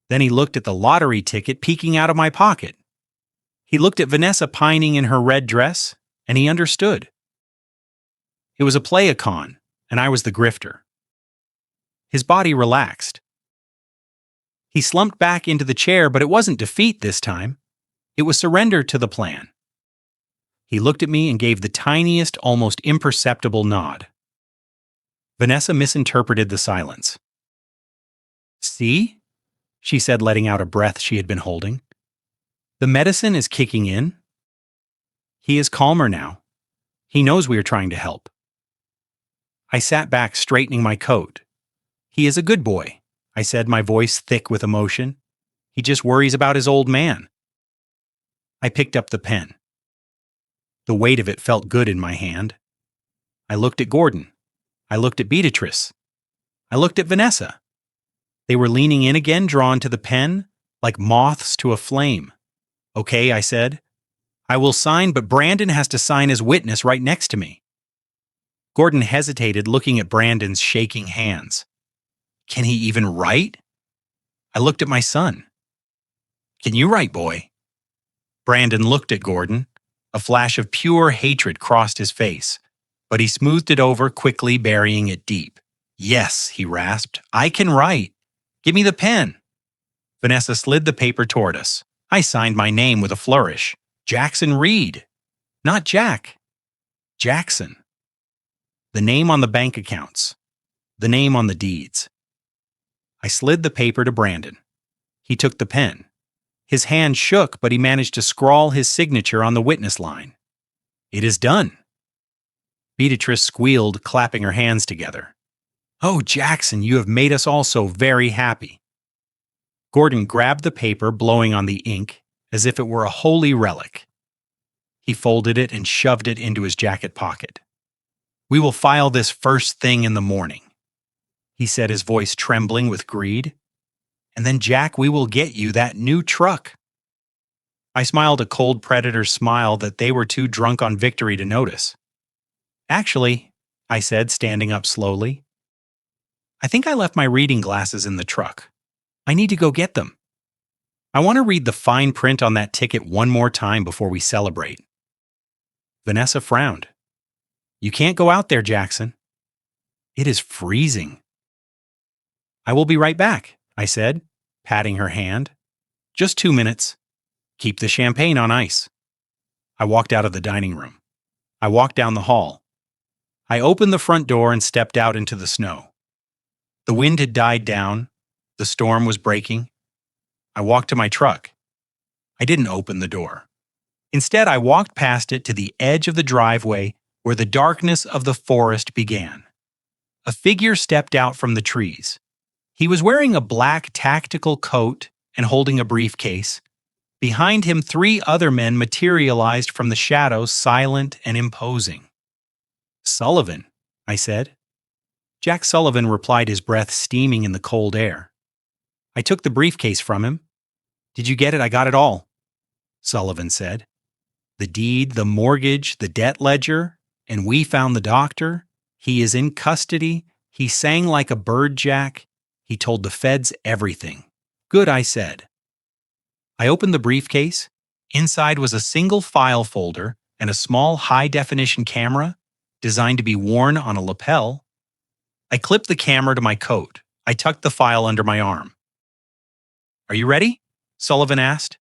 Then he looked at the lottery ticket peeking out of my pocket. He looked at Vanessa pining in her red dress, and he understood. It was a play-a-con, and I was the grifter. His body relaxed. He slumped back into the chair, but it wasn't defeat this time. It was surrender to the plan. He looked at me and gave the tiniest, almost imperceptible nod. Vanessa misinterpreted the silence. "See?" she said, letting out a breath she had been holding. "The medicine is kicking in. He is calmer now. He knows we are trying to help." I sat back, straightening my coat. "He is a good boy," I said, my voice thick with emotion. "He just worries about his old man." I picked up the pen. The weight of it felt good in my hand. I looked at Gordon. I looked at Beatrice. I looked at Vanessa. They were leaning in again, drawn to the pen, like moths to a flame. "Okay," I said. "I will sign, but Brandon has to sign as witness right next to me." Gordon hesitated, looking at Brandon's shaking hands. "Can he even write?" I looked at my son. "Can you write, boy?" Brandon looked at Gordon. A flash of pure hatred crossed his face, but he smoothed it over, quickly burying it deep. "Yes," he rasped, "I can write. Give me the pen." Vanessa slid the paper toward us. I signed my name with a flourish. Jackson Reed. Not Jack. Jackson. The name on the bank accounts. The name on the deeds. I slid the paper to Brandon. He took the pen. His hand shook, but he managed to scrawl his signature on the witness line. "It is done." Beatrice squealed, clapping her hands together. "Oh, Jackson, you have made us all so very happy." Gordon grabbed the paper, blowing on the ink, as if it were a holy relic. He folded it and shoved it into his jacket pocket. "We will file this first thing in the morning," he said, his voice trembling with greed. "And then, Jack, we will get you that new truck." I smiled a cold predator's smile that they were too drunk on victory to notice. Actually, I said, standing up slowly, I think I left my reading glasses in the truck. I need to go get them. I want to read the fine print on that ticket one more time before we celebrate. Vanessa frowned. You can't go out there, Jackson. It is freezing. I will be right back, I said, patting her hand. Just 2 minutes. Keep the champagne on ice. I walked out of the dining room. I walked down the hall. I opened the front door and stepped out into the snow. The wind had died down. The storm was breaking. I walked to my truck. I didn't open the door. Instead, I walked past it to the edge of the driveway where the darkness of the forest began. A figure stepped out from the trees. He was wearing a black tactical coat and holding a briefcase. Behind him, 3 other men materialized from the shadows, silent and imposing. Sullivan, I said. Jack Sullivan replied, his breath steaming in the cold air. I took the briefcase from him. Did you get it? I got it all, Sullivan said. The deed, the mortgage, the debt ledger, and we found the doctor. He is in custody. He sang like a bird, Jack. He told the feds everything. Good, I said. I opened the briefcase. Inside was a single file folder and a small high-definition camera designed to be worn on a lapel. I clipped the camera to my coat. I tucked the file under my arm. Are you ready? Sullivan asked.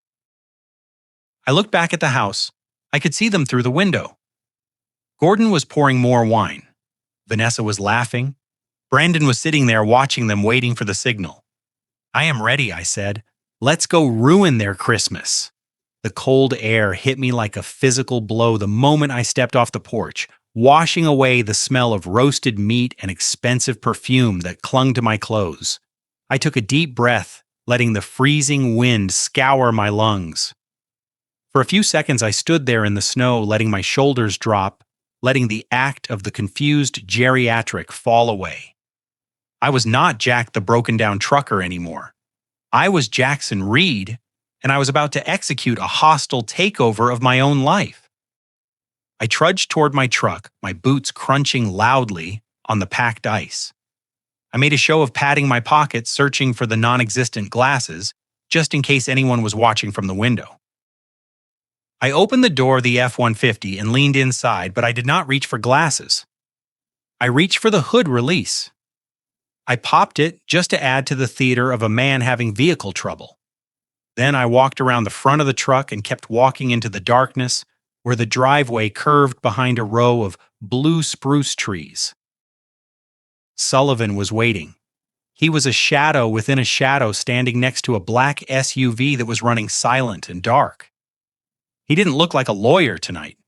I looked back at the house. I could see them through the window. Gordon was pouring more wine. Vanessa was laughing. Brandon was sitting there watching them, waiting for the signal. I am ready, I said. Let's go ruin their Christmas. The cold air hit me like a physical blow the moment I stepped off the porch, washing away the smell of roasted meat and expensive perfume that clung to my clothes. I took a deep breath, letting the freezing wind scour my lungs. For a few seconds, I stood there in the snow, letting my shoulders drop, letting the act of the confused geriatric fall away. I was not Jack the broken-down trucker anymore. I was Jackson Reed, and I was about to execute a hostile takeover of my own life. I trudged toward my truck, my boots crunching loudly on the packed ice. I made a show of patting my pockets, searching for the non-existent glasses, just in case anyone was watching from the window. I opened the door of the F-150 and leaned inside, but I did not reach for glasses. I reached for the hood release. I popped it just to add to the theater of a man having vehicle trouble. Then I walked around the front of the truck and kept walking into the darkness where the driveway curved behind a row of blue spruce trees. Sullivan was waiting. He was a shadow within a shadow standing next to a black SUV that was running silent and dark. He didn't look like a lawyer tonight.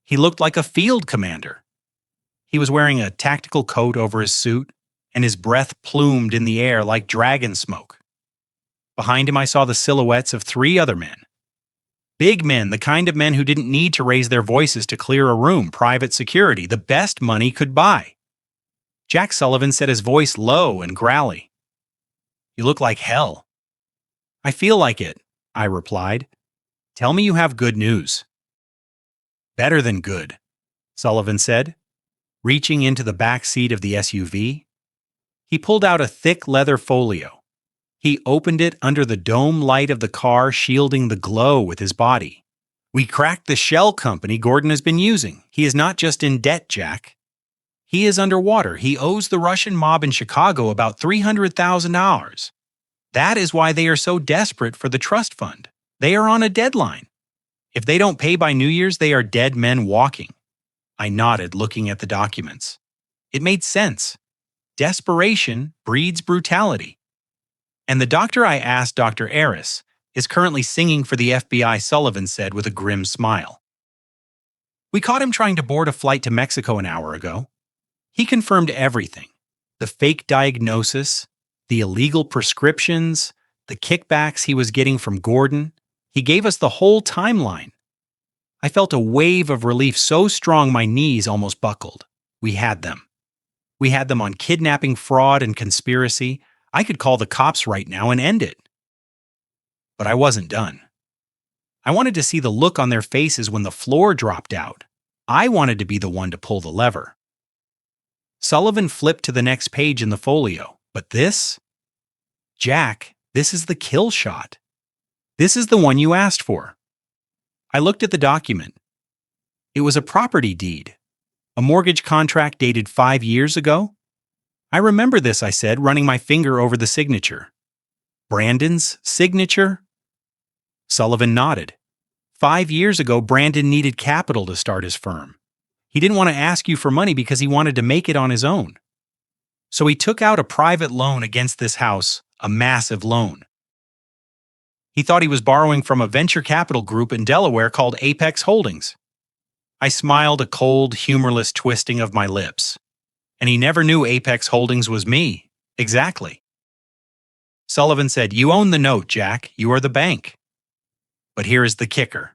He looked like a field commander. He was wearing a tactical coat over his suit, and his breath plumed in the air like dragon smoke. Behind him, I saw the silhouettes of 3 other men. Big men, the kind of men who didn't need to raise their voices to clear a room, private security, the best money could buy. Jack Sullivan said, his voice low and growly. You look like hell. I feel like it, I replied. Tell me you have good news. Better than good, Sullivan said, reaching into the back seat of the SUV. He pulled out a thick leather folio. He opened it under the dome light of the car, shielding the glow with his body. We cracked the shell company Gordon has been using. He is not just in debt, Jack. He is underwater. He owes the Russian mob in Chicago about $300,000. That is why they are so desperate for the trust fund. They are on a deadline. If they don't pay by New Year's, they are dead men walking. I nodded, looking at the documents. It made sense. Desperation breeds brutality. And the doctor I asked, Dr. Aris, is currently singing for the FBI, Sullivan said with a grim smile. We caught him trying to board a flight to Mexico an hour ago. He confirmed everything. The fake diagnosis, the illegal prescriptions, the kickbacks he was getting from Gordon. He gave us the whole timeline. I felt a wave of relief so strong my knees almost buckled. We had them. We had them on kidnapping, fraud, and conspiracy. I could call the cops right now and end it. But I wasn't done. I wanted to see the look on their faces when the floor dropped out. I wanted to be the one to pull the lever. Sullivan flipped to the next page in the folio. But this? Jack, this is the kill shot. This is the one you asked for. I looked at the document. It was a property deed. A mortgage contract dated 5 years ago? I remember this, I said, running my finger over the signature. Brandon's signature? Sullivan nodded. 5 years ago, Brandon needed capital to start his firm. He didn't want to ask you for money because he wanted to make it on his own. So he took out a private loan against this house, a massive loan. He thought he was borrowing from a venture capital group in Delaware called Apex Holdings. I smiled a cold, humorless twisting of my lips. And he never knew Apex Holdings was me. Exactly. Sullivan said, "You own the note, Jack. You are the bank." But here is the kicker.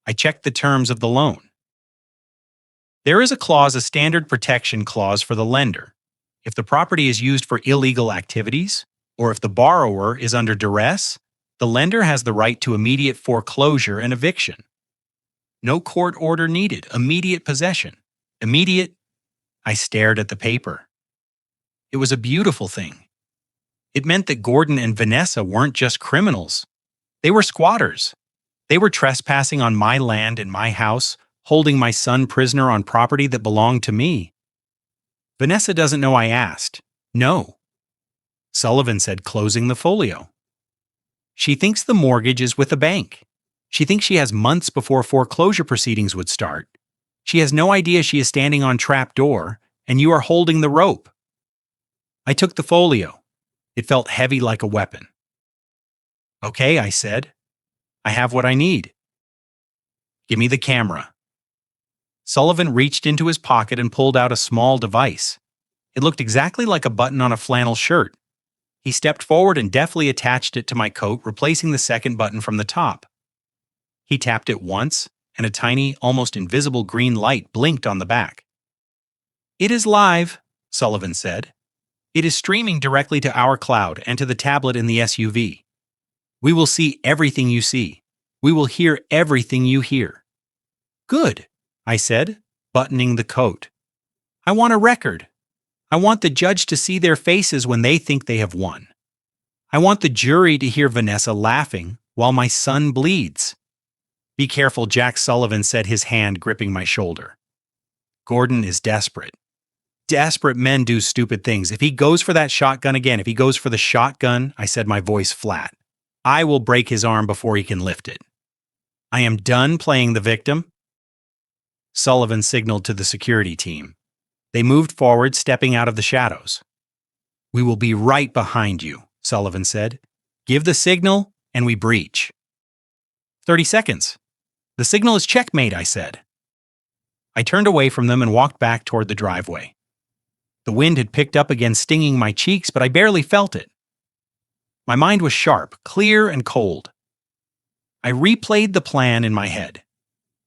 I checked the terms of the loan. There is a clause, a standard protection clause for the lender. If the property is used for illegal activities, or if the borrower is under duress, the lender has the right to immediate foreclosure and eviction. No court order needed, immediate possession. Immediate. I stared at the paper. It was a beautiful thing. It meant that Gordon and Vanessa weren't just criminals. They were squatters. They were trespassing on my land and my house, holding my son prisoner on property that belonged to me. Vanessa doesn't know I asked. No. Sullivan said, closing the folio. She thinks the mortgage is with a bank. She thinks she has months before foreclosure proceedings would start. She has no idea she is standing on trap door, and you are holding the rope. I took the folio. It felt heavy like a weapon. Okay, I said. I have what I need. Give me the camera. Sullivan reached into his pocket and pulled out a small device. It looked exactly like a button on a flannel shirt. He stepped forward and deftly attached it to my coat, replacing the second button from the top. He tapped it once, and a tiny, almost invisible green light blinked on the back. "It is live," Sullivan said. "It is streaming directly to our cloud and to the tablet in the SUV. We will see everything you see. We will hear everything you hear." "Good," I said, buttoning the coat. "I want a record. I want the judge to see their faces when they think they have won. I want the jury to hear Vanessa laughing while my son bleeds." "Be careful," Jack Sullivan said, his hand gripping my shoulder. "Gordon is desperate. Desperate men do stupid things. If he goes for that shotgun again, if he goes for the shotgun," I said, my voice flat, "I will break his arm before he can lift it. I am done playing the victim." Sullivan signaled to the security team. They moved forward, stepping out of the shadows. "We will be right behind you," Sullivan said. "Give the signal, and we breach." 30 seconds. "The signal is checkmate," I said. I turned away from them and walked back toward the driveway. The wind had picked up again, stinging my cheeks, but I barely felt it. My mind was sharp, clear, and cold. I replayed the plan in my head.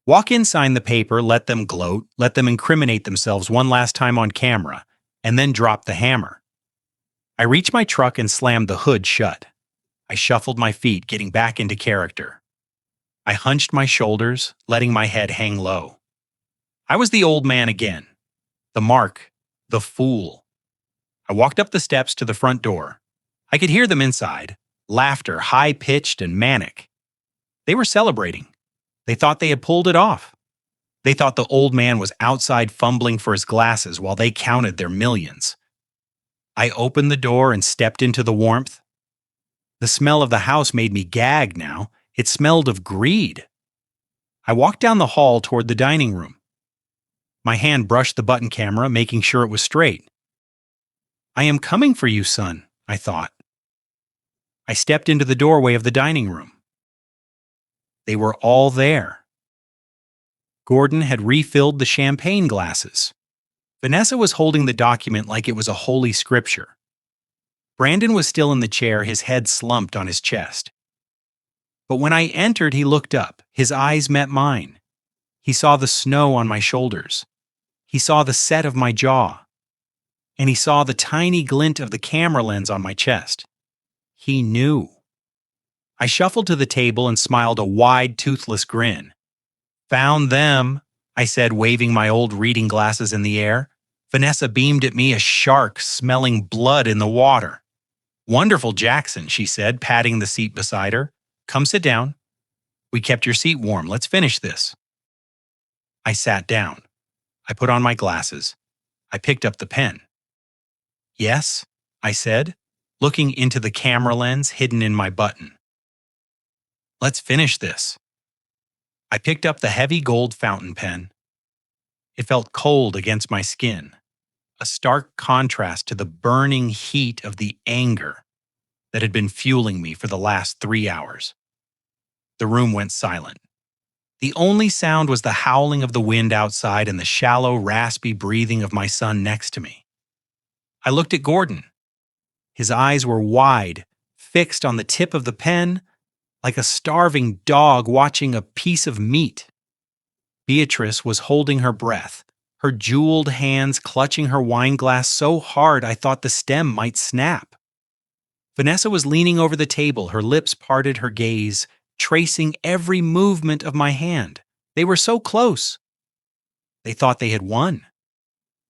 Walk in, sign the paper, let them gloat, let them incriminate themselves one last time on camera, and then drop the hammer. I reached my truck and slammed the hood shut. I shuffled my feet, getting back into character. I hunched my shoulders, letting my head hang low. I was the old man again. The mark. The fool. I walked up the steps to the front door. I could hear them inside, laughter high-pitched and manic. They were celebrating. They thought they had pulled it off. They thought the old man was outside fumbling for his glasses while they counted their millions. I opened the door and stepped into the warmth. The smell of the house made me gag now. It smelled of greed. I walked down the hall toward the dining room. My hand brushed the button camera, making sure it was straight. "I am coming for you, son," I thought. I stepped into the doorway of the dining room. They were all there. Gordon had refilled the champagne glasses. Vanessa was holding the document like it was a holy scripture. Brandon was still in the chair, his head slumped on his chest. But when I entered, he looked up. His eyes met mine. He saw the snow on my shoulders. He saw the set of my jaw. And he saw the tiny glint of the camera lens on my chest. He knew. I shuffled to the table and smiled a wide, toothless grin. Found them, I said, waving my old reading glasses in the air. Vanessa beamed at me, a shark smelling blood in the water. Wonderful, Jackson, she said, patting the seat beside her. Come sit down. We kept your seat warm. Let's finish this. I sat down. I put on my glasses. I picked up the pen. Yes, I said, looking into the camera lens hidden in my button. Let's finish this. I picked up the heavy gold fountain pen. It felt cold against my skin, a stark contrast to the burning heat of the anger that had been fueling me for the last 3 hours. The room went silent. The only sound was the howling of the wind outside and the shallow, raspy breathing of my son next to me. I looked at Gordon. His eyes were wide, fixed on the tip of the pen, like a starving dog watching a piece of meat. Beatrice was holding her breath, her jeweled hands clutching her wine glass so hard I thought the stem might snap. Vanessa was leaning over the table, her lips parted, her gaze tracing every movement of my hand. They were so close. They thought they had won.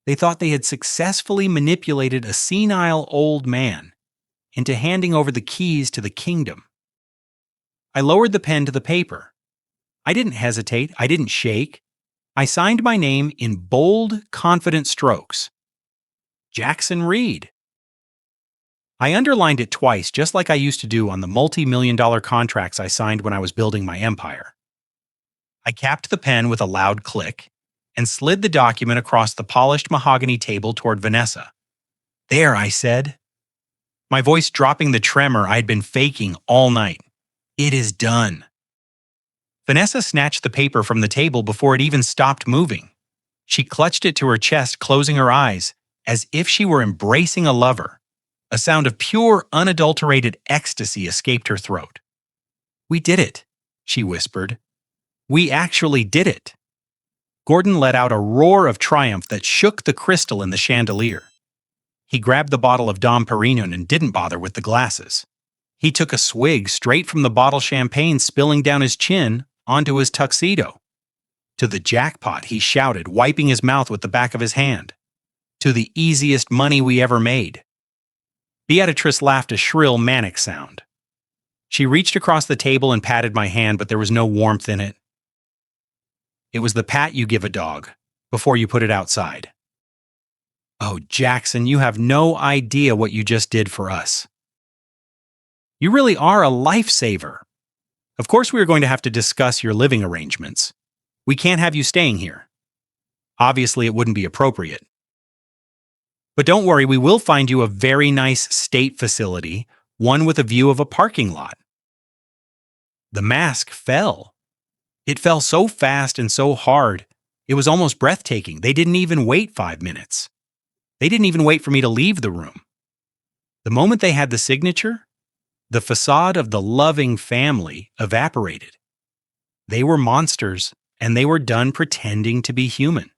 They thought they had successfully manipulated a senile old man into handing over the keys to the kingdom. I lowered the pen to the paper. I didn't hesitate. I didn't shake. I signed my name in bold, confident strokes. Jackson Reed. I underlined it twice, just like I used to do on the multi-million-dollar contracts I signed when I was building my empire. I capped the pen with a loud click and slid the document across the polished mahogany table toward Vanessa. There, I said, my voice dropping the tremor I had been faking all night. It is done. Vanessa snatched the paper from the table before it even stopped moving. She clutched it to her chest, closing her eyes, as if she were embracing a lover. A sound of pure, unadulterated ecstasy escaped her throat. We did it, she whispered. We actually did it. Gordon let out a roar of triumph that shook the crystal in the chandelier. He grabbed the bottle of Dom Perignon and didn't bother with the glasses. He took a swig straight from the bottle champagne spilling down his chin onto his tuxedo. To the jackpot, he shouted, wiping his mouth with the back of his hand. To the easiest money we ever made. Beatrice laughed a shrill, manic sound. She reached across the table and patted my hand, but there was no warmth in it. It was the pat you give a dog before you put it outside. Oh, Jackson, you have no idea what you just did for us. You really are a lifesaver. Of course, we are going to have to discuss your living arrangements. We can't have you staying here. Obviously, it wouldn't be appropriate. But don't worry, we will find you a very nice state facility, one with a view of a parking lot. The mask fell. It fell so fast and so hard, it was almost breathtaking. They didn't even wait 5 minutes. They didn't even wait for me to leave the room. The moment they had the signature, the facade of the loving family evaporated. They were monsters, and they were done pretending to be human.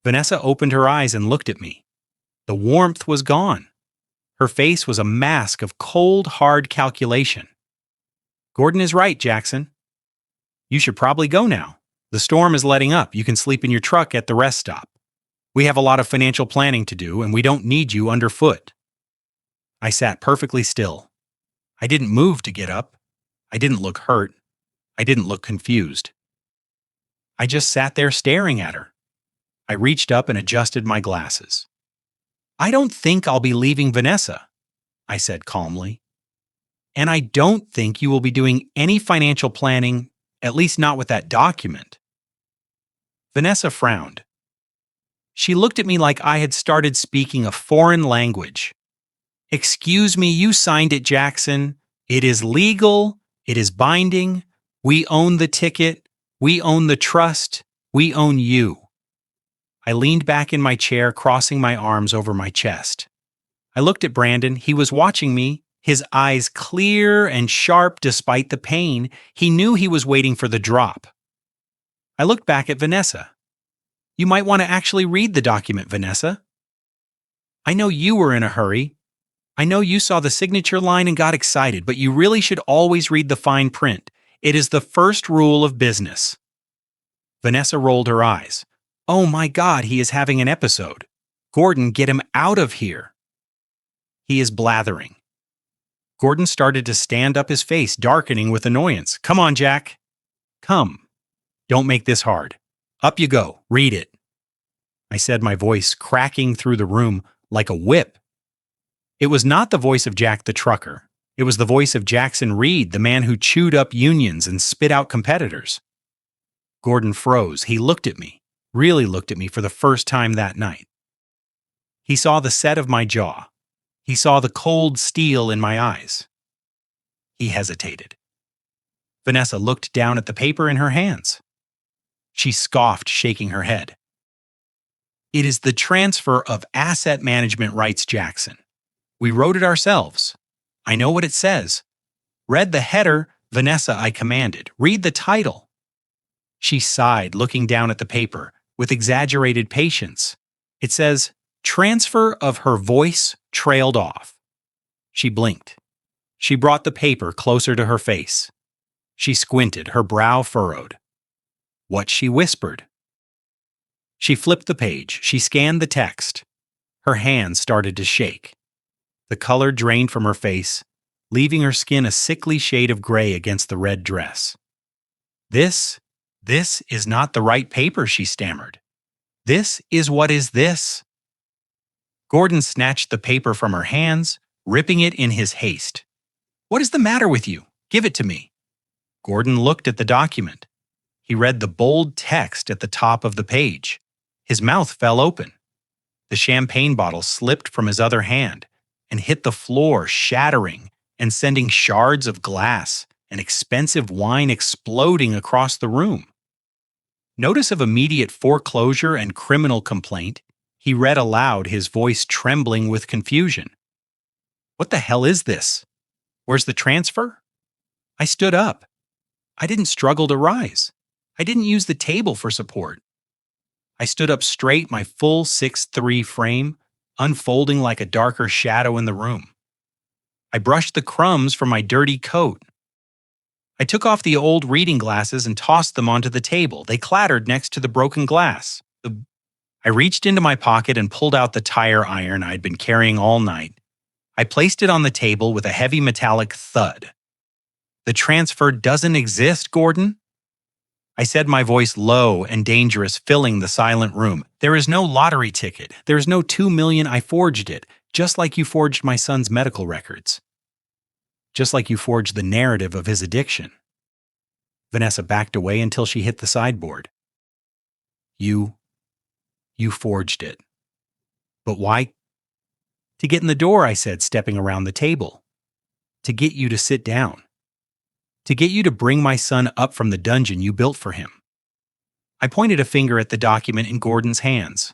Vanessa opened her eyes and looked at me. The warmth was gone. Her face was a mask of cold, hard calculation. Gordon is right, Jackson. You should probably go now. The storm is letting up. You can sleep in your truck at the rest stop. We have a lot of financial planning to do, and we don't need you underfoot. I sat perfectly still. I didn't move to get up. I didn't look hurt. I didn't look confused. I just sat there staring at her. I reached up and adjusted my glasses. I don't think I'll be leaving Vanessa, I said calmly. And I don't think you will be doing any financial planning, at least not with that document. Vanessa frowned. She looked at me like I had started speaking a foreign language. Excuse me, you signed it, Jackson. It is legal. It is binding. We own the ticket. We own the trust. We own you. I leaned back in my chair, crossing my arms over my chest. I looked at Brandon. He was watching me, his eyes clear and sharp despite the pain. He knew he was waiting for the drop. I looked back at Vanessa. You might want to actually read the document, Vanessa. I know you were in a hurry. I know you saw the signature line and got excited, but you really should always read the fine print. It is the first rule of business." Vanessa rolled her eyes. "Oh my God, he is having an episode. Gordon, get him out of here." "He is blathering." Gordon started to stand up, his face darkening with annoyance. "Come on, Jack. Come. Don't make this hard. Up you go. Read it." I said, my voice cracking through the room like a whip. It was not the voice of Jack the trucker. It was the voice of Jackson Reed, the man who chewed up unions and spit out competitors. Gordon froze. He looked at me, really looked at me for the first time that night. He saw the set of my jaw. He saw the cold steel in my eyes. He hesitated. Vanessa looked down at the paper in her hands. She scoffed, shaking her head. "It is the transfer of asset management rights, Jackson. We wrote it ourselves. I know what it says." "Read the header, Vanessa," I commanded. "Read the title." She sighed, looking down at the paper with exaggerated patience. It says, "Transfer of her voice trailed off." She blinked. She brought the paper closer to her face. She squinted, her brow furrowed. What she whispered. She flipped the page. She scanned the text. Her hands started to shake. The color drained from her face, leaving her skin a sickly shade of gray against the red dress. This is not the right paper," she stammered. "This is what is this?" Gordon snatched the paper from her hands, ripping it in his haste. "What is the matter with you? Give it to me." Gordon looked at the document. He read the bold text at the top of the page. His mouth fell open. The champagne bottle slipped from his other hand and hit the floor, shattering and sending shards of glass and expensive wine exploding across the room. Notice of immediate foreclosure and criminal complaint, he read aloud, his voice trembling with confusion. "What the hell is this? Where's the transfer?" I stood up. I didn't struggle to rise. I didn't use the table for support. I stood up straight, my full 6'3" frame unfolding like a darker shadow in the room. I brushed the crumbs from my dirty coat. I took off the old reading glasses and tossed them onto the table. They clattered next to the broken glass. I reached into my pocket and pulled out the tire iron I'd been carrying all night. I placed it on the table with a heavy metallic thud. "The transfer doesn't exist, Gordon," I said, my voice low and dangerous, filling the silent room. "There is no lottery ticket. There is no 2 million. I forged it, just like you forged my son's medical records. Just like you forged the narrative of his addiction." Vanessa backed away until she hit the sideboard. You forged it. But why?" "To get in the door," I said, stepping around the table. "To get you to sit down. To get you to bring my son up from the dungeon you built for him." I pointed a finger at the document in Gordon's hands.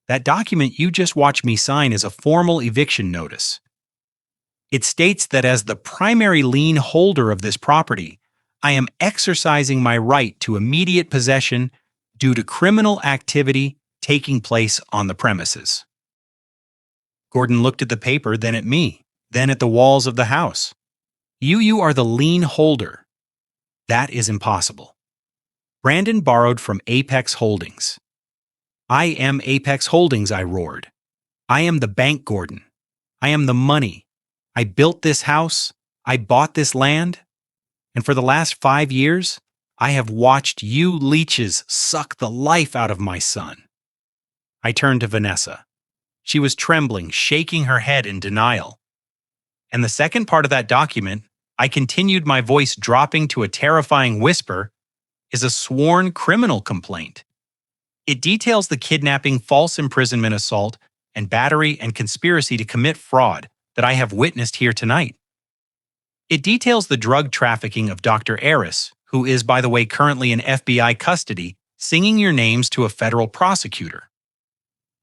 "That document you just watched me sign is a formal eviction notice. It states that as the primary lien holder of this property, I am exercising my right to immediate possession due to criminal activity taking place on the premises." Gordon looked at the paper, then at me, then at the walls of the house. You are the lien holder." "That is impossible." "Brandon borrowed from Apex Holdings." "I am Apex Holdings," I roared. "I am the bank, Gordon. I am the money. I built this house. I bought this land. And for the last 5 years, I have watched you leeches suck the life out of my son." I turned to Vanessa. She was trembling, shaking her head in denial. "And the second part of that document," I continued, my voice dropping to a terrifying whisper, "is a sworn criminal complaint. It details the kidnapping, false imprisonment, assault, and battery and conspiracy to commit fraud that I have witnessed here tonight. It details the drug trafficking of Dr. Eris, who is, by the way, currently in FBI custody, singing your names to a federal prosecutor."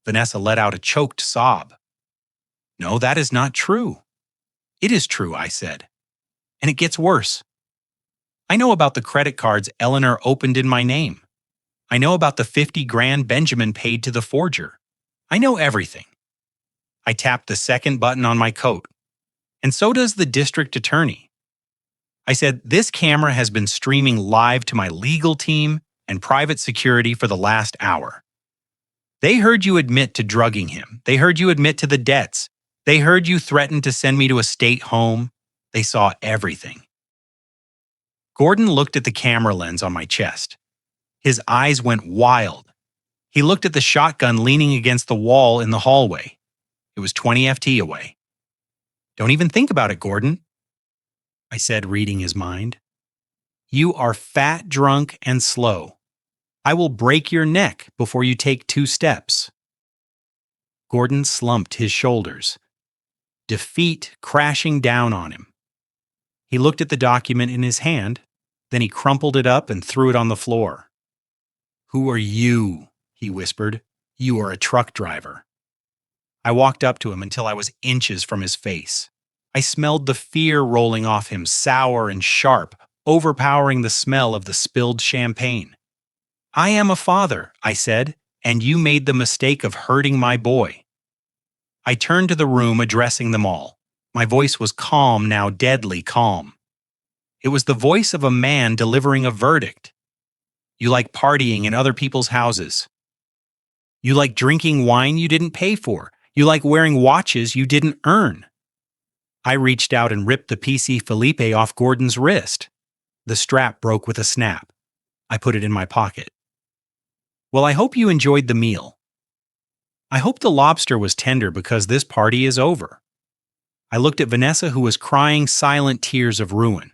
Vanessa let out a choked sob. "No, that is not true." "It is true," I said. "And it gets worse. I know about the credit cards Eleanor opened in my name. I know about the 50 grand Benjamin paid to the forger. I know everything. I tapped the second button on my coat. And so does the district attorney. I said, this camera has been streaming live to my legal team and private security for the last hour. They heard you admit to drugging him. They heard you admit to the debts. They heard you threaten to send me to a state home. They saw everything. Gordon looked at the camera lens on my chest. His eyes went wild. He looked at the shotgun leaning against the wall in the hallway. It was 20 FT away. Don't even think about it, Gordon, I said, reading his mind. You are fat, drunk, and slow. I will break your neck before you take 2 steps. Gordon slumped his shoulders. Defeat crashing down on him. He looked at the document in his hand, then he crumpled it up and threw it on the floor. Who are you? He whispered. You are a truck driver. I walked up to him until I was inches from his face. I smelled the fear rolling off him, sour and sharp, overpowering the smell of the spilled champagne. I am a father, I said, and you made the mistake of hurting my boy. I turned to the room, addressing them all. My voice was calm, now deadly calm. It was the voice of a man delivering a verdict. You like partying in other people's houses. You like drinking wine you didn't pay for. You like wearing watches you didn't earn. I reached out and ripped the PC Felipe off Gordon's wrist. The strap broke with a snap. I put it in my pocket. Well, I hope you enjoyed the meal. I hope the lobster was tender because this party is over. I looked at Vanessa, who was crying silent tears of ruin.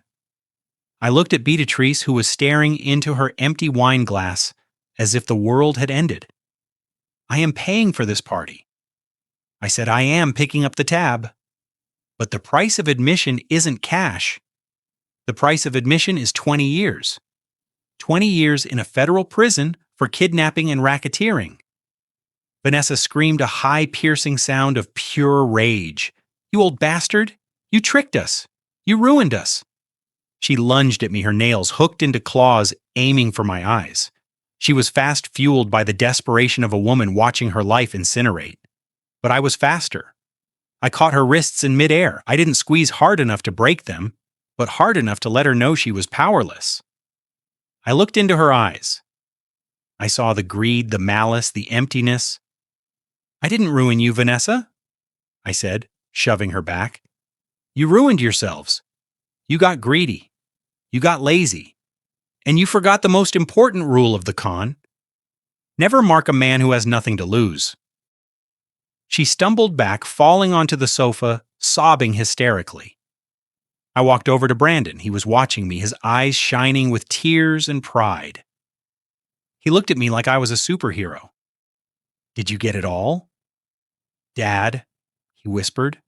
I looked at Beatrice, who was staring into her empty wine glass as if the world had ended. I am paying for this party. I said I am picking up the tab. But the price of admission isn't cash. The price of admission is 20 years. 20 years in a federal prison for kidnapping and racketeering. Vanessa screamed a high, piercing sound of pure rage. You old bastard! You tricked us! You ruined us! She lunged at me, her nails hooked into claws, aiming for my eyes. She was fast, fueled by the desperation of a woman watching her life incinerate. But I was faster. I caught her wrists in midair. I didn't squeeze hard enough to break them, but hard enough to let her know she was powerless. I looked into her eyes. I saw the greed, the malice, the emptiness. I didn't ruin you, Vanessa, I said, shoving her back. You ruined yourselves. You got greedy. You got lazy. And you forgot the most important rule of the con. Never mark a man who has nothing to lose. She stumbled back, falling onto the sofa, sobbing hysterically. I walked over to Brandon. He was watching me, his eyes shining with tears and pride. He looked at me like I was a superhero. Did you get it all? Dad, he whispered.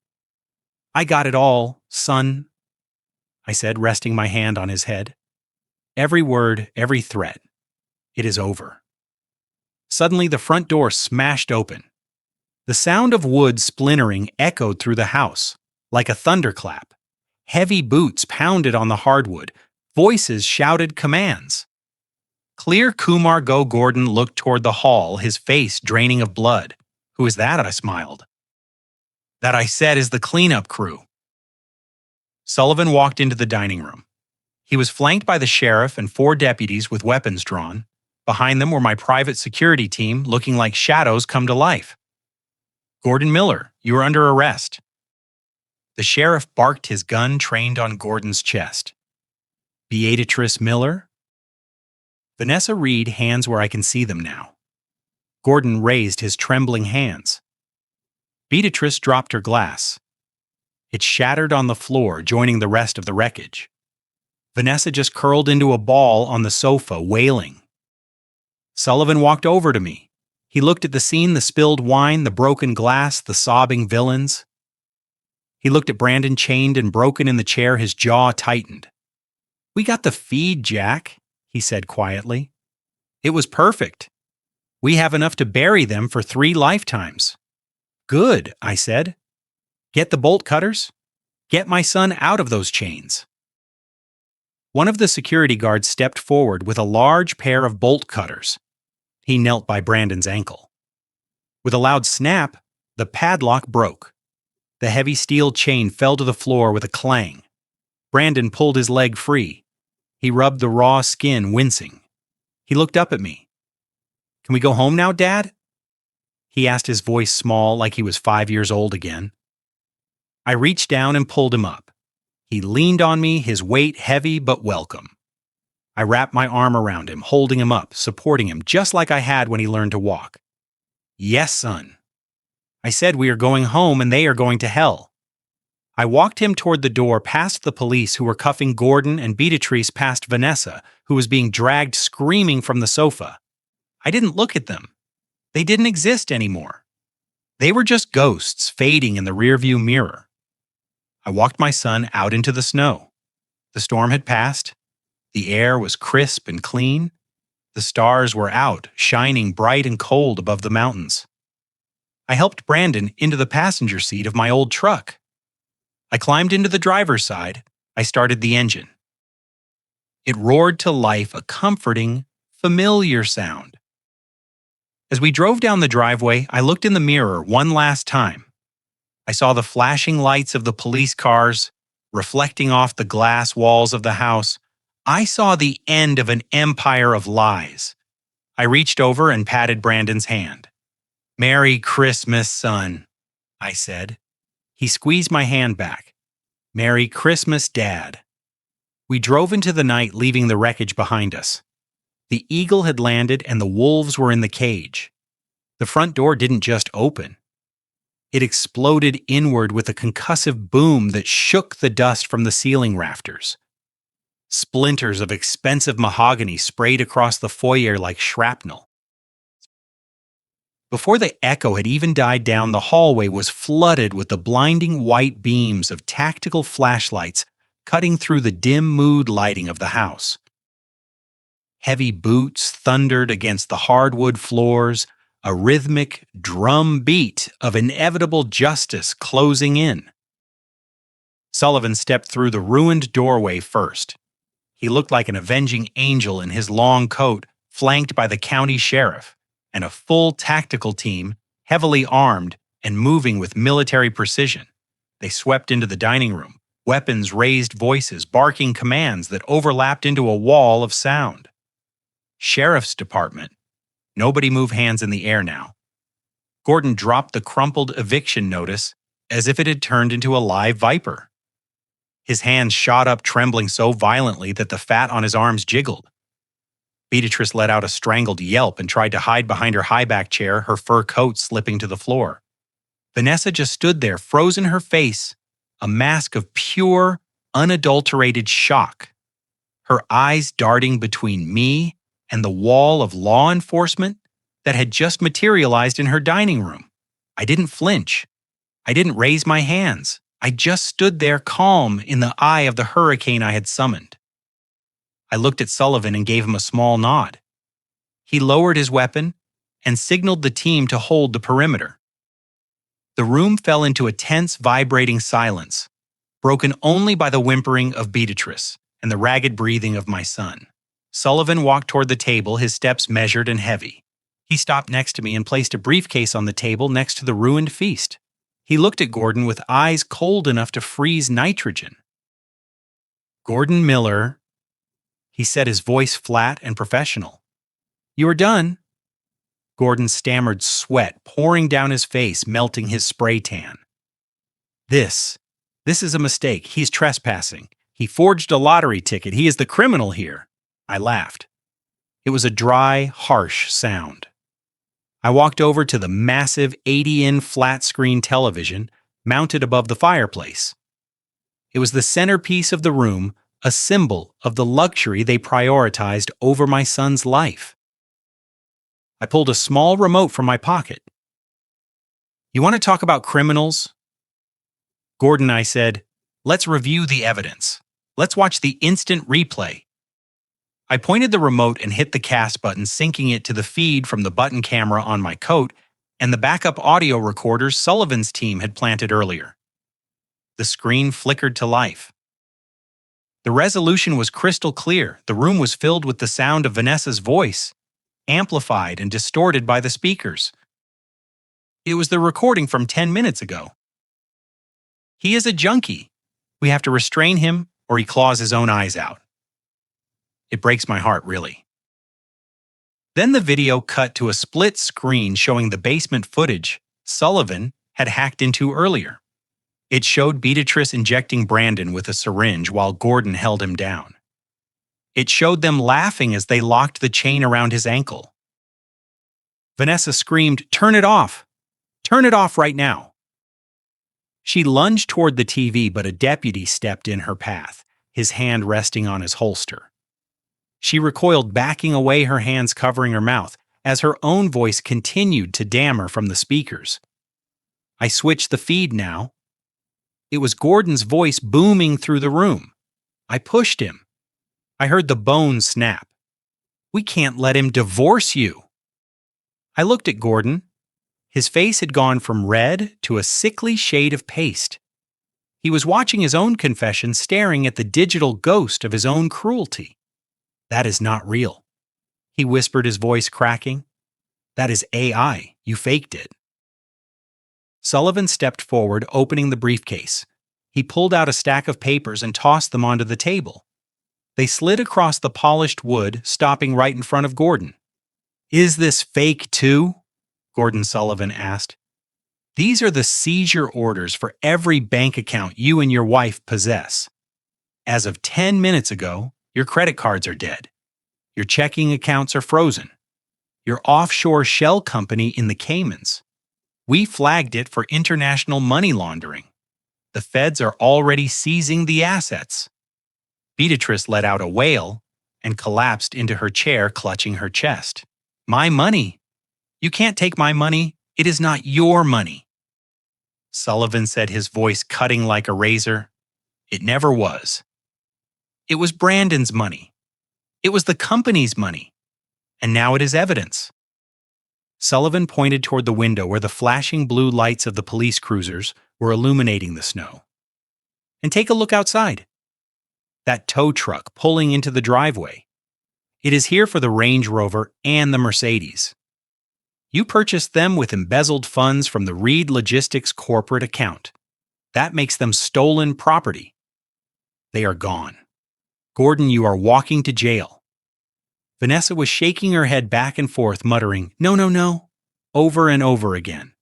I got it all, son, I said, resting my hand on his head. Every word, every threat. It is over. Suddenly, the front door smashed open. The sound of wood splintering echoed through the house, like a thunderclap. Heavy boots pounded on the hardwood. Voices shouted commands. Clear Kumar Go Gordon looked toward the hall, his face draining of blood. Who is that? I smiled. That, I said, is the cleanup crew. Sullivan walked into the dining room. He was flanked by the sheriff and 4 deputies with weapons drawn. Behind them were my private security team, looking like shadows come to life. Gordon Miller, you are under arrest. The sheriff barked, his gun trained on Gordon's chest. Beatrice Miller? Vanessa Reed, hands where I can see them now. Gordon raised his trembling hands. Beatrice dropped her glass. It shattered on the floor, joining the rest of the wreckage. Vanessa just curled into a ball on the sofa, wailing. Sullivan walked over to me. He looked at the scene, the spilled wine, the broken glass, the sobbing villains. He looked at Brandon, chained and broken in the chair, his jaw tightened. We got the feed, Jack, he said quietly. It was perfect. We have enough to bury them for 3 lifetimes. Good, I said. Get the bolt cutters. Get my son out of those chains. One of the security guards stepped forward with a large pair of bolt cutters. He knelt by Brandon's ankle. With a loud snap, The padlock broke. The heavy steel chain fell to the floor with a clang. Brandon pulled his leg free. He rubbed the raw skin, wincing. He looked up at me. "Can we go home now, Dad?" He asked, his voice small, like he was 5 years old again. I reached down and pulled him up. He leaned on me, his weight heavy but welcome. I wrapped my arm around him, holding him up, supporting him, just like I had when he learned to walk. "Yes, son." I said, "We are going home and they are going to hell." I walked him toward the door past the police who were cuffing Gordon and Beatrice past Vanessa, who was being dragged screaming from the sofa. I didn't look at them. They didn't exist anymore. They were just ghosts fading in the rearview mirror. I walked my son out into the snow. The storm had passed. The air was crisp and clean. The stars were out, shining bright and cold above the mountains. I helped Brandon into the passenger seat of my old truck. I climbed into the driver's side. I started the engine. It roared to life, a comforting, familiar sound. As we drove down the driveway, I looked in the mirror one last time. I saw the flashing lights of the police cars reflecting off the glass walls of the house. I saw the end of an empire of lies. I reached over and patted Brandon's hand. "Merry Christmas, son," I said. He squeezed my hand back. "Merry Christmas, Dad." We drove into the night, leaving the wreckage behind us. The eagle had landed and the wolves were in the cage. The front door didn't just open. It exploded inward with a concussive boom that shook the dust from the ceiling rafters. Splinters of expensive mahogany sprayed across the foyer like shrapnel. Before the echo had even died down, the hallway was flooded with the blinding white beams of tactical flashlights cutting through the dim mood lighting of the house. Heavy boots thundered against the hardwood floors, a rhythmic drum beat of inevitable justice closing in. Sullivan stepped through the ruined doorway first. He looked like an avenging angel in his long coat, flanked by the county sheriff and a full tactical team, heavily armed and moving with military precision. They swept into the dining room, weapons raised voices, barking commands that overlapped into a wall of sound. Sheriff's department. Nobody move hands in the air now. Gordon dropped the crumpled eviction notice as if it had turned into a live viper. His hands shot up, trembling so violently that the fat on his arms jiggled. Beatrice let out a strangled yelp and tried to hide behind her high-back chair, her fur coat slipping to the floor. Vanessa just stood there, frozen her face, a mask of pure, unadulterated shock. Her eyes darting between me and the wall of law enforcement that had just materialized in her dining room. I didn't flinch. I didn't raise my hands. I just stood there calm in the eye of the hurricane I had summoned. I looked at Sullivan and gave him a small nod. He lowered his weapon and signaled the team to hold the perimeter. The room fell into a tense, vibrating silence, broken only by the whimpering of Beatrice and the ragged breathing of my son. Sullivan walked toward the table, his steps measured and heavy. He stopped next to me and placed a briefcase on the table next to the ruined feast. He looked at Gordon with eyes cold enough to freeze nitrogen. "Gordon Miller," he said, his voice flat and professional. "You are done." Gordon stammered, sweat pouring down his face, melting his spray tan. This is a mistake. He's trespassing. He forged a lottery ticket. He is the criminal here." I laughed. It was a dry, harsh sound. I walked over to the massive 80-inch flat-screen television mounted above the fireplace. It was the centerpiece of the room, a symbol of the luxury they prioritized over my son's life. I pulled a small remote from my pocket. "You want to talk about criminals?" "Gordon," I said, "let's review the evidence. Let's watch the instant replay." I pointed the remote and hit the cast button, syncing it to the feed from the button camera on my coat and the backup audio recorders Sullivan's team had planted earlier. The screen flickered to life. The resolution was crystal clear. The room was filled with the sound of Vanessa's voice, amplified and distorted by the speakers. It was the recording from 10 minutes ago. He is a junkie. We have to restrain him or he claws his own eyes out. It breaks my heart, really. Then the video cut to a split screen showing the basement footage Sullivan had hacked into earlier. It showed Beatrice injecting Brandon with a syringe while Gordon held him down. It showed them laughing as they locked the chain around his ankle. Vanessa screamed, "Turn it off! Turn it off right now!" She lunged toward the TV, but a deputy stepped in her path, his hand resting on his holster. She recoiled, backing away, her hands covering her mouth, as her own voice continued to damn her from the speakers. I switched the feed now. It was Gordon's voice booming through the room. I pushed him. I heard the bones snap. "We can't let him divorce you." I looked at Gordon. His face had gone from red to a sickly shade of paste. He was watching his own confession, staring at the digital ghost of his own cruelty. "That is not real," he whispered, his voice cracking. "That is AI. You faked it." Sullivan stepped forward, opening the briefcase. He pulled out a stack of papers and tossed them onto the table. They slid across the polished wood, stopping right in front of Gordon. "Is this fake too?" Gordon Sullivan asked. "These are the seizure orders for every bank account you and your wife possess. As of 10 minutes ago, your credit cards are dead. Your checking accounts are frozen. Your offshore shell company in the Caymans. We flagged it for international money laundering. The feds are already seizing the assets." Beatrice let out a wail and collapsed into her chair, clutching her chest. "My money! You can't take my money. It is not your money." Sullivan said, his voice cutting like a razor. "It never was. It was Brandon's money. It was the company's money. And now it is evidence." Sullivan pointed toward the window where the flashing blue lights of the police cruisers were illuminating the snow. "And take a look outside. That tow truck pulling into the driveway. It is here for the Range Rover and the Mercedes. You purchased them with embezzled funds from the Reed Logistics corporate account. That makes them stolen property. They are gone. Gordon, you are walking to jail." Vanessa was shaking her head back and forth, muttering, "No, no, no," over and over again.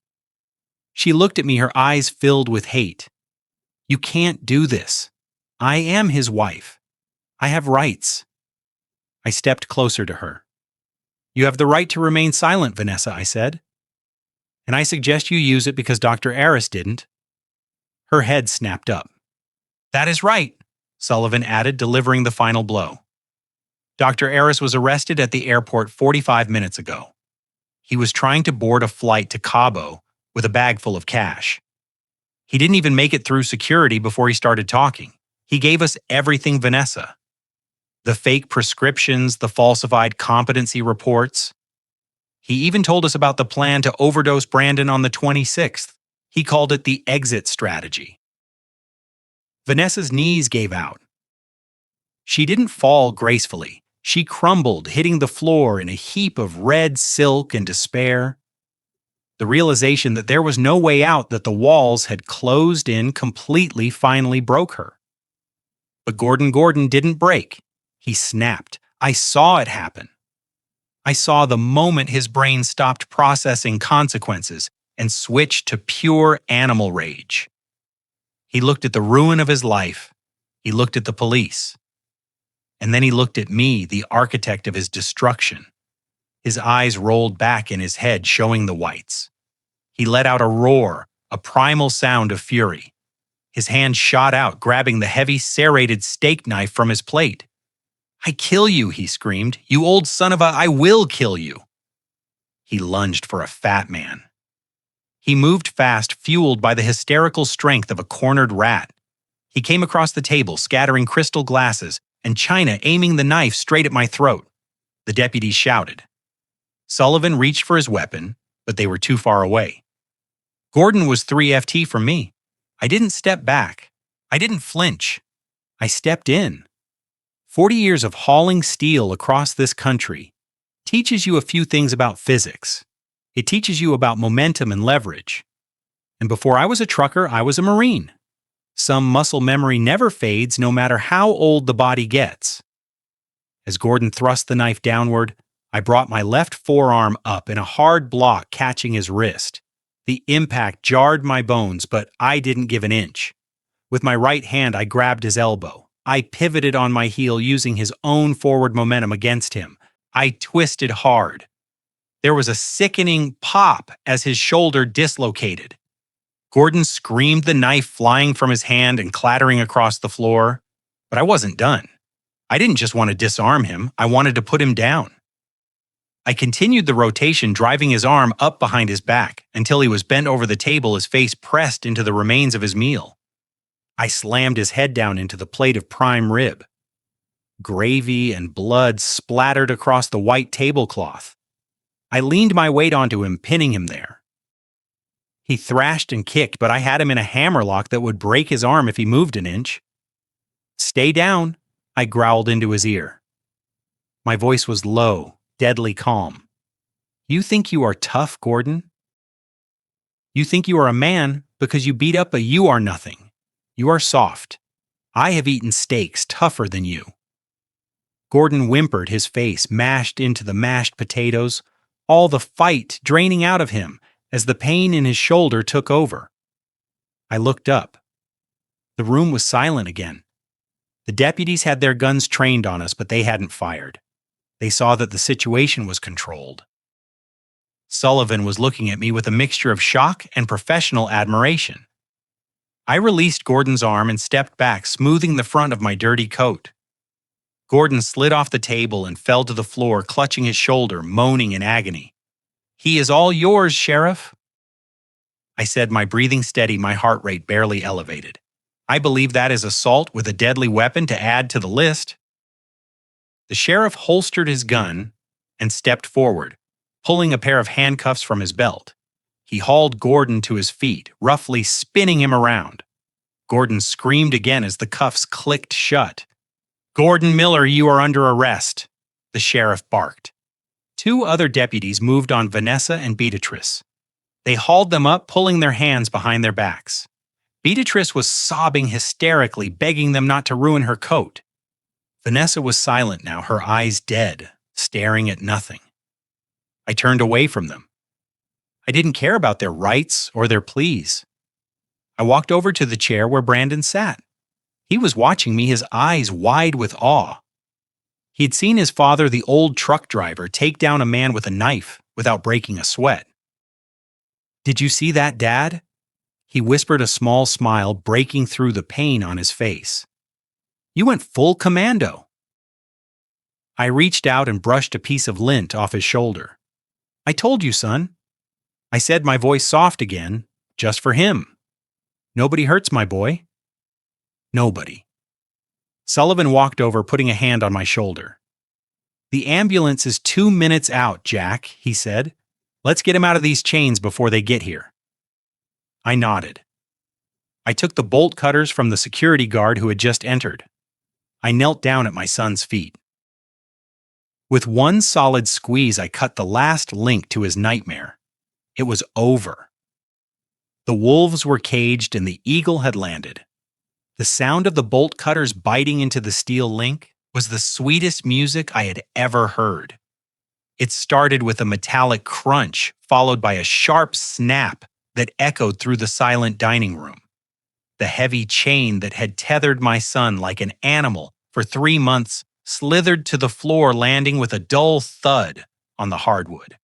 She looked at me, her eyes filled with hate. "You can't do this. I am his wife. I have rights." I stepped closer to her. "You have the right to remain silent, Vanessa," I said. "And I suggest you use it because Dr. Aris didn't." Her head snapped up. "That is right," Sullivan added, delivering the final blow. "Dr. Aris was arrested at the airport 45 minutes ago. He was trying to board a flight to Cabo with a bag full of cash. He didn't even make it through security before he started talking. He gave us everything, Vanessa. The fake prescriptions, the falsified competency reports. He even told us about the plan to overdose Brandon on the 26th. He called it the exit strategy." Vanessa's knees gave out. She didn't fall gracefully. She crumbled, hitting the floor in a heap of red silk and despair. The realization that there was no way out, that the walls had closed in completely, finally broke her. But Gordon didn't break. He snapped. I saw it happen. I saw the moment his brain stopped processing consequences and switched to pure animal rage. He looked at the ruin of his life. He looked at the police. And then he looked at me, the architect of his destruction. His eyes rolled back in his head, showing the whites. He let out a roar, a primal sound of fury. His hand shot out, grabbing the heavy serrated steak knife from his plate. "I kill you," he screamed. "You old son of a, I will kill you." He lunged for a fat man. He moved fast, fueled by the hysterical strength of a cornered rat. He came across the table, scattering crystal glasses and china, aiming the knife straight at my throat. The deputy shouted. Sullivan reached for his weapon, but they were too far away. Gordon was 3 FT from me. I didn't step back. I didn't flinch. I stepped in. 40 years of hauling steel across this country teaches you a few things about physics. It teaches you about momentum and leverage. And before I was a trucker, I was a Marine. Some muscle memory never fades no matter how old the body gets. As Gordon thrust the knife downward, I brought my left forearm up in a hard block catching his wrist. The impact jarred my bones, but I didn't give an inch. With my right hand, I grabbed his elbow. I pivoted on my heel using his own forward momentum against him. I twisted hard. There was a sickening pop as his shoulder dislocated. Gordon screamed, the knife flying from his hand and clattering across the floor. But I wasn't done. I didn't just want to disarm him, I wanted to put him down. I continued the rotation, driving his arm up behind his back until he was bent over the table, his face pressed into the remains of his meal. I slammed his head down into the plate of prime rib. Gravy and blood splattered across the white tablecloth. I leaned my weight onto him, pinning him there. He thrashed and kicked, but I had him in a hammerlock that would break his arm if he moved an inch. "Stay down," I growled into his ear. My voice was low, deadly calm. "You think you are tough, Gordon? You think you are a man because you beat up a you are nothing. You are soft. I have eaten steaks tougher than you." Gordon whimpered, his face mashed into the mashed potatoes, all the fight draining out of him as the pain in his shoulder took over. I looked up. The room was silent again. The deputies had their guns trained on us, but they hadn't fired. They saw that the situation was controlled. Sullivan was looking at me with a mixture of shock and professional admiration. I released Gordon's arm and stepped back, smoothing the front of my dirty coat. Gordon slid off the table and fell to the floor, clutching his shoulder, moaning in agony. "He is all yours, Sheriff," I said, my breathing steady, my heart rate barely elevated. I believe that is assault with a deadly weapon to add to the list. The sheriff holstered his gun and stepped forward, pulling a pair of handcuffs from his belt. He hauled Gordon to his feet, roughly spinning him around. Gordon screamed again as the cuffs clicked shut. "Gordon Miller, you are under arrest," the sheriff barked. Two other deputies moved on Vanessa and Beatrice. They hauled them up, pulling their hands behind their backs. Beatrice was sobbing hysterically, begging them not to ruin her coat. Vanessa was silent now, her eyes dead, staring at nothing. I turned away from them. I didn't care about their rights or their pleas. I walked over to the chair where Brandon sat. He was watching me, his eyes wide with awe. He had seen his father, the old truck driver, take down a man with a knife without breaking a sweat. "Did you see that, Dad?" He whispered, a small smile breaking through the pain on his face. "You went full commando." I reached out and brushed a piece of lint off his shoulder. "I told you, son." I said, my voice soft again, "just for him. Nobody hurts my boy." Nobody. Sullivan walked over, putting a hand on my shoulder. "The ambulance is 2 minutes out, Jack," he said. "Let's get him out of these chains before they get here." I nodded. I took the bolt cutters from the security guard who had just entered. I knelt down at my son's feet. With one solid squeeze, I cut the last link to his nightmare. It was over. The wolves were caged and the eagle had landed. The sound of the bolt cutters biting into the steel link was the sweetest music I had ever heard. It started with a metallic crunch, followed by a sharp snap that echoed through the silent dining room. The heavy chain that had tethered my son like an animal for 3 months slithered to the floor, landing with a dull thud on the hardwood.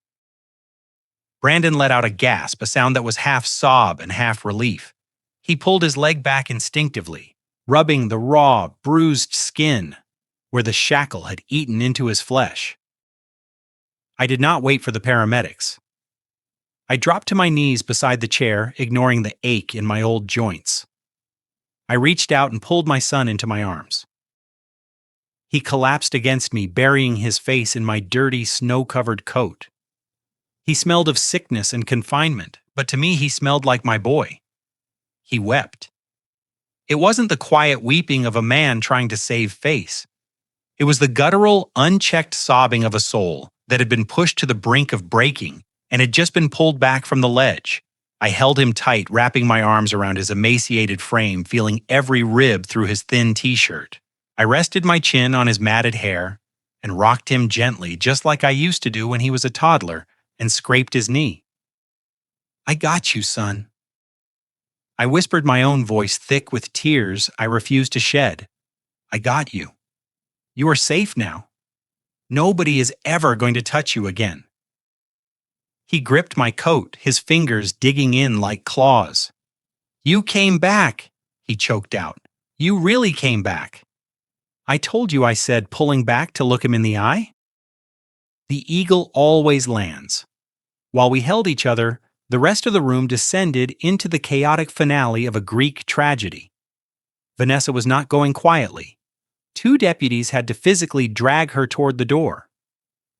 Brandon let out a gasp, a sound that was half sob and half relief. He pulled his leg back instinctively, rubbing the raw, bruised skin where the shackle had eaten into his flesh. I did not wait for the paramedics. I dropped to my knees beside the chair, ignoring the ache in my old joints. I reached out and pulled my son into my arms. He collapsed against me, burying his face in my dirty, snow-covered coat. He smelled of sickness and confinement, but to me he smelled like my boy. He wept. It wasn't the quiet weeping of a man trying to save face. It was the guttural, unchecked sobbing of a soul that had been pushed to the brink of breaking and had just been pulled back from the ledge. I held him tight, wrapping my arms around his emaciated frame, feeling every rib through his thin t-shirt. I rested my chin on his matted hair and rocked him gently, just like I used to do when he was a toddler, and scraped his knee. "I got you, son." I whispered, my own voice thick with tears I refused to shed. "I got you. You are safe now. Nobody is ever going to touch you again." He gripped my coat, his fingers digging in like claws. "You came back," he choked out. "You really came back." "I told you," I said, pulling back to look him in the eye. The eagle always lands. While we held each other, the rest of the room descended into the chaotic finale of a Greek tragedy. Vanessa was not going quietly. 2 deputies had to physically drag her toward the door.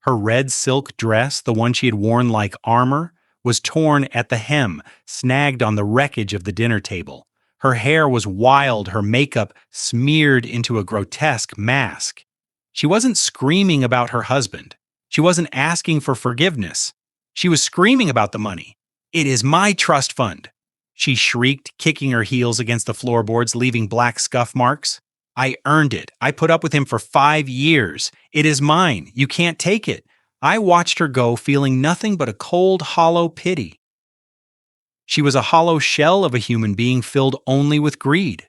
Her red silk dress, the one she had worn like armor, was torn at the hem, snagged on the wreckage of the dinner table. Her hair was wild, her makeup smeared into a grotesque mask. She wasn't screaming about her husband. She wasn't asking for forgiveness. She was screaming about the money. "It is my trust fund," she shrieked, kicking her heels against the floorboards, leaving black scuff marks. "I earned it. I put up with him for 5 years. It is mine. You can't take it." I watched her go, feeling nothing but a cold, hollow pity. She was a hollow shell of a human being filled only with greed.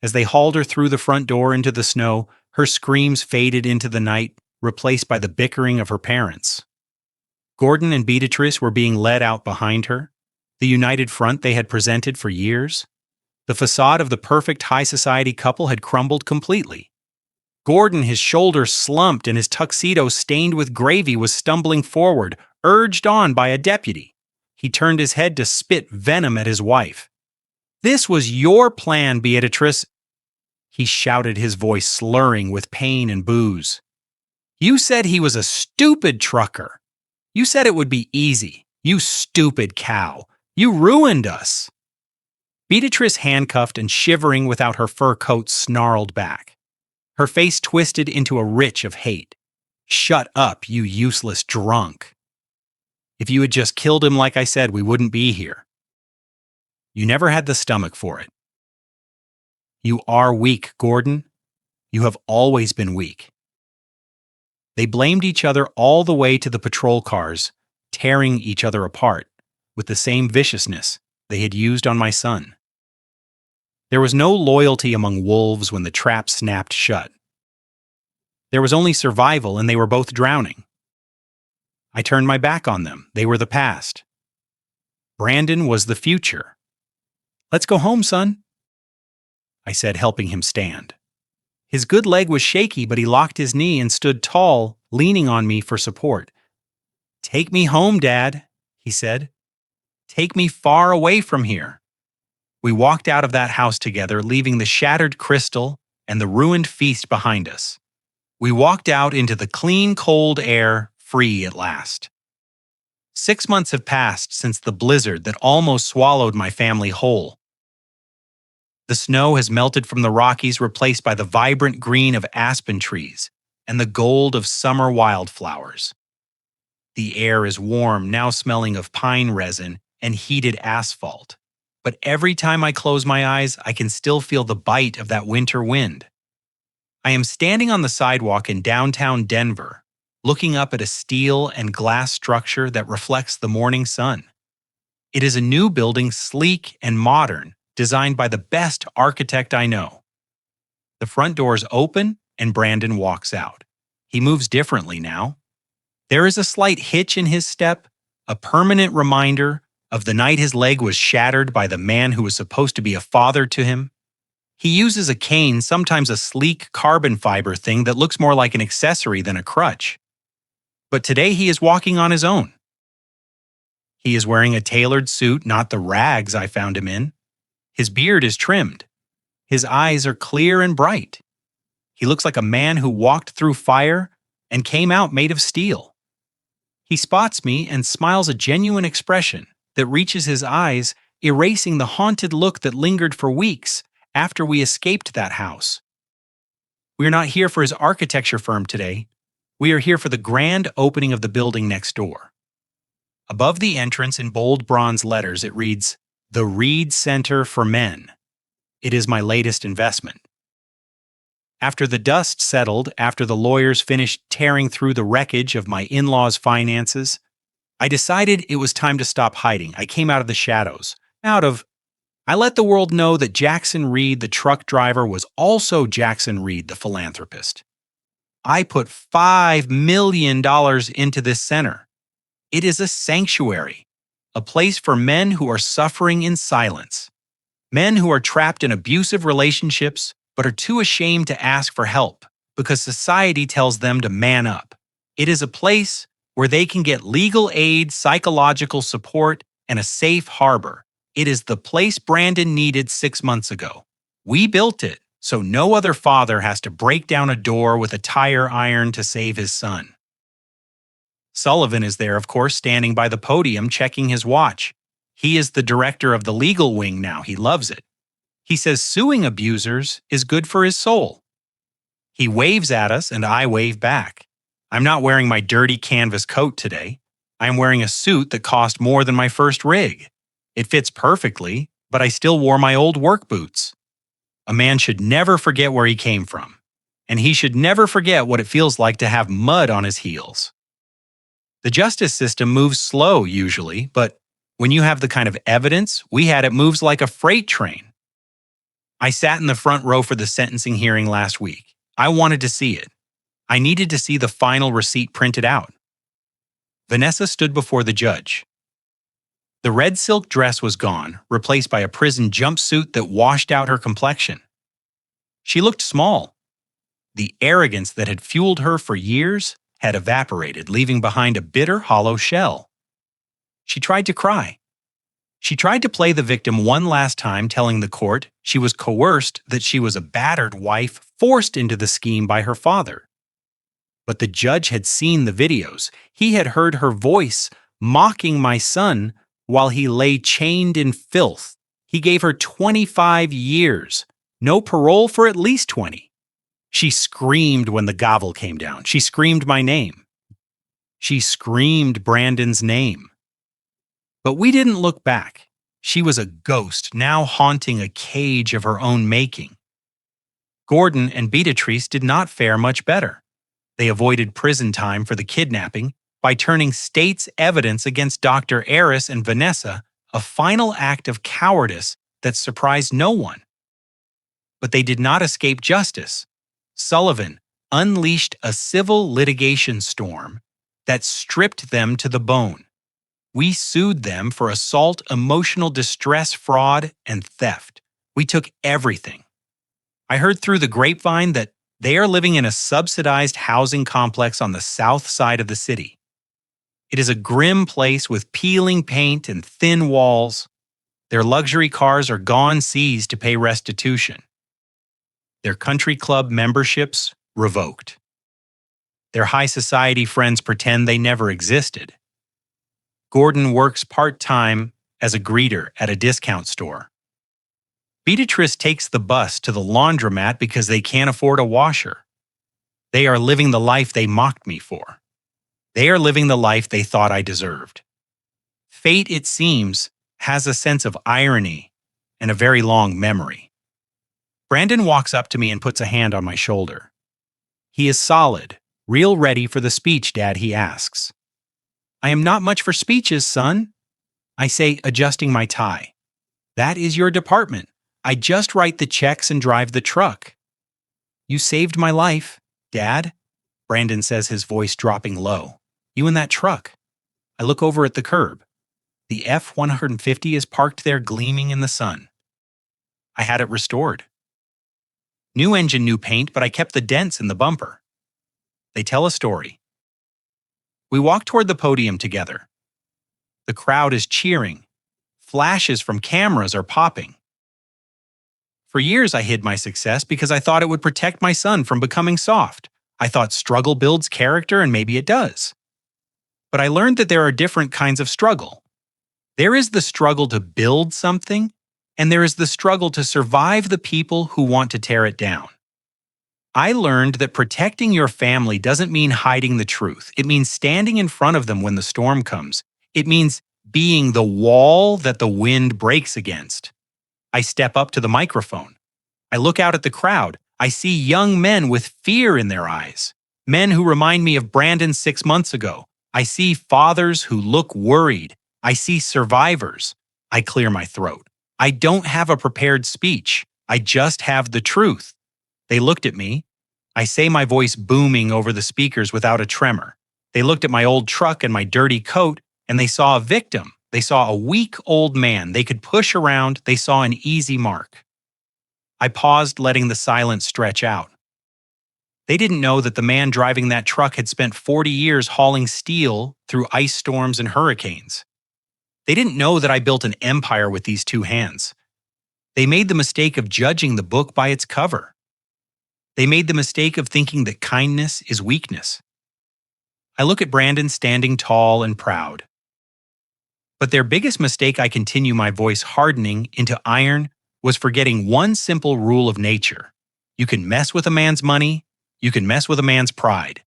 As they hauled her through the front door into the snow, her screams faded into the night, replaced by the bickering of her parents. Gordon and Beatrice were being led out behind her, the united front they had presented for years. The facade of the perfect high society couple had crumbled completely. Gordon, his shoulders slumped and his tuxedo stained with gravy, was stumbling forward, urged on by a deputy. He turned his head to spit venom at his wife. "This was your plan, Beatrice," he shouted, his voice slurring with pain and booze. "You said he was a stupid trucker. You said it would be easy. You stupid cow. You ruined us." Beatrice, handcuffed and shivering without her fur coat, snarled back. Her face twisted into a ridge of hate. "Shut up, you useless drunk. If you had just killed him like I said, we wouldn't be here. You never had the stomach for it. You are weak, Gordon. You have always been weak." They blamed each other all the way to the patrol cars, tearing each other apart with the same viciousness they had used on my son. There was no loyalty among wolves when the trap snapped shut. There was only survival, and they were both drowning. I turned my back on them. They were the past. Brandon was the future. "Let's go home, son," I said, helping him stand. His good leg was shaky, but he locked his knee and stood tall, leaning on me for support. "Take me home, Dad," he said. "Take me far away from here." We walked out of that house together, leaving the shattered crystal and the ruined feast behind us. We walked out into the clean, cold air, free at last. 6 months have passed since the blizzard that almost swallowed my family whole. The snow has melted from the Rockies, replaced by the vibrant green of aspen trees and the gold of summer wildflowers. The air is warm, now smelling of pine resin and heated asphalt. But every time I close my eyes, I can still feel the bite of that winter wind. I am standing on the sidewalk in downtown Denver, looking up at a steel and glass structure that reflects the morning sun. It is a new building, sleek and modern, designed by the best architect I know. The front doors open and Brandon walks out. He moves differently now. There is a slight hitch in his step, a permanent reminder of the night his leg was shattered by the man who was supposed to be a father to him. He uses a cane, sometimes a sleek carbon fiber thing that looks more like an accessory than a crutch. But today he is walking on his own. He is wearing a tailored suit, not the rags I found him in. His beard is trimmed. His eyes are clear and bright. He looks like a man who walked through fire and came out made of steel. He spots me and smiles, a genuine expression that reaches his eyes, erasing the haunted look that lingered for weeks after we escaped that house. We are not here for his architecture firm today. We are here for the grand opening of the building next door. Above the entrance in bold bronze letters, it reads, "The Reed Center for Men." It is my latest investment. After the dust settled, after the lawyers finished tearing through the wreckage of my in-laws' finances, I decided it was time to stop hiding. I came out of the shadows. I let the world know that Jackson Reed, the truck driver, was also Jackson Reed, the philanthropist. I put $5 million into this center. It is a sanctuary, a place for men who are suffering in silence, men who are trapped in abusive relationships but are too ashamed to ask for help because society tells them to man up. It is a place where they can get legal aid, psychological support, and a safe harbor. It is the place Brandon needed 6 months ago. We built it so no other father has to break down a door with a tire iron to save his son. Sullivan is there, of course, standing by the podium checking his watch. He is the director of the legal wing now. He loves it. He says suing abusers is good for his soul. He waves at us and I wave back. I'm not wearing my dirty canvas coat today. I am wearing a suit that cost more than my first rig. It fits perfectly, but I still wore my old work boots. A man should never forget where he came from, and he should never forget what it feels like to have mud on his heels. The justice system moves slow usually, but when you have the kind of evidence we had, it moves like a freight train. I sat in the front row for the sentencing hearing last week. I wanted to see it. I needed to see the final receipt printed out. Vanessa stood before the judge. The red silk dress was gone, replaced by a prison jumpsuit that washed out her complexion. She looked small. The arrogance that had fueled her for years had evaporated, leaving behind a bitter, hollow shell. She tried to cry. She tried to play the victim one last time, telling the court she was coerced, that she was a battered wife forced into the scheme by her father. But the judge had seen the videos. He had heard her voice mocking my son while he lay chained in filth. He gave her 25 years, no parole for at least 20. She screamed when the gavel came down. She screamed my name. She screamed Brandon's name. But we didn't look back. She was a ghost, now haunting a cage of her own making. Gordon and Beatrice did not fare much better. They avoided prison time for the kidnapping by turning state's evidence against Dr. Eris and Vanessa, a final act of cowardice that surprised no one. But they did not escape justice. Sullivan unleashed a civil litigation storm that stripped them to the bone. We sued them for assault, emotional distress, fraud, and theft. We took everything. I heard through the grapevine that they are living in a subsidized housing complex on the south side of the city. It is a grim place with peeling paint and thin walls. Their luxury cars are gone seized to pay restitution. Their country club memberships revoked. Their high society friends pretend they never existed. Gordon works part-time as a greeter at a discount store. Beatrice takes the bus to the laundromat because they can't afford a washer. They are living the life they mocked me for. They are living the life they thought I deserved. Fate, it seems, has a sense of irony and a very long memory. Brandon walks up to me and puts a hand on my shoulder. He is solid, real ready for the speech, Dad, he asks. I am not much for speeches, son. I say, adjusting my tie. That is your department. I just write the checks and drive the truck. You saved my life, Dad, Brandon says, his voice dropping low. You in that truck. I look over at the curb. The F-150 is parked there gleaming in the sun. I had it restored. New engine, new paint, but I kept the dents in the bumper. They tell a story. We walk toward the podium together. The crowd is cheering. Flashes from cameras are popping. For years I hid my success because I thought it would protect my son from becoming soft. I thought struggle builds character, and maybe it does. But I learned that there are different kinds of struggle. There is the struggle to build something, and there is the struggle to survive the people who want to tear it down. I learned that protecting your family doesn't mean hiding the truth. It means standing in front of them when the storm comes. It means being the wall that the wind breaks against. I step up to the microphone. I look out at the crowd. I see young men with fear in their eyes. Men who remind me of Brandon 6 months ago. I see fathers who look worried. I see survivors. I clear my throat. I don't have a prepared speech. I just have the truth. They looked at me. I say my voice booming over the speakers without a tremor. They looked at my old truck and my dirty coat, and they saw a victim. They saw a weak old man they could push around. They saw an easy mark. I paused, letting the silence stretch out. They didn't know that the man driving that truck had spent 40 years hauling steel through ice storms and hurricanes. They didn't know that I built an empire with these two hands. They made the mistake of judging the book by its cover. They made the mistake of thinking that kindness is weakness. I look at Brandon standing tall and proud. But their biggest mistake, I continue, my voice hardening into iron, was forgetting one simple rule of nature. You can mess with a man's money, you can mess with a man's pride,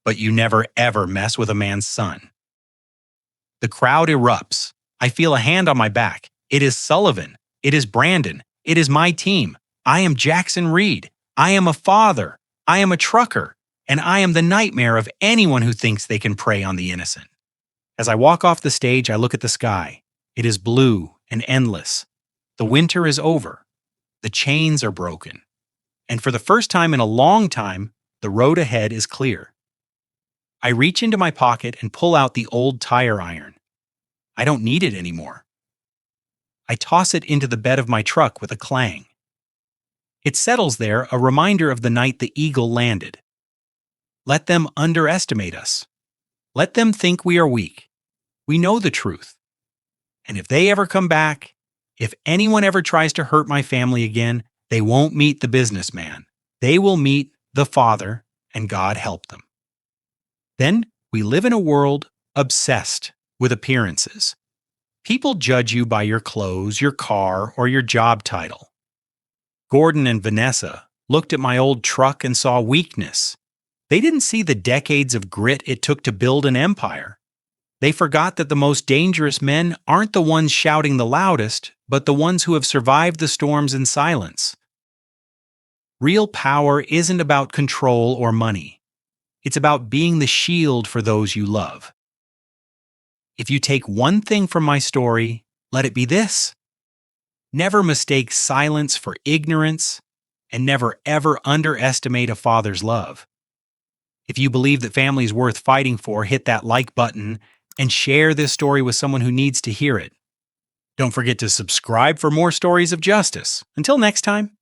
but you never ever mess with a man's son. The crowd erupts. I feel a hand on my back. It is Sullivan. It is Brandon. It is my team. I am Jackson Reed. I am a father. I am a trucker. And I am the nightmare of anyone who thinks they can prey on the innocent. As I walk off the stage, I look at the sky. It is blue and endless. The winter is over. The chains are broken. And for the first time in a long time, the road ahead is clear. I reach into my pocket and pull out the old tire iron. I don't need it anymore. I toss it into the bed of my truck with a clang. It settles there, a reminder of the night the eagle landed. Let them underestimate us. Let them think we are weak. We know the truth. And if they ever come back, if anyone ever tries to hurt my family again, they won't meet the businessman. They will meet the Father, and God help them. Then we live in a world obsessed with appearances. People judge you by your clothes, your car, or your job title. Gordon and Vanessa looked at my old truck and saw weakness. They didn't see the decades of grit it took to build an empire. They forgot that the most dangerous men aren't the ones shouting the loudest, but the ones who have survived the storms in silence. Real power isn't about control or money. It's about being the shield for those you love. If you take one thing from my story, let it be this. Never mistake silence for ignorance, and never ever underestimate a father's love. If you believe that family is worth fighting for, hit that like button and share this story with someone who needs to hear it. Don't forget to subscribe for more stories of justice. Until next time.